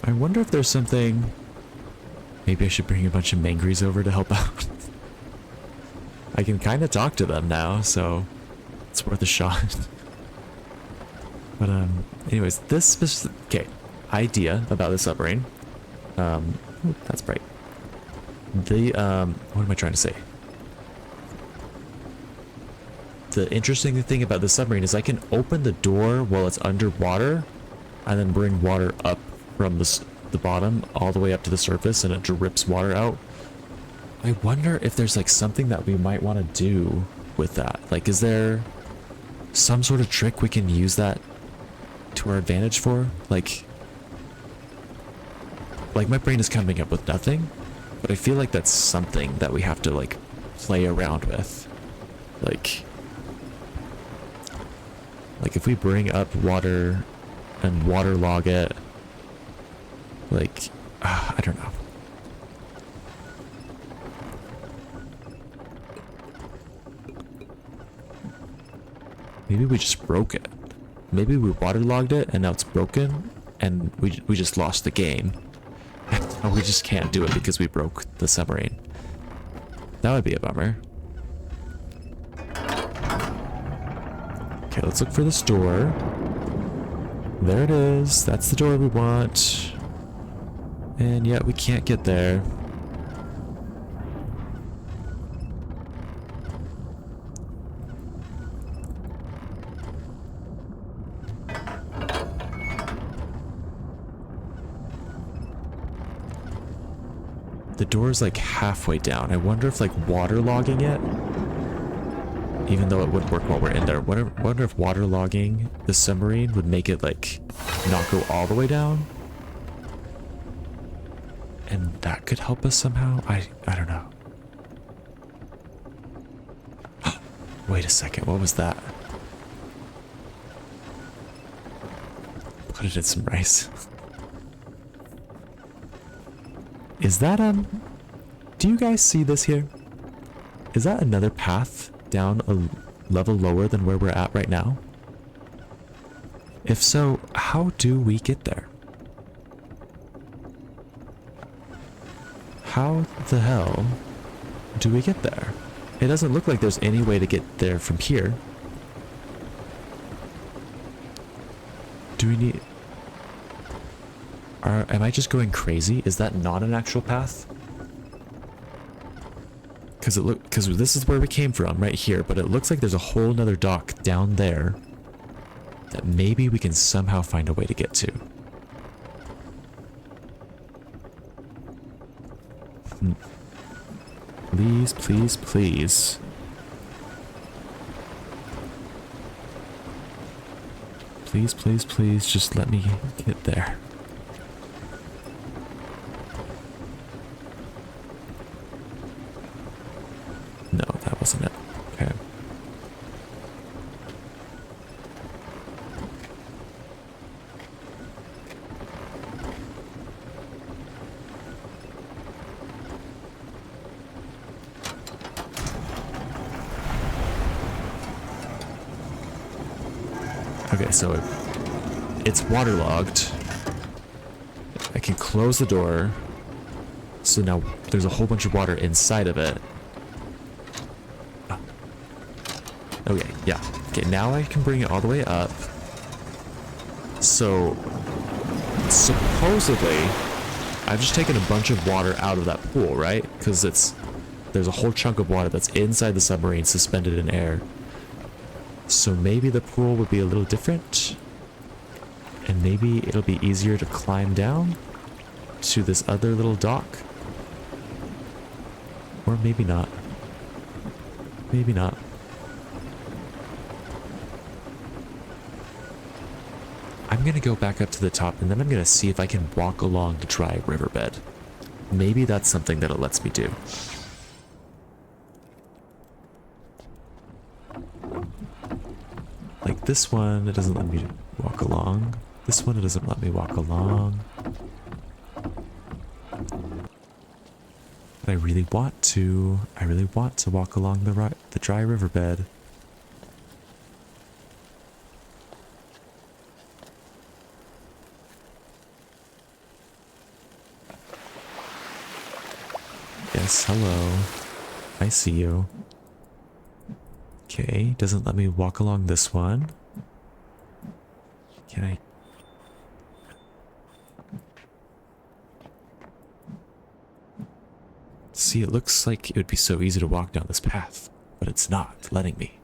I wonder if there's something. Maybe I should bring a bunch of mangries over to help out. I can kind of talk to them now, so it's worth a shot. But anyways, okay, idea about the submarine. Ooh, that's bright. What am I trying to say? The interesting thing about the submarine is I can open the door while it's underwater, and then bring water up from the bottom all the way up to the surface, and it drips water out. I wonder if there's like something that we might want to do with that. Like, is there some sort of trick we can use that to our advantage for? Like my brain is coming up with nothing, but I feel like that's something that we have to like play around with. Like if we bring up water and waterlog it, like, I don't know. Maybe we just broke it. Maybe we waterlogged it and now it's broken and we just lost the game. And we just can't do it because we broke the submarine. That would be a bummer. Okay, let's look for this door. There it is. That's the door we want. And yet we can't get there. The door is like halfway down. I wonder if like waterlogging it, even though it wouldn't work while we're in there, wonder if waterlogging the submarine would make it like not go all the way down. And that could help us somehow. I don't know. Wait a second, what was that? Put it in some rice. Is that, do you guys see this here? Is that another path down a level lower than where we're at right now? If so, how do we get there? How the hell do we get there? It doesn't look like there's any way to get there from here. Do we need... Am I just going crazy? Is that not an actual path? Because this is where we came from, right here, but it looks like there's a whole nother dock down there that maybe we can somehow find a way to get to. Please, please, please. Please, please, please, just let me get there. No, that wasn't it. Okay. Okay, so it's waterlogged. I can close the door. So now there's a whole bunch of water inside of it. Oh. Okay, yeah. Okay, now I can bring it all the way up. So supposedly I've just taken a bunch of water out of that pool, right? Because there's a whole chunk of water that's inside the submarine suspended in air. So maybe the pool would be a little different, and maybe it'll be easier to climb down to this other little dock. Or maybe not. Maybe not. I'm gonna go back up to the top, and then I'm gonna see if I can walk along the dry riverbed. Maybe that's something that it lets me do. Like this one, it doesn't let me walk along. This one, it doesn't let me walk along. But I really want to walk along the dry riverbed. Yes, hello. I see you. Okay, doesn't let me walk along this one. Can I? See, it looks like it would be so easy to walk down this path, but it's not letting me.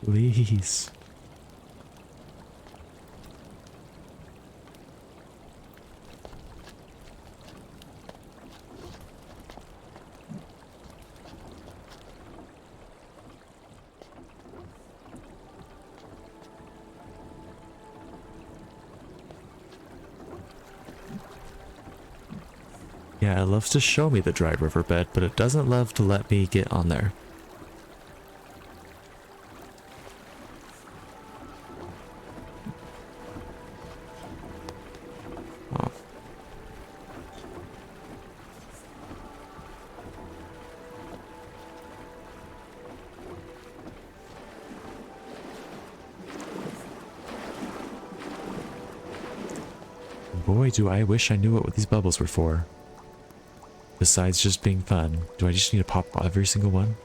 Please. Yeah, it loves to show me the dry riverbed, but it doesn't love to let me get on there. Oh. Boy, do I wish I knew what these bubbles were for. Besides just being fun, do I just need to pop every single one?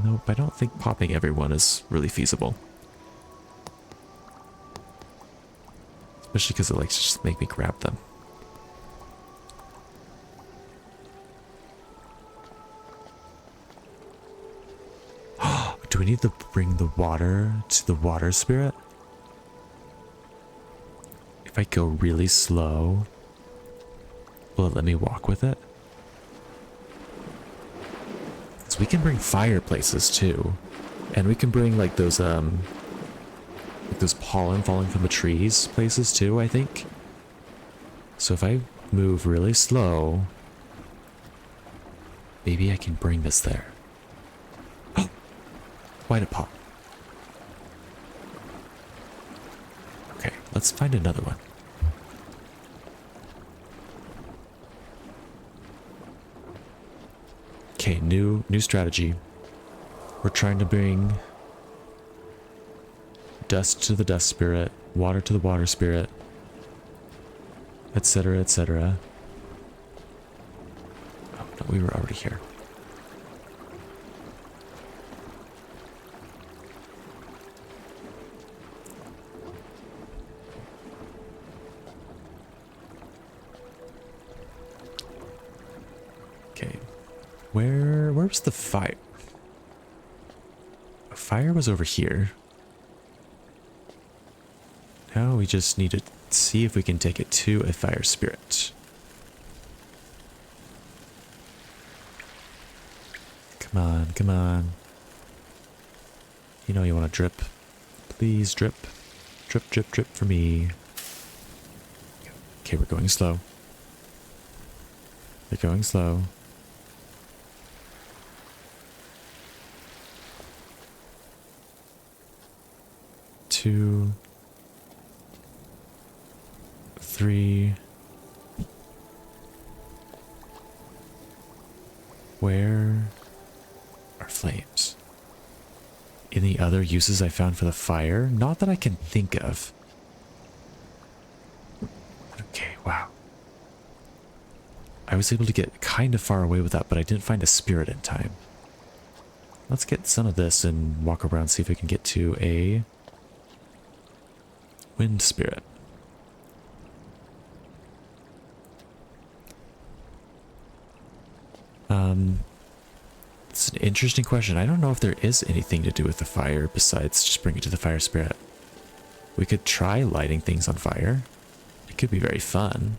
Nope, I don't think popping everyone is really feasible. Especially because it likes to just make me grab them. Do we need to bring the water to the water spirit? If I go really slow, will it let me walk with it? Because we can bring fireplaces too. And we can bring like those pollen falling from the trees places too, I think. So if I move really slow, maybe I can bring this there. Why'd it pop? Okay, let's find another one. Okay, new strategy. We're trying to bring dust to the dust spirit, water to the water spirit, etc., etc. Oh, no, we were already here. Okay. Where was the fire? A fire was over here. Now we just need to see if we can take it to a fire spirit. Come on, come on. You know you want to drip. Please drip. Drip, drip, drip for me. Okay, we're going slow. We're going slow. Two. 3. Where are flames? Any other uses I found for the fire? Not that I can think of. Okay, wow. I was able to get kind of far away with that, but I didn't find a spirit in time. Let's get some of this and walk around, see if we can get to a wind spirit. It's an interesting question. I don't know if there is anything to do with the fire besides just bring it to the fire spirit. We could try lighting things on fire. It could be very fun.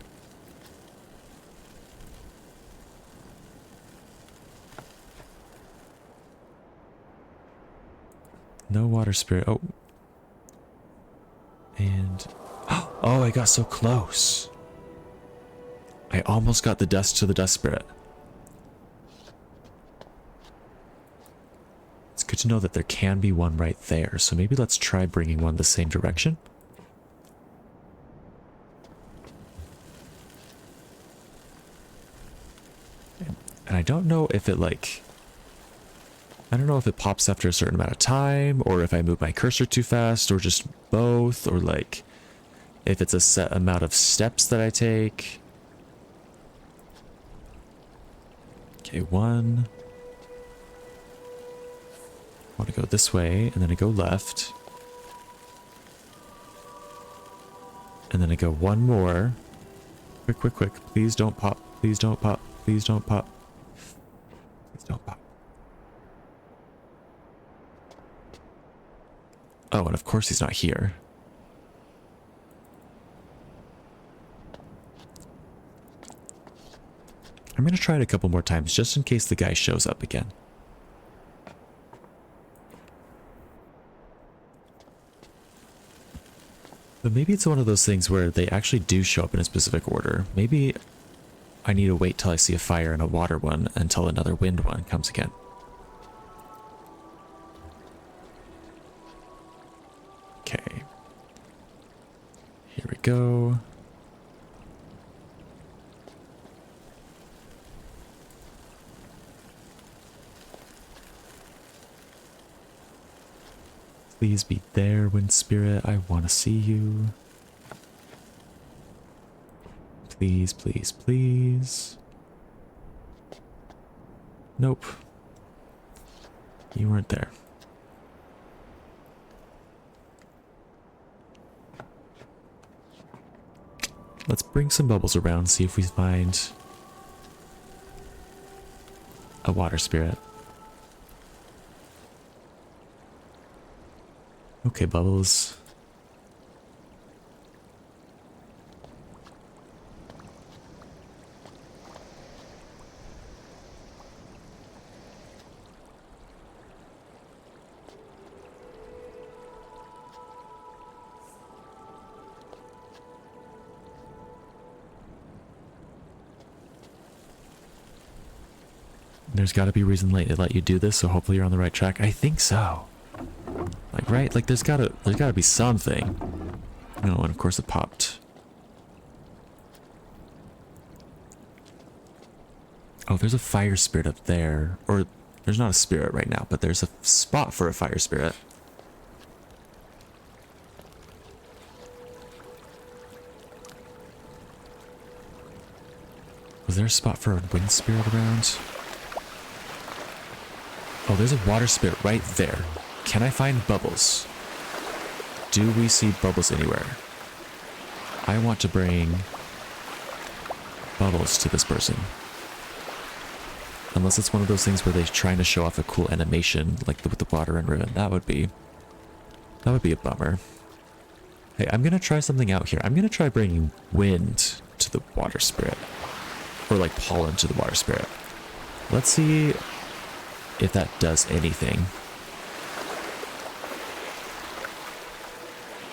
No water spirit. Oh. And... oh, I got so close. I almost got the dust to the dust spirit. It's good to know that there can be one right there, so maybe let's try bringing one the same direction. And I don't know if it I don't know if it pops after a certain amount of time, or if I move my cursor too fast, or just both, or if it's a set amount of steps that I take. Okay, 1. I want to go this way, and then I go left. And then I go one more. Quick, quick, quick. Please don't pop. Please don't pop. Please don't pop. Please don't pop. Oh, and of course he's not here. I'm going to try it a couple more times just in case the guy shows up again. But maybe it's one of those things where they actually do show up in a specific order. Maybe I need to wait till I see a fire and a water one until another wind one comes again. Okay. Here we go. Please be there, wind spirit. I want to see you. Please, please, please. Nope. You weren't there. Let's bring some bubbles around, see if we find a water spirit. Okay, bubbles. There's got to be a reason they let you do this, so hopefully you're on the right track. I think so. Right? There's gotta be something. Oh, and of course it popped. Oh, there's a fire spirit up there. Or, there's not a spirit right now, but there's a spot for a fire spirit. Was there a spot for a wind spirit around? Oh, there's a water spirit right there. Can I find bubbles? Do we see bubbles anywhere? I want to bring bubbles to this person. Unless it's one of those things where they're trying to show off a cool animation, like with the water and ribbon. That would be a bummer. Hey, I'm gonna try something out here. I'm gonna try bringing wind to the water spirit. Or like pollen to the water spirit. Let's see if that does anything.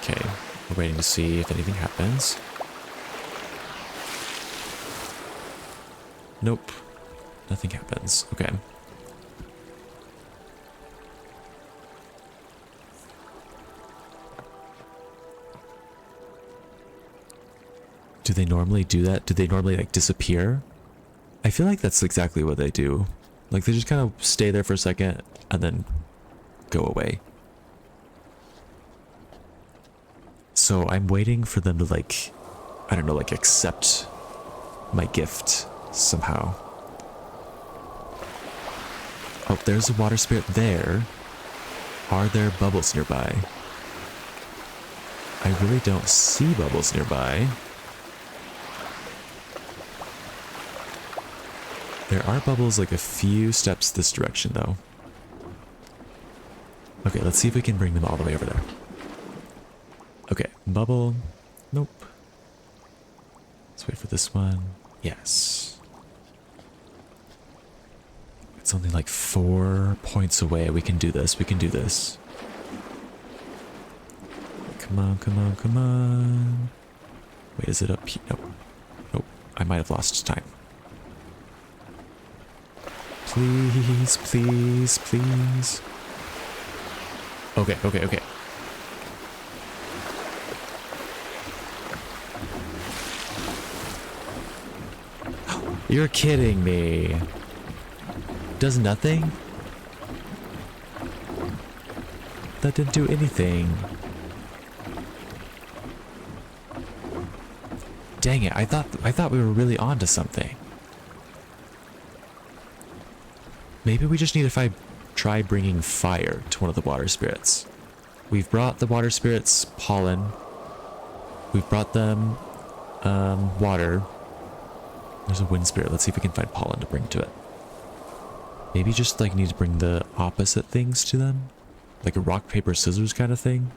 Okay, we're waiting to see if anything happens. Nope. Nothing happens. Okay. Do they normally do that? Do they normally like disappear? I feel like that's exactly what they do. Like they just kind of stay there for a second and then go away. So I'm waiting for them to like, I don't know, like accept my gift somehow. Oh, there's a water spirit there. Are there bubbles nearby? I really don't see bubbles nearby. There are bubbles like a few steps this direction though. Okay, let's see if we can bring them all the way over there. Okay, bubble. Nope. Let's wait for this one. Yes. It's only like 4 points away. We can do this. We can do this. Come on, come on, come on. Wait, is it up here? Nope. Nope. I might have lost time. Please, please, please. Okay, okay, okay. You're kidding me. Does nothing? That didn't do anything. Dang it, I thought we were really onto something. Maybe we just need to try bringing fire to one of the water spirits. We've brought the water spirits pollen. We've brought them water. There's a wind spirit. Let's see if we can find pollen to bring to it. Maybe just like need to bring the opposite things to them? Like a rock, paper, scissors kind of thing?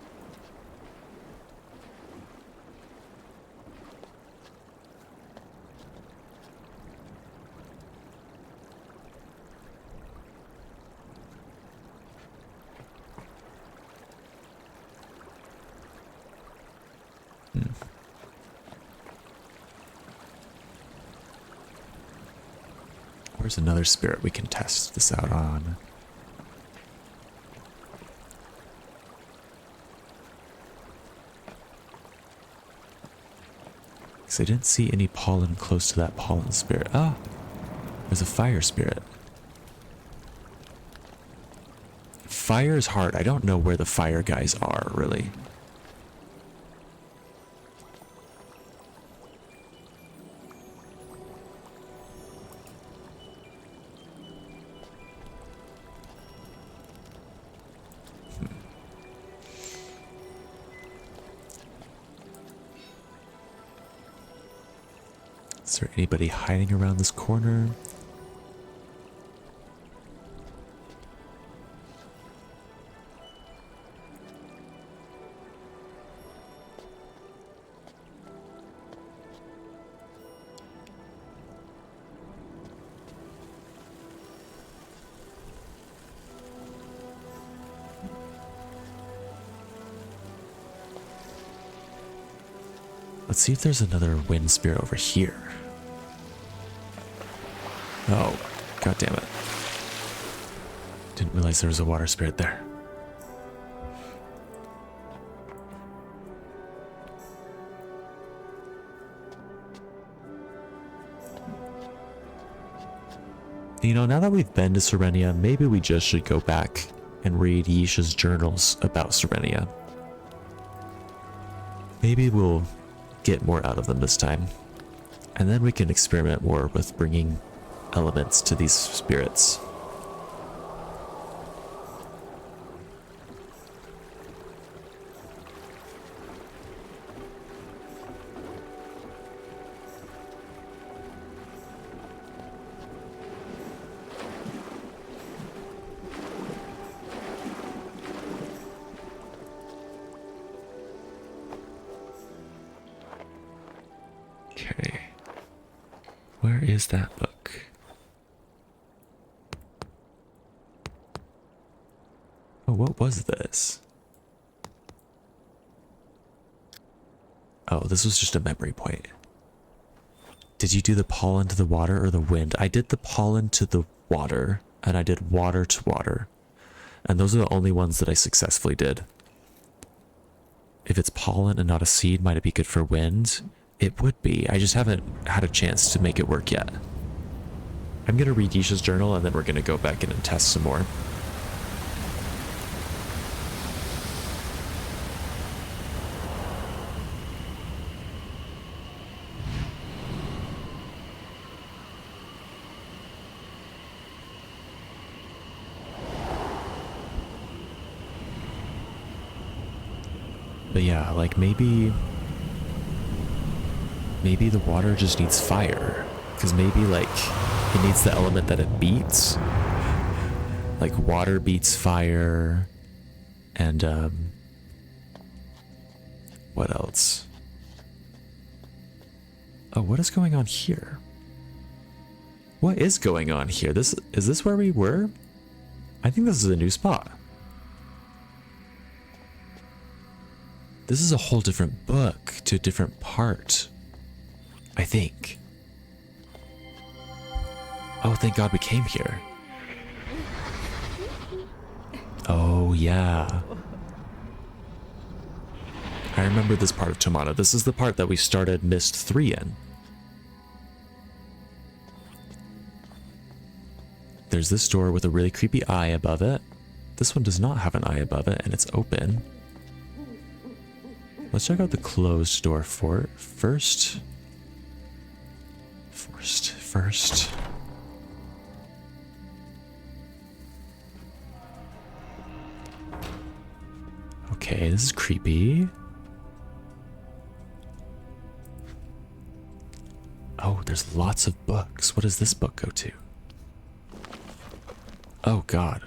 Where's another spirit we can test this out on? Because I didn't see any pollen close to that pollen spirit. Ah, there's a fire spirit. Fire is hard. I don't know where the fire guys are, really. Is there anybody hiding around this corner? Let's see if there's another wind spirit over here. Oh, god damn it. Didn't realize there was a water spirit there. You know, now that we've been to Serenia, maybe we just should go back and read Yisha's journals about Serenia. Maybe we'll get more out of them this time. And then we can experiment more with bringing elements to these spirits. Okay. Where is that book? Oh, what was this? Oh, this was just a memory point. Did you do the pollen to the water or the wind? I did the pollen to the water, and I did water to water. And those are the only ones that I successfully did. If it's pollen and not a seed, might it be good for wind? It would be. I just haven't had a chance to make it work yet. I'm going to read Yisha's journal, and then we're going to go back in and test some more. But yeah, like maybe the water just needs fire, because maybe like it needs the element that it beats. Like water beats fire, and what else? Oh, what is going on here? What is going on here? Is this where we were? I think this is a new spot. This is a whole different book to a different part, I think. Oh, thank God we came here. Oh, yeah. I remember this part of Tomata. This is the part that we started Myst III in. There's this door with a really creepy eye above it. This one does not have an eye above it, and it's open. Let's check out the closed door first. Okay, this is creepy. Oh, there's lots of books. What does this book go to? Oh, God.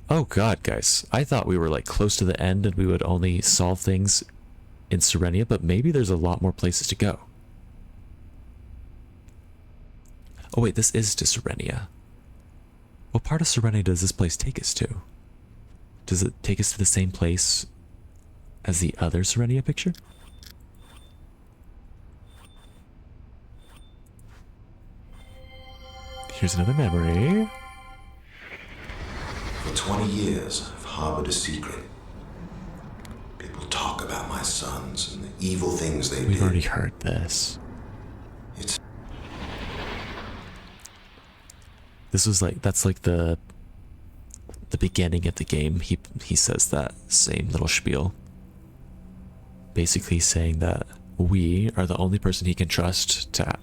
Oh God, guys. I thought we were like close to the end and we would only solve things in Serenia, but maybe there's a lot more places to go. Oh wait, this is to Serenia. What part of Serenia does this place take us to? Does it take us to the same place as the other Serenia picture? Here's another memory. For 20 years, I've harbored a secret. People talk about my sons and the evil things they did. We've already heard this. This was like, that's like the beginning of the game. He says that same little spiel. Basically saying that we are the only person he can trust to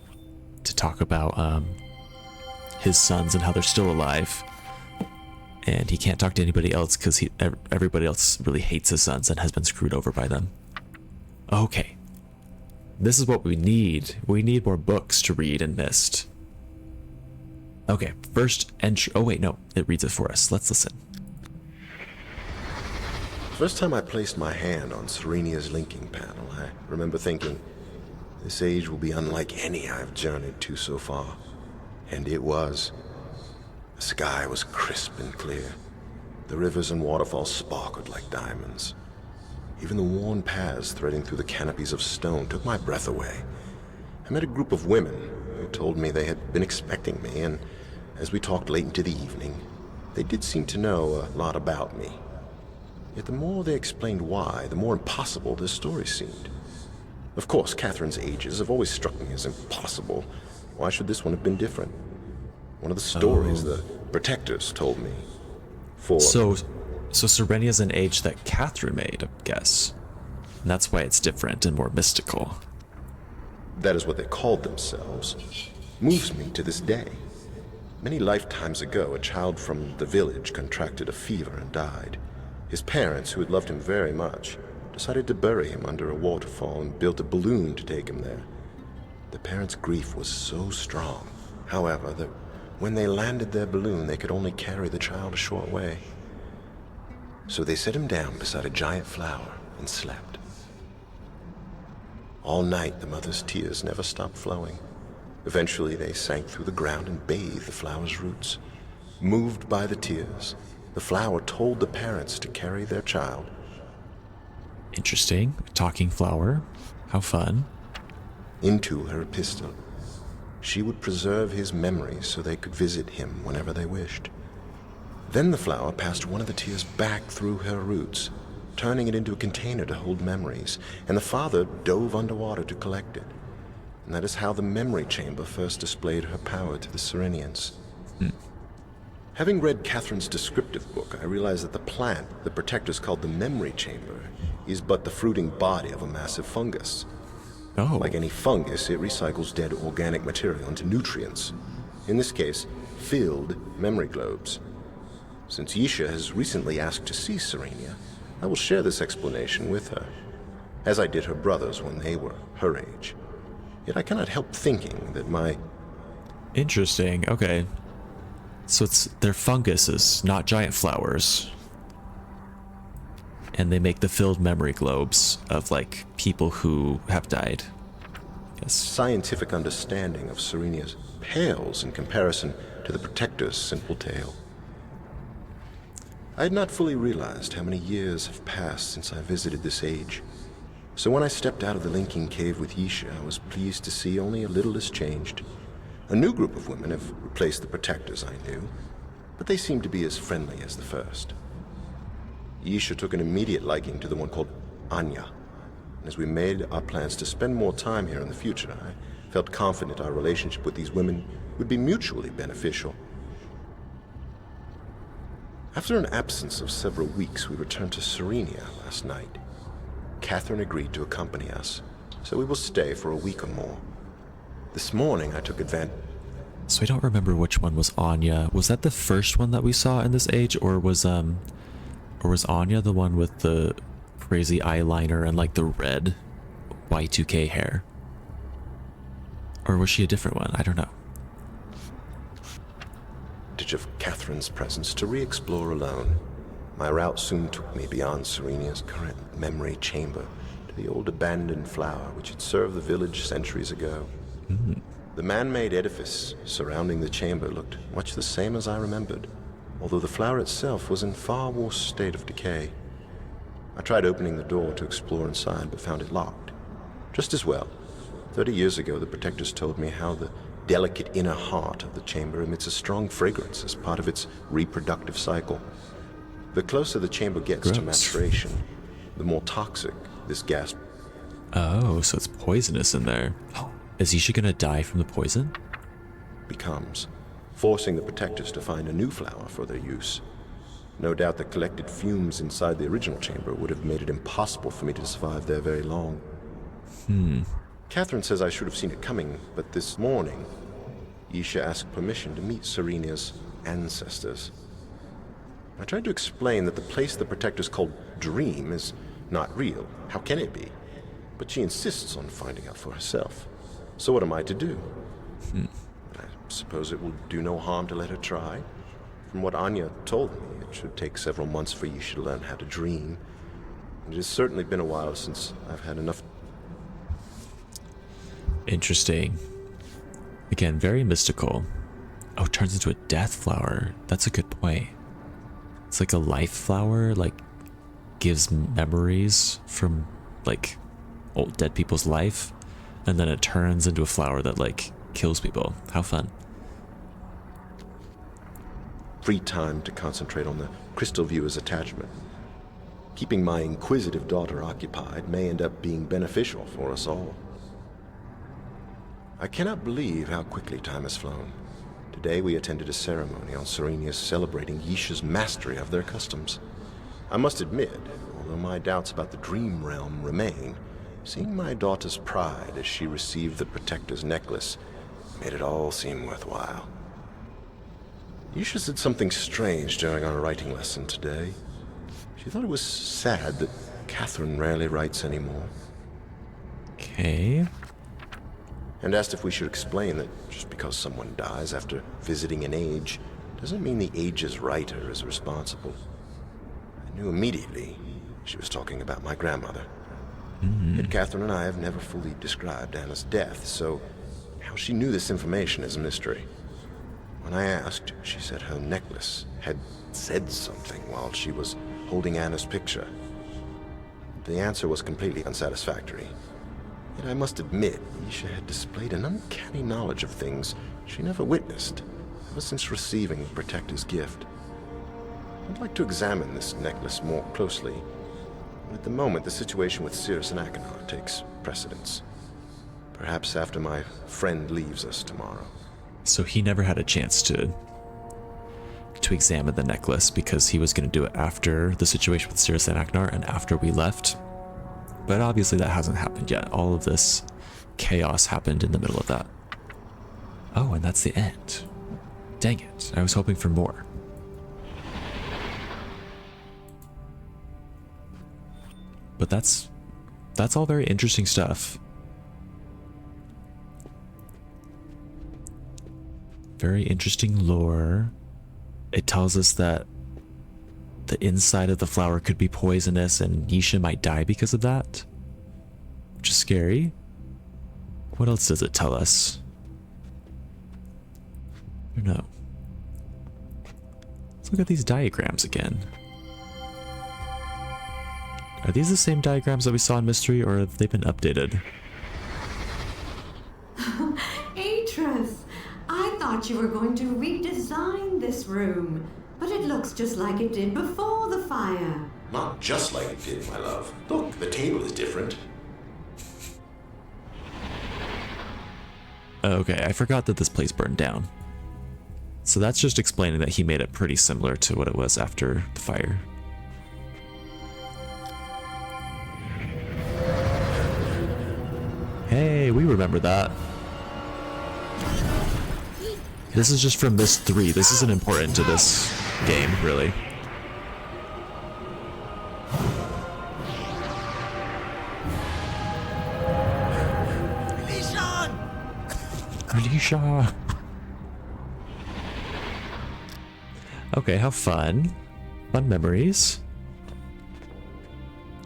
talk about his sons and how they're still alive. And he can't talk to anybody else because everybody else really hates his sons and has been screwed over by them. Okay. This is what we need. We need more books to read in Myst. Okay, first entry. Oh wait, no, it reads it for us. Let's listen. First time I placed my hand on Serenia's linking panel, I remember thinking, this age will be unlike any I've journeyed to so far. And it was. The sky was crisp and clear. The rivers and waterfalls sparkled like diamonds. Even the worn paths threading through the canopies of stone took my breath away. I met a group of women who told me they had been expecting me, and as we talked late into the evening, they did seem to know a lot about me. Yet the more they explained why, the more impossible this story seemed. Of course, Catherine's ages have always struck me as impossible. Why should this one have been different? One of the stories the protectors told me. So Serenia's an age that Catherine made, I guess. And that's why it's different and more mystical. that is what they called themselves, moves me to this day. Many lifetimes ago, a child from the village contracted a fever and died. His parents, who had loved him very much, decided to bury him under a waterfall and built a balloon to take him there. The parents' grief was so strong, however, that when they landed their balloon, they could only carry the child a short way. So they set him down beside a giant flower and slept. All night, the mother's tears never stopped flowing. Eventually, they sank through the ground and bathed the flower's roots. Moved by the tears, the flower told the parents to carry their child. Interesting. Talking flower. How fun. Into her epistle. She would preserve his memories so they could visit him whenever they wished. Then the flower passed one of the tears back through her roots, turning it into a container to hold memories, and the father dove underwater to collect it. And that is how the memory chamber first displayed her power to the Serenians. Having read Catherine's descriptive book, I realized that the plant the protectors called the memory chamber is but the fruiting body of a massive fungus. Oh. Like any fungus, it recycles dead organic material into nutrients. In this case, filled memory globes. Since Yisha has recently asked to see Serenia, I will share this explanation with her, as I did her brothers when they were her age. Yet I cannot help thinking that my... Interesting. Okay. So they're funguses, not giant flowers. And they make the filled memory globes of, like, people who have died. Yes. scientific understanding of Serenia's pales in comparison to the Protector's simple tale. I had not fully realized how many years have passed since I visited this age. So when I stepped out of the linking cave with Yisha, I was pleased to see only a little has changed. A new group of women have replaced the Protectors I knew, but they seemed to be as friendly as the first. Yisha took an immediate liking to the one called Anya. And as we made our plans to spend more time here in the future, I felt confident our relationship with these women would be mutually beneficial. After an absence of several weeks, we returned to Serenia last night. Catherine agreed to accompany us, so we will stay for a week or more. This morning, I took advantage... So I don't remember which one was Anya. Was that the first one that we saw in this age, or was Anya the one with the crazy eyeliner and like the red Y2K hair? Or was she a different one? I don't know. of Catherine's presence to re-explore alone. My route soon took me beyond Serenia's current memory chamber to the old abandoned flower which had served the village centuries ago. The man-made edifice surrounding the chamber looked much the same as I remembered, although the flower itself was in far worse state of decay. I tried opening the door to explore inside, but found it locked. Just as well. 30 years ago, the Protectors told me how the delicate inner heart of the chamber emits a strong fragrance as part of its reproductive cycle. The closer the chamber gets to maturation, the more toxic this gas... Oh, so it's poisonous in there. Is Isha gonna die from the poison? becomes, forcing the Protectors to find a new flower for their use. No doubt the collected fumes inside the original chamber would have made it impossible for me to survive there very long. Catherine says I should have seen it coming, but this morning, Isha asked permission to meet Serenia's ancestors. I tried to explain that the place the Protectors called Dream is not real. How can it be? But she insists on finding out for herself. So what am I to do? I suppose it will do no harm to let her try. From what Anya told me, it should take several months for Isha to learn how to dream. It has certainly been a while since I've had enough... Interesting. Again, very mystical. Oh, it turns into a death flower. That's a good point. It's like a life flower, like gives memories from like old dead people's life, and then it turns into a flower that like kills people. How fun. free time to concentrate on the crystal viewer's attachment. Keeping my inquisitive daughter occupied may end up being beneficial for us all. I cannot believe how quickly time has flown. Today we attended a ceremony on Serenia's celebrating Yisha's mastery of their customs. I must admit, although my doubts about the dream realm remain, Seeing my daughter's pride as she received the Protector's necklace made it all seem worthwhile. Yisha said something strange during our writing lesson today. She thought it was sad that Catherine rarely writes anymore, Okay. and asked if we should explain that just because someone dies after visiting an age doesn't mean the age's writer is responsible. I knew immediately she was talking about my grandmother. Yet Catherine and I have never fully described Anna's death, so how she knew this information is a mystery. When I asked, she said her necklace had said something while she was holding Anna's picture. The answer was completely unsatisfactory. Yet I must admit, Yisha had displayed an uncanny knowledge of things she never witnessed ever since receiving the Protector's gift. I'd like to examine this necklace more closely, but at the moment the situation with Cirrus and Achenar takes precedence. Perhaps after my friend leaves us tomorrow. So he never had a chance to examine the necklace because he was going to do it after the situation with Cirrus and Achenar and after we left. But obviously that hasn't happened yet. All of this chaos happened in the middle of that. Oh, and that's the end. Dang it. I was hoping for more. But that's all very interesting stuff. Very interesting lore. It tells us that the inside of the flower could be poisonous and Yisha might die because of that, which is scary. What else does it tell us? I don't know. Let's look at these diagrams again. Are these the same diagrams that we saw in Mystery, or have they been updated? Atris, I thought you were going to redesign this room, but it looks just like it did before the fire. Not just like it did, my love. Look, the table is different. Okay, I forgot that this place burned down. So that's just explaining that he made it pretty similar to what it was after the fire. Hey, we remember that. This is just from Myst 3. This isn't important to this game, really. Alicia! Okay, how fun. Fun memories.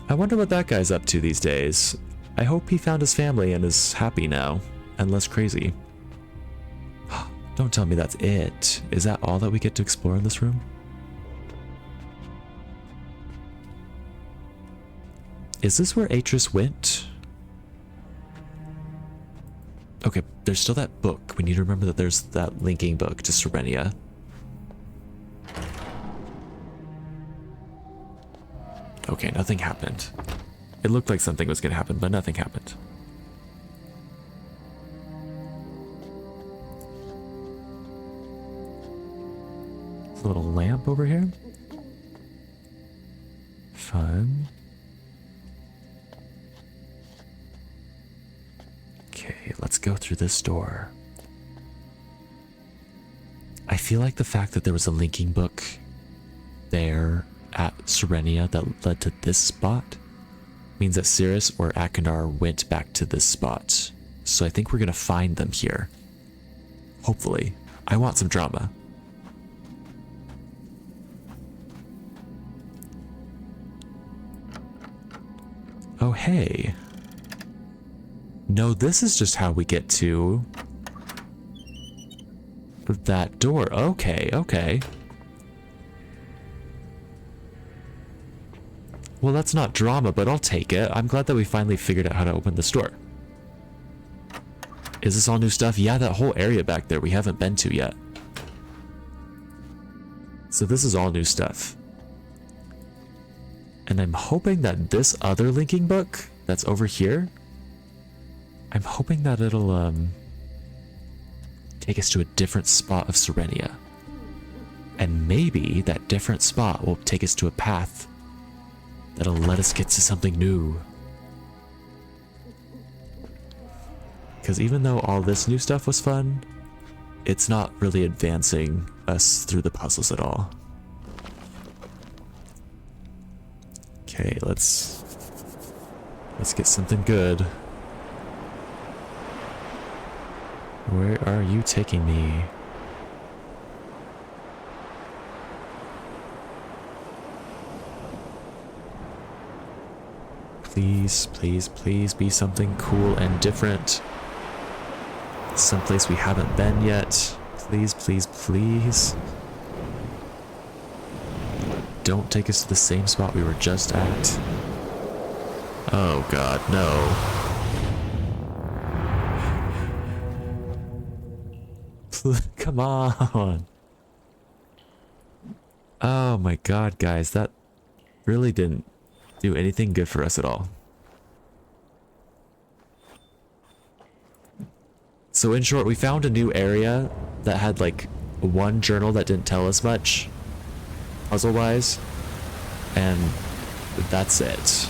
I wonder what that guy's up to these days. I hope he found his family and is happy now, and less crazy. Don't tell me that's it. Is that all that we get to explore in this room? Is this where Atris went? Okay, there's still that book. We need to remember that there's that linking book to Serenia. Okay, nothing happened. It looked like something was going to happen, but nothing happened. There's a little lamp over here. Fun. Okay, let's go through this door. I feel like the fact that there was a linking book there at Serenia that led to this spot means that Cirrus or Achenar went back to this spot. So I think we're gonna find them here. Hopefully. I want some drama. Oh, hey. No, this is just how we get to that door. Okay, okay. Well, that's not drama, but I'll take it. I'm glad that we finally figured out how to open this door. Is this all new stuff? Yeah, that whole area back there we haven't been to yet. So this is all new stuff. And I'm hoping that this other linking book that's over here, I'm hoping that it'll take us to a different spot of Serenia. And maybe that different spot will take us to a path that'll let us get to something new. Because even though all this new stuff was fun, it's not really advancing us through the puzzles at all. Okay, let's get something good. Where are you taking me? Please, please, please be something cool and different. Someplace we haven't been yet. Please, please, please. Don't take us to the same spot we were just at. Oh god, no. Come on. Oh my god, guys, that really didn't do anything good for us at all. So in short, we found a new area that had like one journal that didn't tell us much, puzzle-wise, and that's it.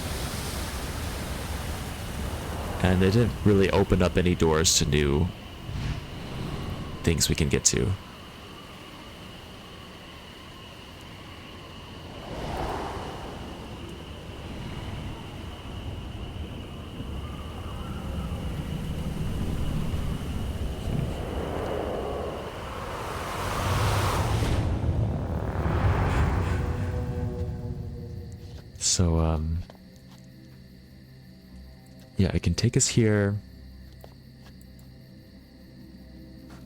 And it didn't really open up any doors to new things we can get to. So, yeah, it can take us here.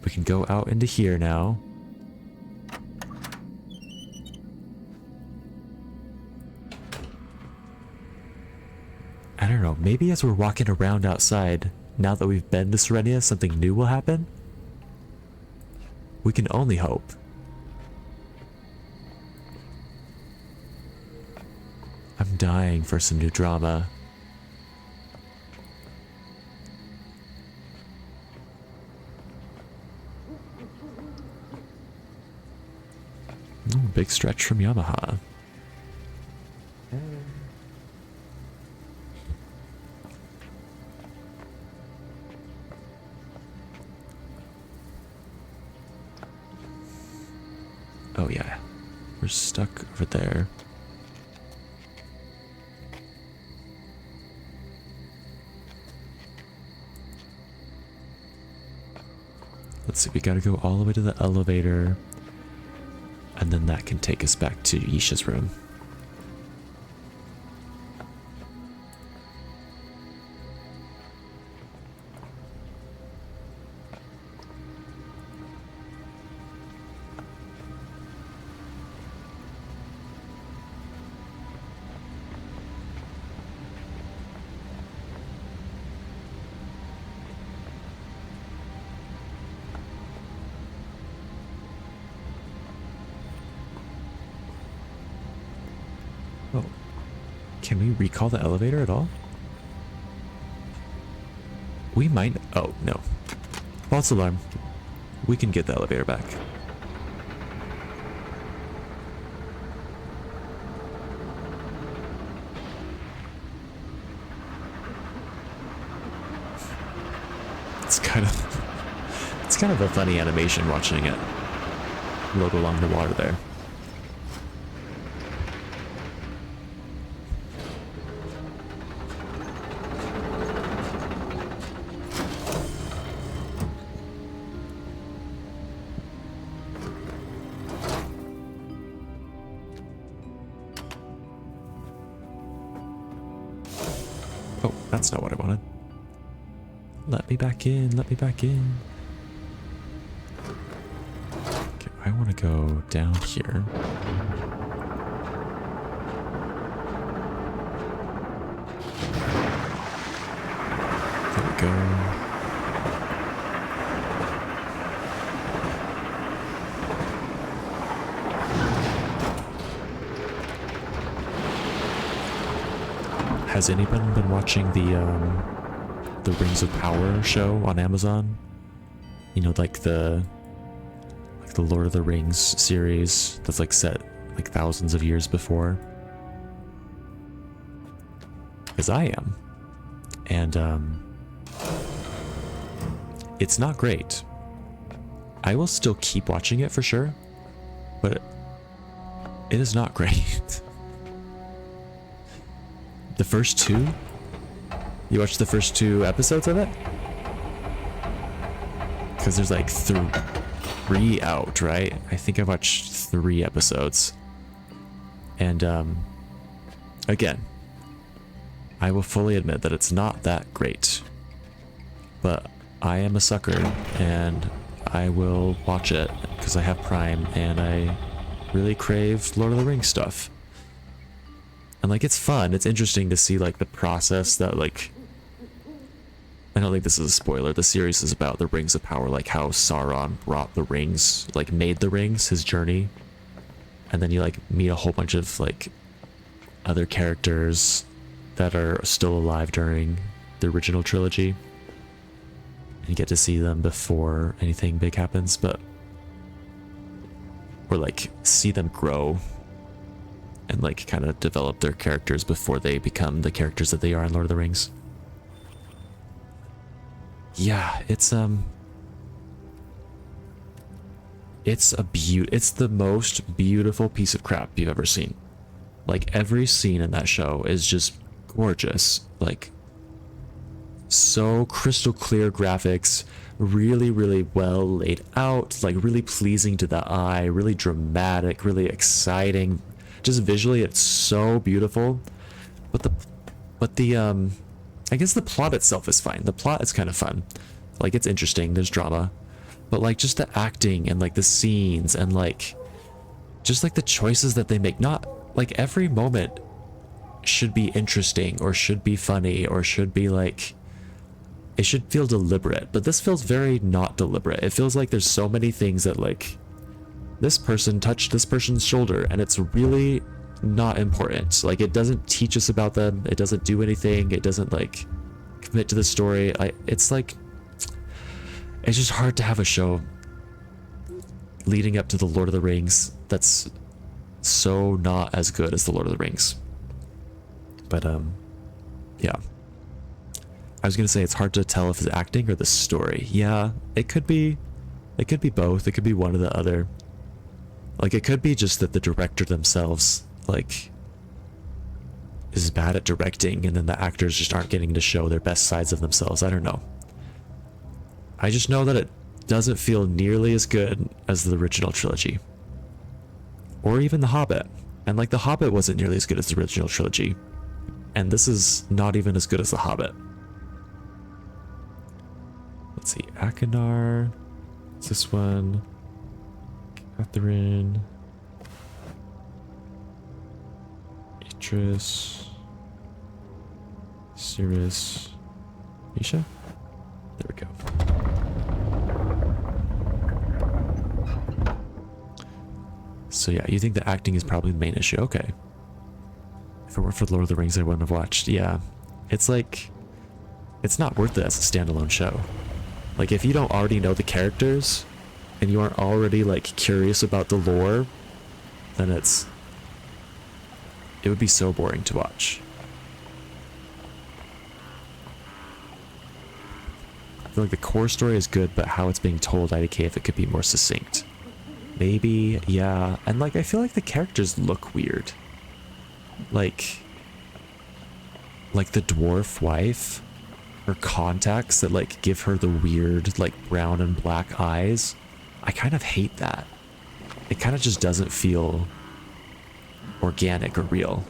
We can go out into here now. I don't know, maybe as we're walking around outside, now that we've been to Serenia, something new will happen? We can only hope. I'm dying for some new drama. Ooh, big stretch from Yamaha. Oh yeah, we're stuck over there. Let's see, we gotta go all the way to the elevator, and then that can take us back to Isha's room. Oh, can we recall the elevator at all? We might. Oh, no. False alarm. We can get the elevator back. It's kind of a funny animation watching it float along the water there. Oh, that's not what I wanted. Let me back in, let me back in. Okay, I want to go down here. There we go. Has anyone been watching the Rings of Power show on Amazon? You know, like the Lord of the Rings series that's like set like thousands of years before. Because I am. And it's not great. I will still keep watching it for sure, but it is not great. The first two? You watched the first 2 episodes of it? Because there's like 3 out, right? I think I watched 3 episodes. And again, I will fully admit that it's not that great. But I am a sucker and I will watch it because I have Prime and I really crave Lord of the Rings stuff. And like it's fun, it's interesting to see like the process that like, I don't think this is a spoiler, the series is about the Rings of Power, like how Sauron brought the rings, like made the rings, his journey. And then you like meet a whole bunch of like other characters that are still alive during the original trilogy. And you get to see them before anything big happens, but or like see them grow and like kind of develop their characters before they become the characters that they are in Lord of the Rings. Yeah, it's the most beautiful piece of crap you've ever seen. Like every scene in that show is just gorgeous. Like so crystal clear graphics, really, really well laid out, like really pleasing to the eye, really dramatic, really exciting. Just visually, it's so beautiful. But the I guess the plot itself is fine. The plot is kind of fun. Like it's interesting, there's drama. But like just the acting and like the scenes and like just like the choices that they make, not like every moment should be interesting or should be funny or should be like, it should feel deliberate, but this feels very not deliberate. It feels like there's so many things that like this person touched this person's shoulder and it's really not important. Like it doesn't teach us about them, it doesn't do anything, it doesn't like commit to the story. It's like, it's just hard to have a show leading up to the Lord of the Rings that's so not as good as the Lord of the Rings. But yeah, I was gonna say it's hard to tell if it's acting or the story. Yeah, it could be both. It could be one or the other. Like it could be just that the director themselves like is bad at directing and then the actors just aren't getting to show their best sides of themselves. I don't know. I just know that it doesn't feel nearly as good as the original trilogy. Or even The Hobbit. And like The Hobbit wasn't nearly as good as the original trilogy. And this is not even as good as The Hobbit. Let's see, Akinar. What's this one? Catherine. Idris. Cirrus. Misha? There we go. So yeah, you think the acting is probably the main issue. Okay. If it weren't for Lord of the Rings, I wouldn't have watched. Yeah. It's like, it's not worth it as a standalone show. Like if you don't already know the characters and you aren't already like curious about the lore, then it would be so boring to watch. I feel like the core story is good, but how it's being told, I'd okay if it could be more succinct. Maybe, yeah. And like I feel like the characters look weird. Like the dwarf wife, her contacts that like give her the weird like brown and black eyes. I kind of hate that. It kind of just doesn't feel organic or real.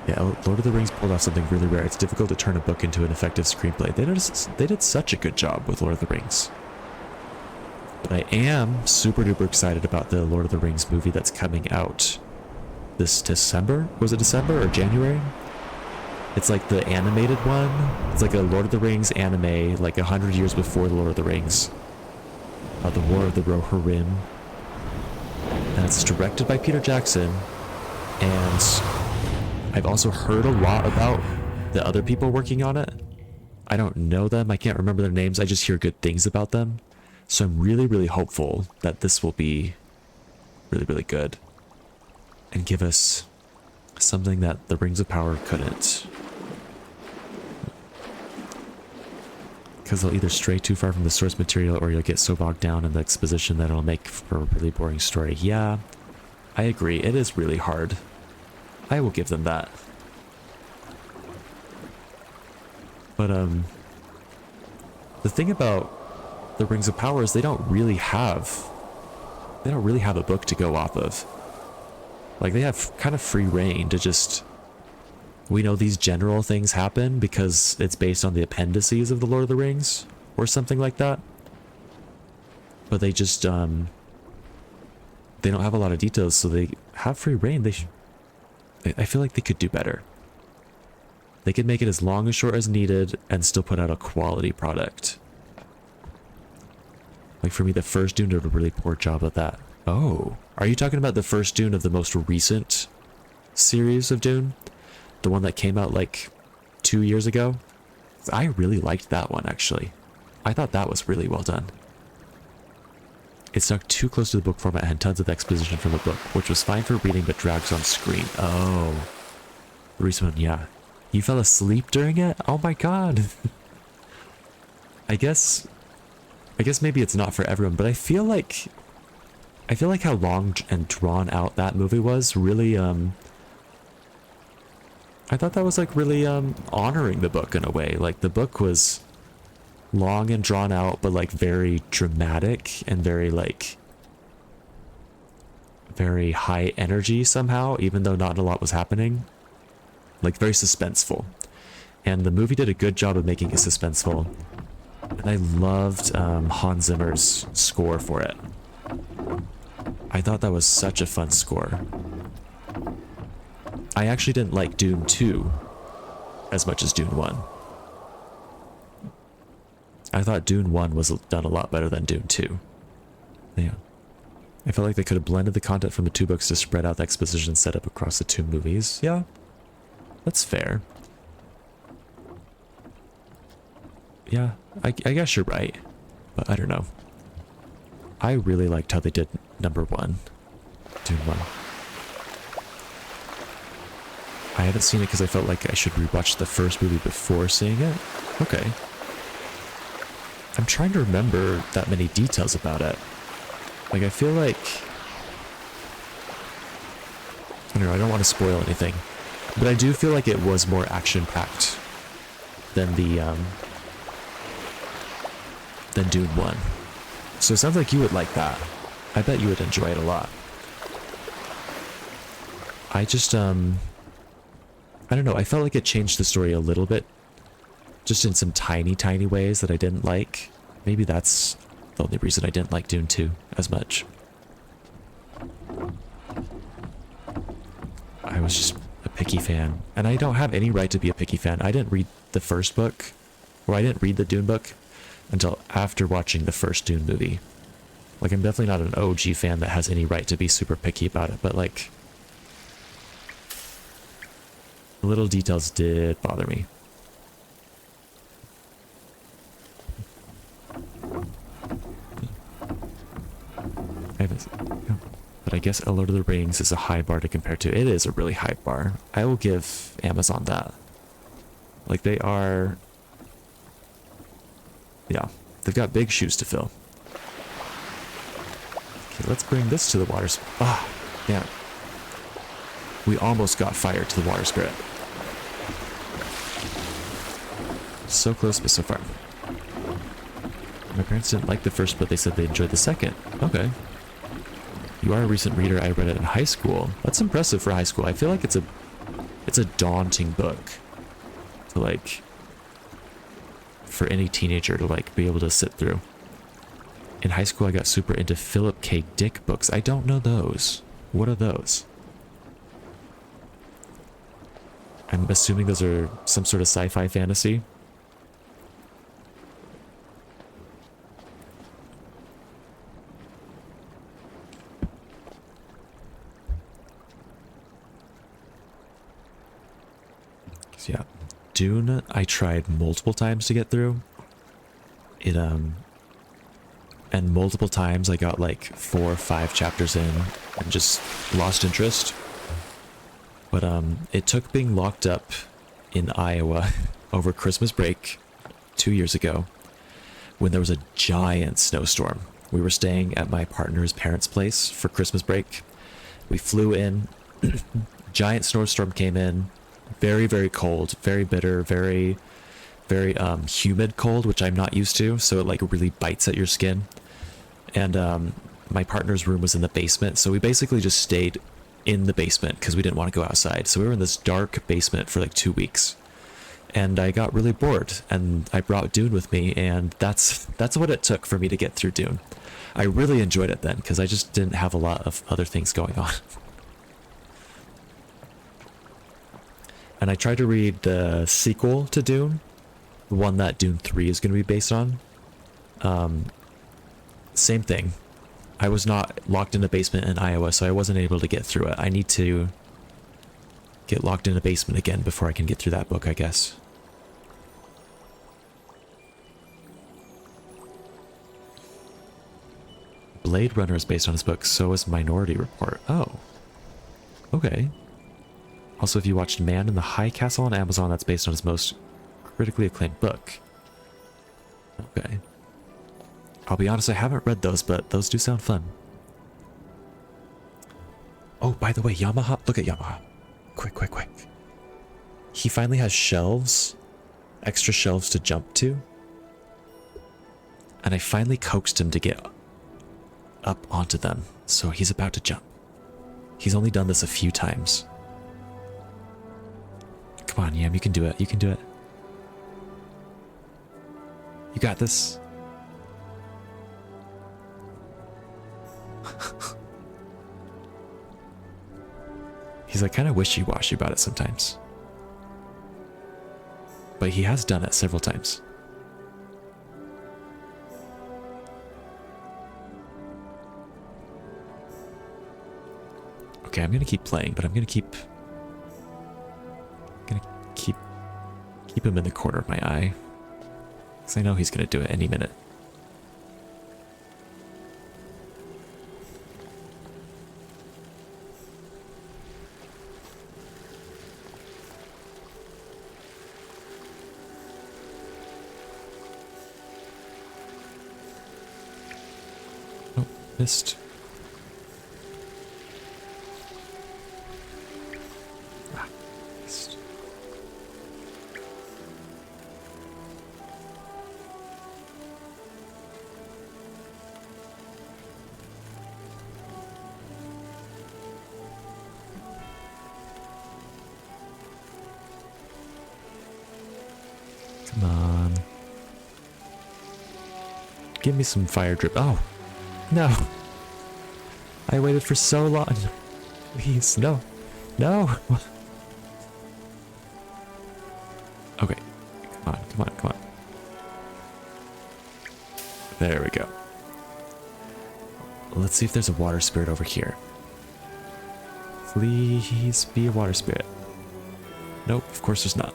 Yeah, Lord of the Rings pulled off something really rare. It's difficult to turn a book into an effective screenplay. They did such a good job with Lord of the Rings. But I am super duper excited about the Lord of the Rings movie that's coming out this December. Was it December or January? It's like the animated one. It's like a Lord of the Rings anime, like 100 years before the Lord of the Rings. The War of the Rohirrim. And it's directed by Peter Jackson. And I've also heard a lot about the other people working on it. I don't know them. I can't remember their names. I just hear good things about them. So I'm really, really hopeful that this will be really, really good. And give us something that the Rings of Power couldn't. Because they'll either stray too far from the source material or you'll get so bogged down in the exposition that it'll make for a really boring story. Yeah, I agree. It is really hard. I will give them that. But, the thing about the Rings of Power is they don't really have a book to go off of. Like, they have kind of free reign to just... We know these general things happen because it's based on the appendices of the Lord of the Rings or something like that. But they just, they don't have a lot of details, so they have free reign. I feel like they could do better. They could make it as long and short as needed and still put out a quality product. Like for me, the first Dune did a really poor job of that. Oh, are you talking about the first Dune of the most recent series of Dune? The one that came out like 2 years ago? I really liked that one, actually. I thought that was really well done. It stuck too close to the book format and had tons of exposition from the book, which was fine for reading but drags on screen. Oh. The recent one, yeah. You fell asleep during it? Oh my god. I guess maybe it's not for everyone, but I feel like how long and drawn out that movie was really, I thought that was like really honoring the book in a way. Like the book was long and drawn out, but like very dramatic and very high energy somehow, even though not a lot was happening. Like very suspenseful. And the movie did a good job of making it suspenseful. And I loved Hans Zimmer's score for it. I thought that was such a fun score. I actually didn't like Dune 2 as much as Dune 1. I thought Dune 1 was done a lot better than Dune 2. Yeah. I felt like they could have blended the content from the two books to spread out the exposition set up across the two movies. Yeah, that's fair. Yeah, I guess you're right. But I don't know. I really liked how they did number 1. Dune 1. I haven't seen it because I felt like I should rewatch the first movie before seeing it. Okay. I'm trying to remember that many details about it. Like, I feel like... I don't know, I don't want to spoil anything. But I do feel like it was more action-packed than than Dune 1. So it sounds like you would like that. I bet you would enjoy it a lot. I just, I don't know, I felt like it changed the story a little bit. Just in some tiny, tiny ways that I didn't like. Maybe that's the only reason I didn't like Dune 2 as much. I was just a picky fan. And I don't have any right to be a picky fan. I didn't read the first book, or I didn't read the Dune book until after watching the first Dune movie. Like, I'm definitely not an OG fan that has any right to be super picky about it, but like... the little details did bother me. But I guess A Lord of the Rings is a high bar to compare to. It is a really high bar. I will give Amazon that. Like, they are... yeah, they've got big shoes to fill. Okay, let's bring this to the water... ah, damn. We almost got fired to the water spirit. So close, but so far. My parents didn't like the first, but they said they enjoyed the second. Okay. You are a recent reader. I read it in high school. That's impressive for high school. I feel like it's a daunting book to like, for any teenager to like be able to sit through. In high school, I got super into Philip K. Dick books. I don't know those. What are those? I'm assuming those are some sort of sci-fi fantasy. Yeah, Dune, I tried multiple times to get through. It, and multiple times I got like 4 or 5 chapters in and just lost interest. But, it took being locked up in Iowa over Christmas break 2 years ago when there was a giant snowstorm. We were staying at my partner's parents' place for Christmas break. We flew in, giant snowstorm came in, very, very cold, very bitter, very, very humid cold, which I'm not used to, so it like really bites at your skin. And my partner's room was in the basement, so we basically just stayed in the basement because we didn't want to go outside. So we were in this dark basement for like 2 weeks. And I got really bored, and I brought Dune with me, and that's what it took for me to get through Dune. I really enjoyed it then, because I just didn't have a lot of other things going on. And I tried to read the sequel to Dune, the one that Dune 3 is going to be based on. Same thing. I was not locked in a basement in Iowa, so I wasn't able to get through it. I need to get locked in a basement again before I can get through that book, I guess. Blade Runner is based on his book, so is Minority Report. Oh. Okay. Also, if you watched Man in the High Castle on Amazon, that's based on his most critically acclaimed book. Okay. I'll be honest, I haven't read those, but those do sound fun. Oh, by the way, Yamaha. Look at Yamaha. Quick, quick, quick. He finally has shelves, extra shelves to jump to. And I finally coaxed him to get up onto them, so he's about to jump. He's only done this a few times. Come on, Yam, you can do it. You can do it. You got this. He's like kind of wishy-washy about it sometimes. But he has done it several times. Okay, I'm gonna keep playing, but I'm gonna keep him in the corner of my eye. Because I know he's gonna do it any minute. Oh, missed. Come on. Give me some fire drip. Oh, no. I waited for so long. Please, no. No. Okay. Come on, come on, come on. There we go. Let's see if there's a water spirit over here. Please be a water spirit. Nope, of course there's not.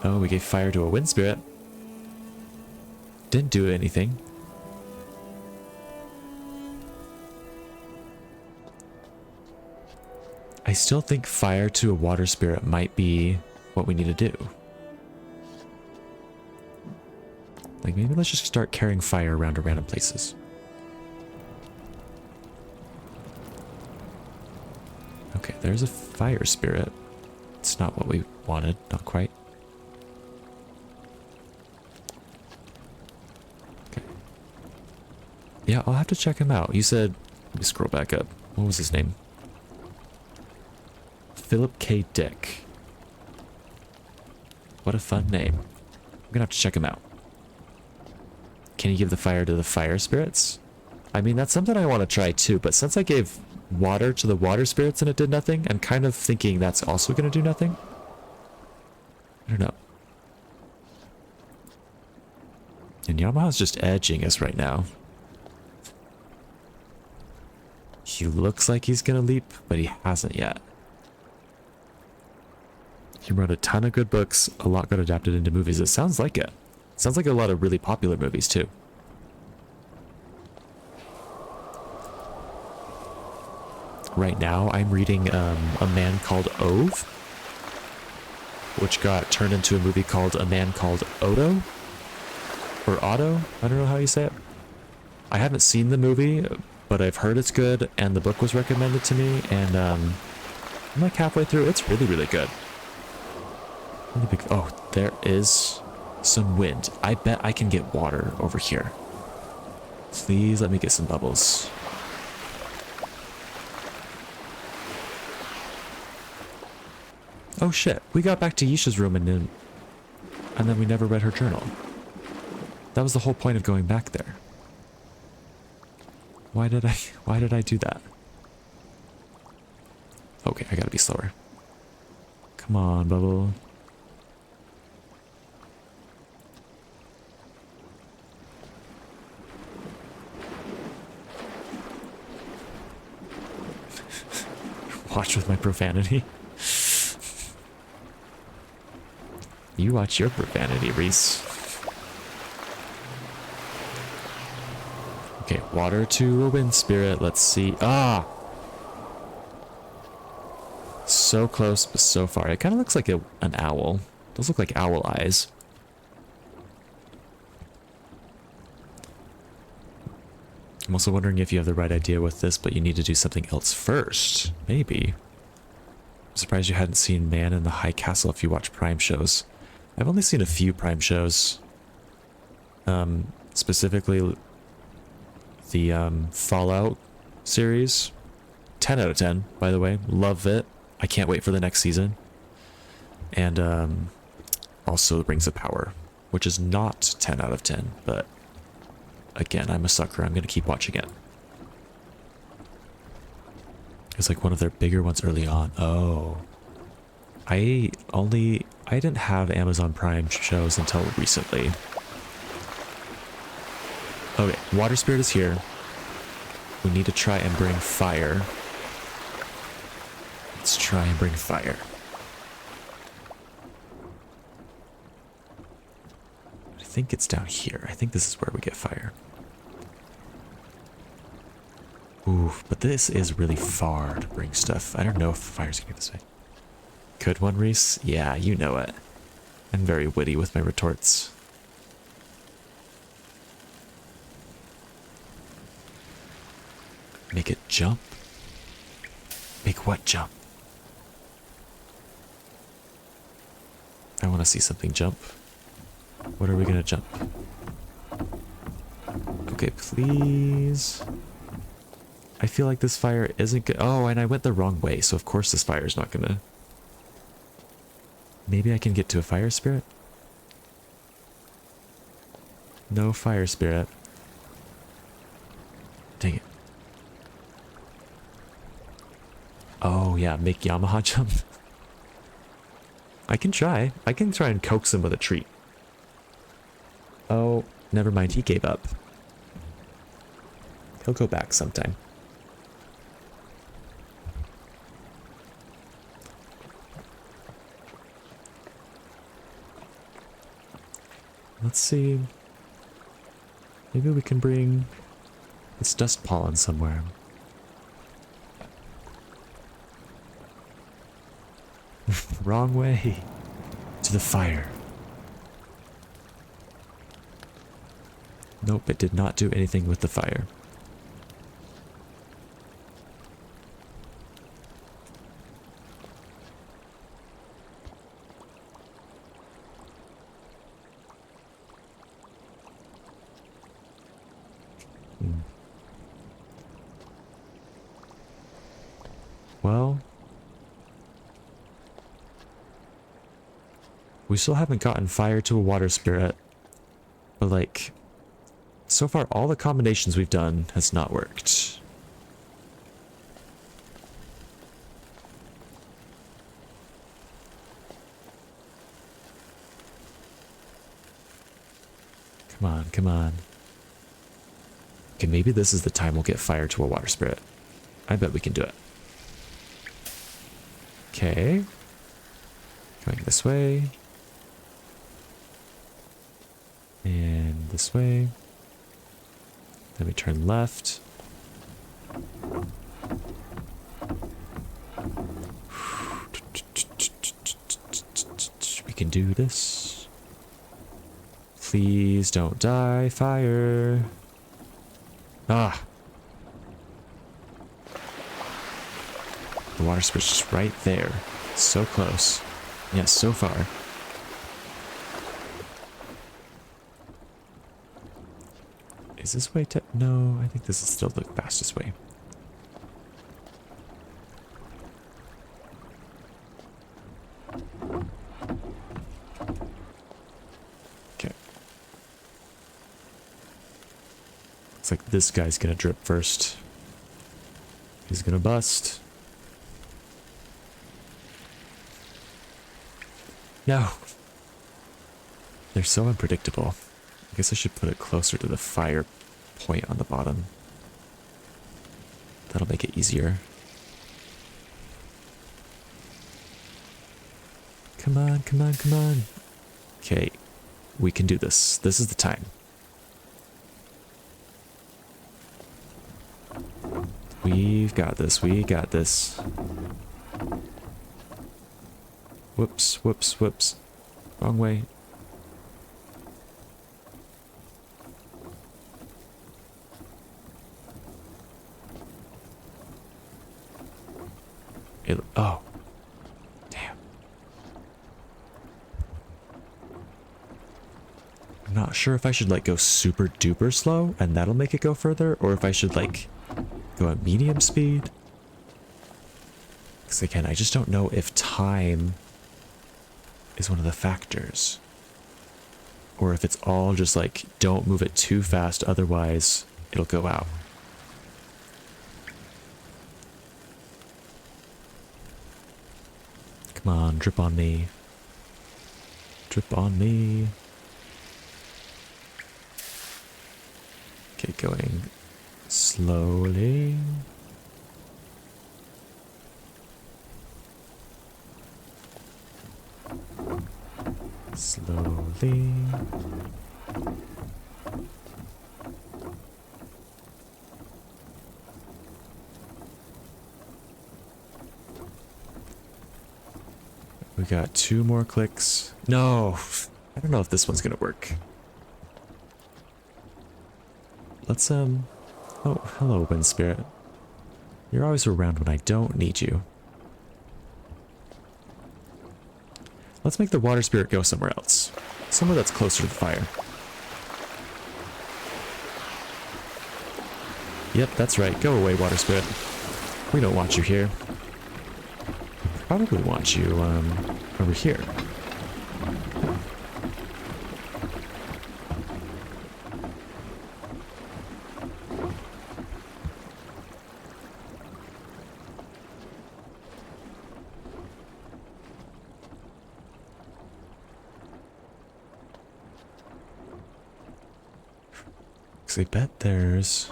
Oh, we gave fire to a wind spirit. Didn't do anything. I still think fire to a water spirit might be what we need to do. Like, maybe let's just start carrying fire around to random places. Okay, there's a fire spirit. It's not what we wanted, not quite. Yeah, I'll have to check him out. You said, let me scroll back up. What was his name? Philip K. Dick. What a fun name. I'm gonna have to check him out. Can you give the fire to the fire spirits? I mean, that's something I want to try too, but since I gave water to the water spirits and it did nothing, I'm kind of thinking that's also gonna do nothing. I don't know. And Yamaha's just edging us right now. He looks like he's gonna leap, but he hasn't yet. He wrote a ton of good books, a lot got adapted into movies. It sounds like it. Sounds like a lot of really popular movies too. Right now, I'm reading A Man Called Ove. which got turned into a movie called A Man Called Odo? Or Otto? I don't know how you say it. I haven't seen the movie, but I've heard it's good, and the book was recommended to me, and I'm like halfway through. It's really, really good. Really big. Oh, there is some wind. I bet I can get water over here. Please let me get some bubbles. Oh shit, we got back to Yisha's room and then we never read her journal. That was the whole point of going back there. Why did I do that? Okay, I gotta be slower. Come on, Bubble. Watch with my profanity. You watch your profanity, Reese. Okay, water to a wind spirit. Let's see. Ah! So close, but so far. It kind of looks like an owl. Those look like owl eyes. I'm also wondering if you have the right idea with this, but you need to do something else first. Maybe. I'm surprised you hadn't seen Man in the High Castle if you watch Prime shows. I've only seen a few Prime shows. Specifically the Fallout series. 10 out of 10, by the way. Love it. I can't wait for the next season. And also Rings of Power, which is not 10 out of 10, but again, I'm a sucker. I'm going to keep watching it. It's like one of their bigger ones early on. Oh. I didn't have Amazon Prime shows until recently. Okay, Water Spirit is here. We need to try and bring fire. Let's try and bring fire. I think it's down here. I think this is where we get fire. Ooh, but this is really far to bring stuff. I don't know if fire's gonna be this way. Could one, Reese? Yeah, you know it. I'm very witty with my retorts. Make it jump? Make what jump? I want to see something jump. What are we gonna jump? Okay, please. I feel like this fire isn't good. Oh, and I went the wrong way, so of course this fire is not gonna... Maybe I can get to a fire spirit? No fire spirit. Dang it. Oh yeah, make Yamaha jump. I can try. I can try and coax him with a treat. Oh, never mind, he gave up. He'll go back sometime. Let's see. Maybe we can bring this dust pollen somewhere. Wrong way. To the fire. Nope, it did not do anything with the fire. Well, we still haven't gotten fire to a water spirit, but like, so far all the combinations we've done has not worked. Come on, come on. Okay, maybe this is the time we'll get fire to a water spirit. I bet we can do it. Okay. Going this way. And this way. Then we turn left. can do this. Please don't die. Fire. Ah. The water spirit's just right there. So close. Yeah, so far. Is this way to... No, I think this is still the fastest way. Okay. Looks like this guy's gonna drip first. He's gonna bust. No. They're so unpredictable. I guess I should put it closer to the fire point on the bottom. That'll make it easier. Come on, come on, come on. Okay, we can do this. This is the time. We've got this, we got this. Whoops, whoops, whoops. Wrong way. Oh. Damn. I'm not sure if I should like go super duper slow and that'll make it go further, or if I should like go at medium speed. Because again, I just don't know if time is one of the factors. Or if it's all just like, don't move it too fast, otherwise it'll go out. Come on, drip on me. Drip on me. Okay, going slowly. Slowly. We got 2 more clicks. No, I don't know if this one's gonna work. Let's, oh, hello, Wind Spirit. You're always around when I don't need you. Let's make the water spirit go somewhere else. Somewhere that's closer to the fire. Yep, that's right. Go away, water spirit. We don't want you here. We probably want you, over here. I bet there's...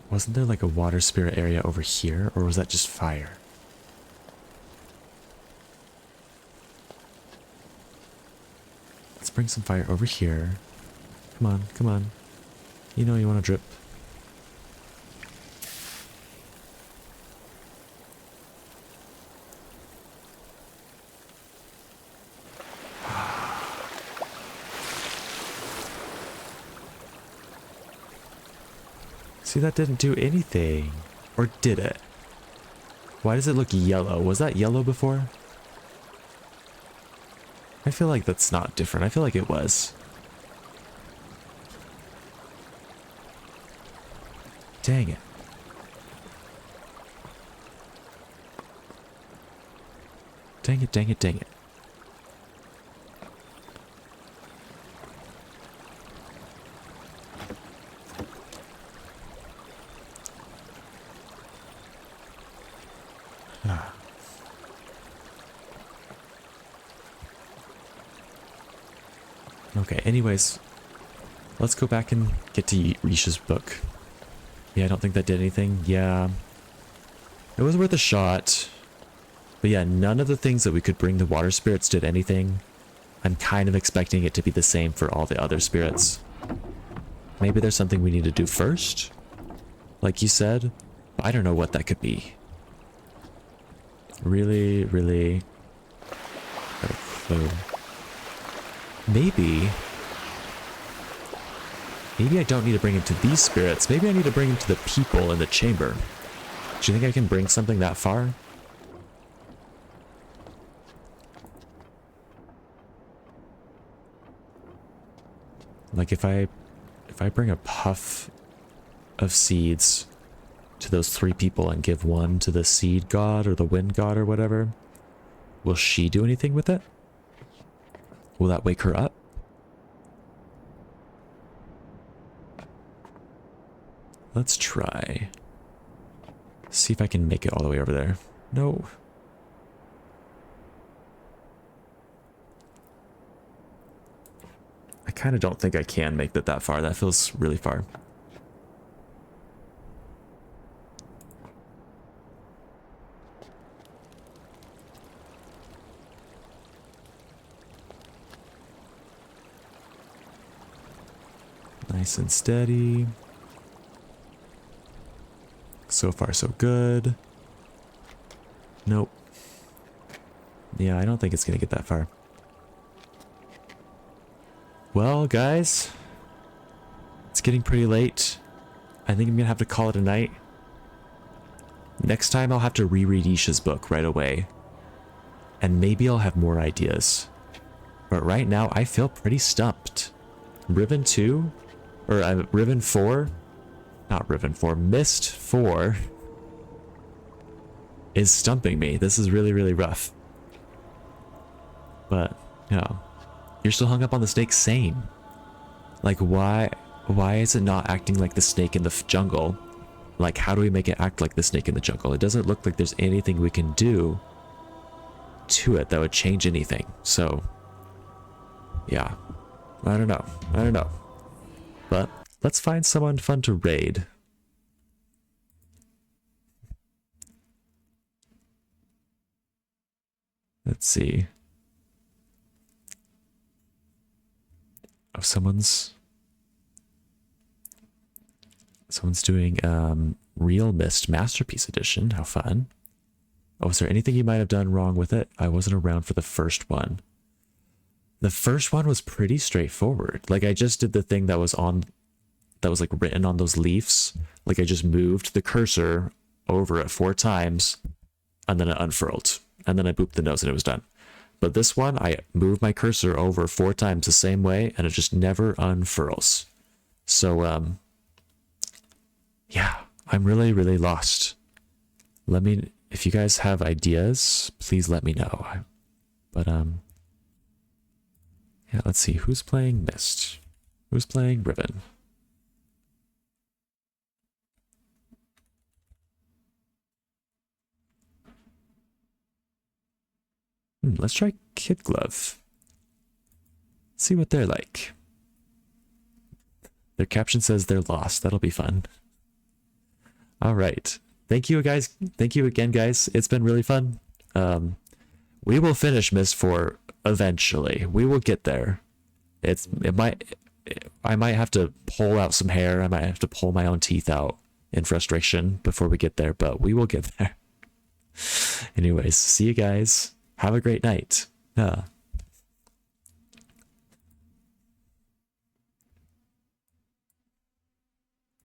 Wasn't there like a water spirit area over here, or was that just fire? Let's bring some fire over here. Come on, come on. You know you want to drip. See, that didn't do anything. Or did it? Why does it look yellow? Was that yellow before? I feel like that's not different. I feel like it was. Dang it. Dang it, dang it, dang it. Okay, anyways, let's go back and get to Risha's book. Yeah, I don't think that did anything. Yeah, it was worth a shot. But yeah, none of the things that we could bring the water spirits did anything. I'm kind of expecting it to be the same for all the other spirits. Maybe there's something we need to do first? Like you said, I don't know what that could be. Really, really not a clue. Maybe I don't need to bring him to these spirits. Maybe I need to bring him to the people in the chamber. Do you think I can bring something that far? Like if I bring a puff of seeds to those 3 people and give one to the seed god or the wind god or whatever, will she do anything with it? Will that wake her up? Let's try. See if I can make it all the way over there. No. I kind of don't think I can make it that far. That feels really far. Nice and steady. So far, so good. Nope. Yeah, I don't think it's gonna get that far. Well, guys, it's getting pretty late. I think I'm gonna have to call it a night. Next time I'll have to reread Isha's book right away. And maybe I'll have more ideas. But right now, I feel pretty stumped. Riven 2? Or Riven 4? Not Riven 4, Myst 4 is stumping me. This is really, really rough. But, you know, you're still hung up on the snake, same. Like, why is it not acting like the snake in the jungle? Like, how do we make it act like the snake in the jungle? It doesn't look like there's anything we can do to it that would change anything. So, yeah, I don't know. But let's find someone fun to raid. Let's see. Oh, someone's doing Real Myst Masterpiece Edition. How fun. Oh, is there anything you might have done wrong with it? I wasn't around for the first one. The first one was pretty straightforward. Like, I just did the thing that was like written on those leaves. Like, I just moved the cursor over it 4 times and then it unfurled. And then I booped the nose and it was done. But this one, I moved my cursor over 4 times the same way and it just never unfurls. So, yeah, I'm really, really lost. Let me, if you guys have ideas, please let me know. But, yeah, let's see. Who's playing Myst? Who's playing Riven? Let's try Kid Glove. See what they're like. Their caption says they're lost. That'll be fun. All right. Thank you, guys. Thank you again, guys. It's been really fun. We will finish Myst 4 eventually. We will get there. I might have to pull out some hair. I might have to pull my own teeth out in frustration before we get there, but we will get there. Anyways, see you guys. Have a great night.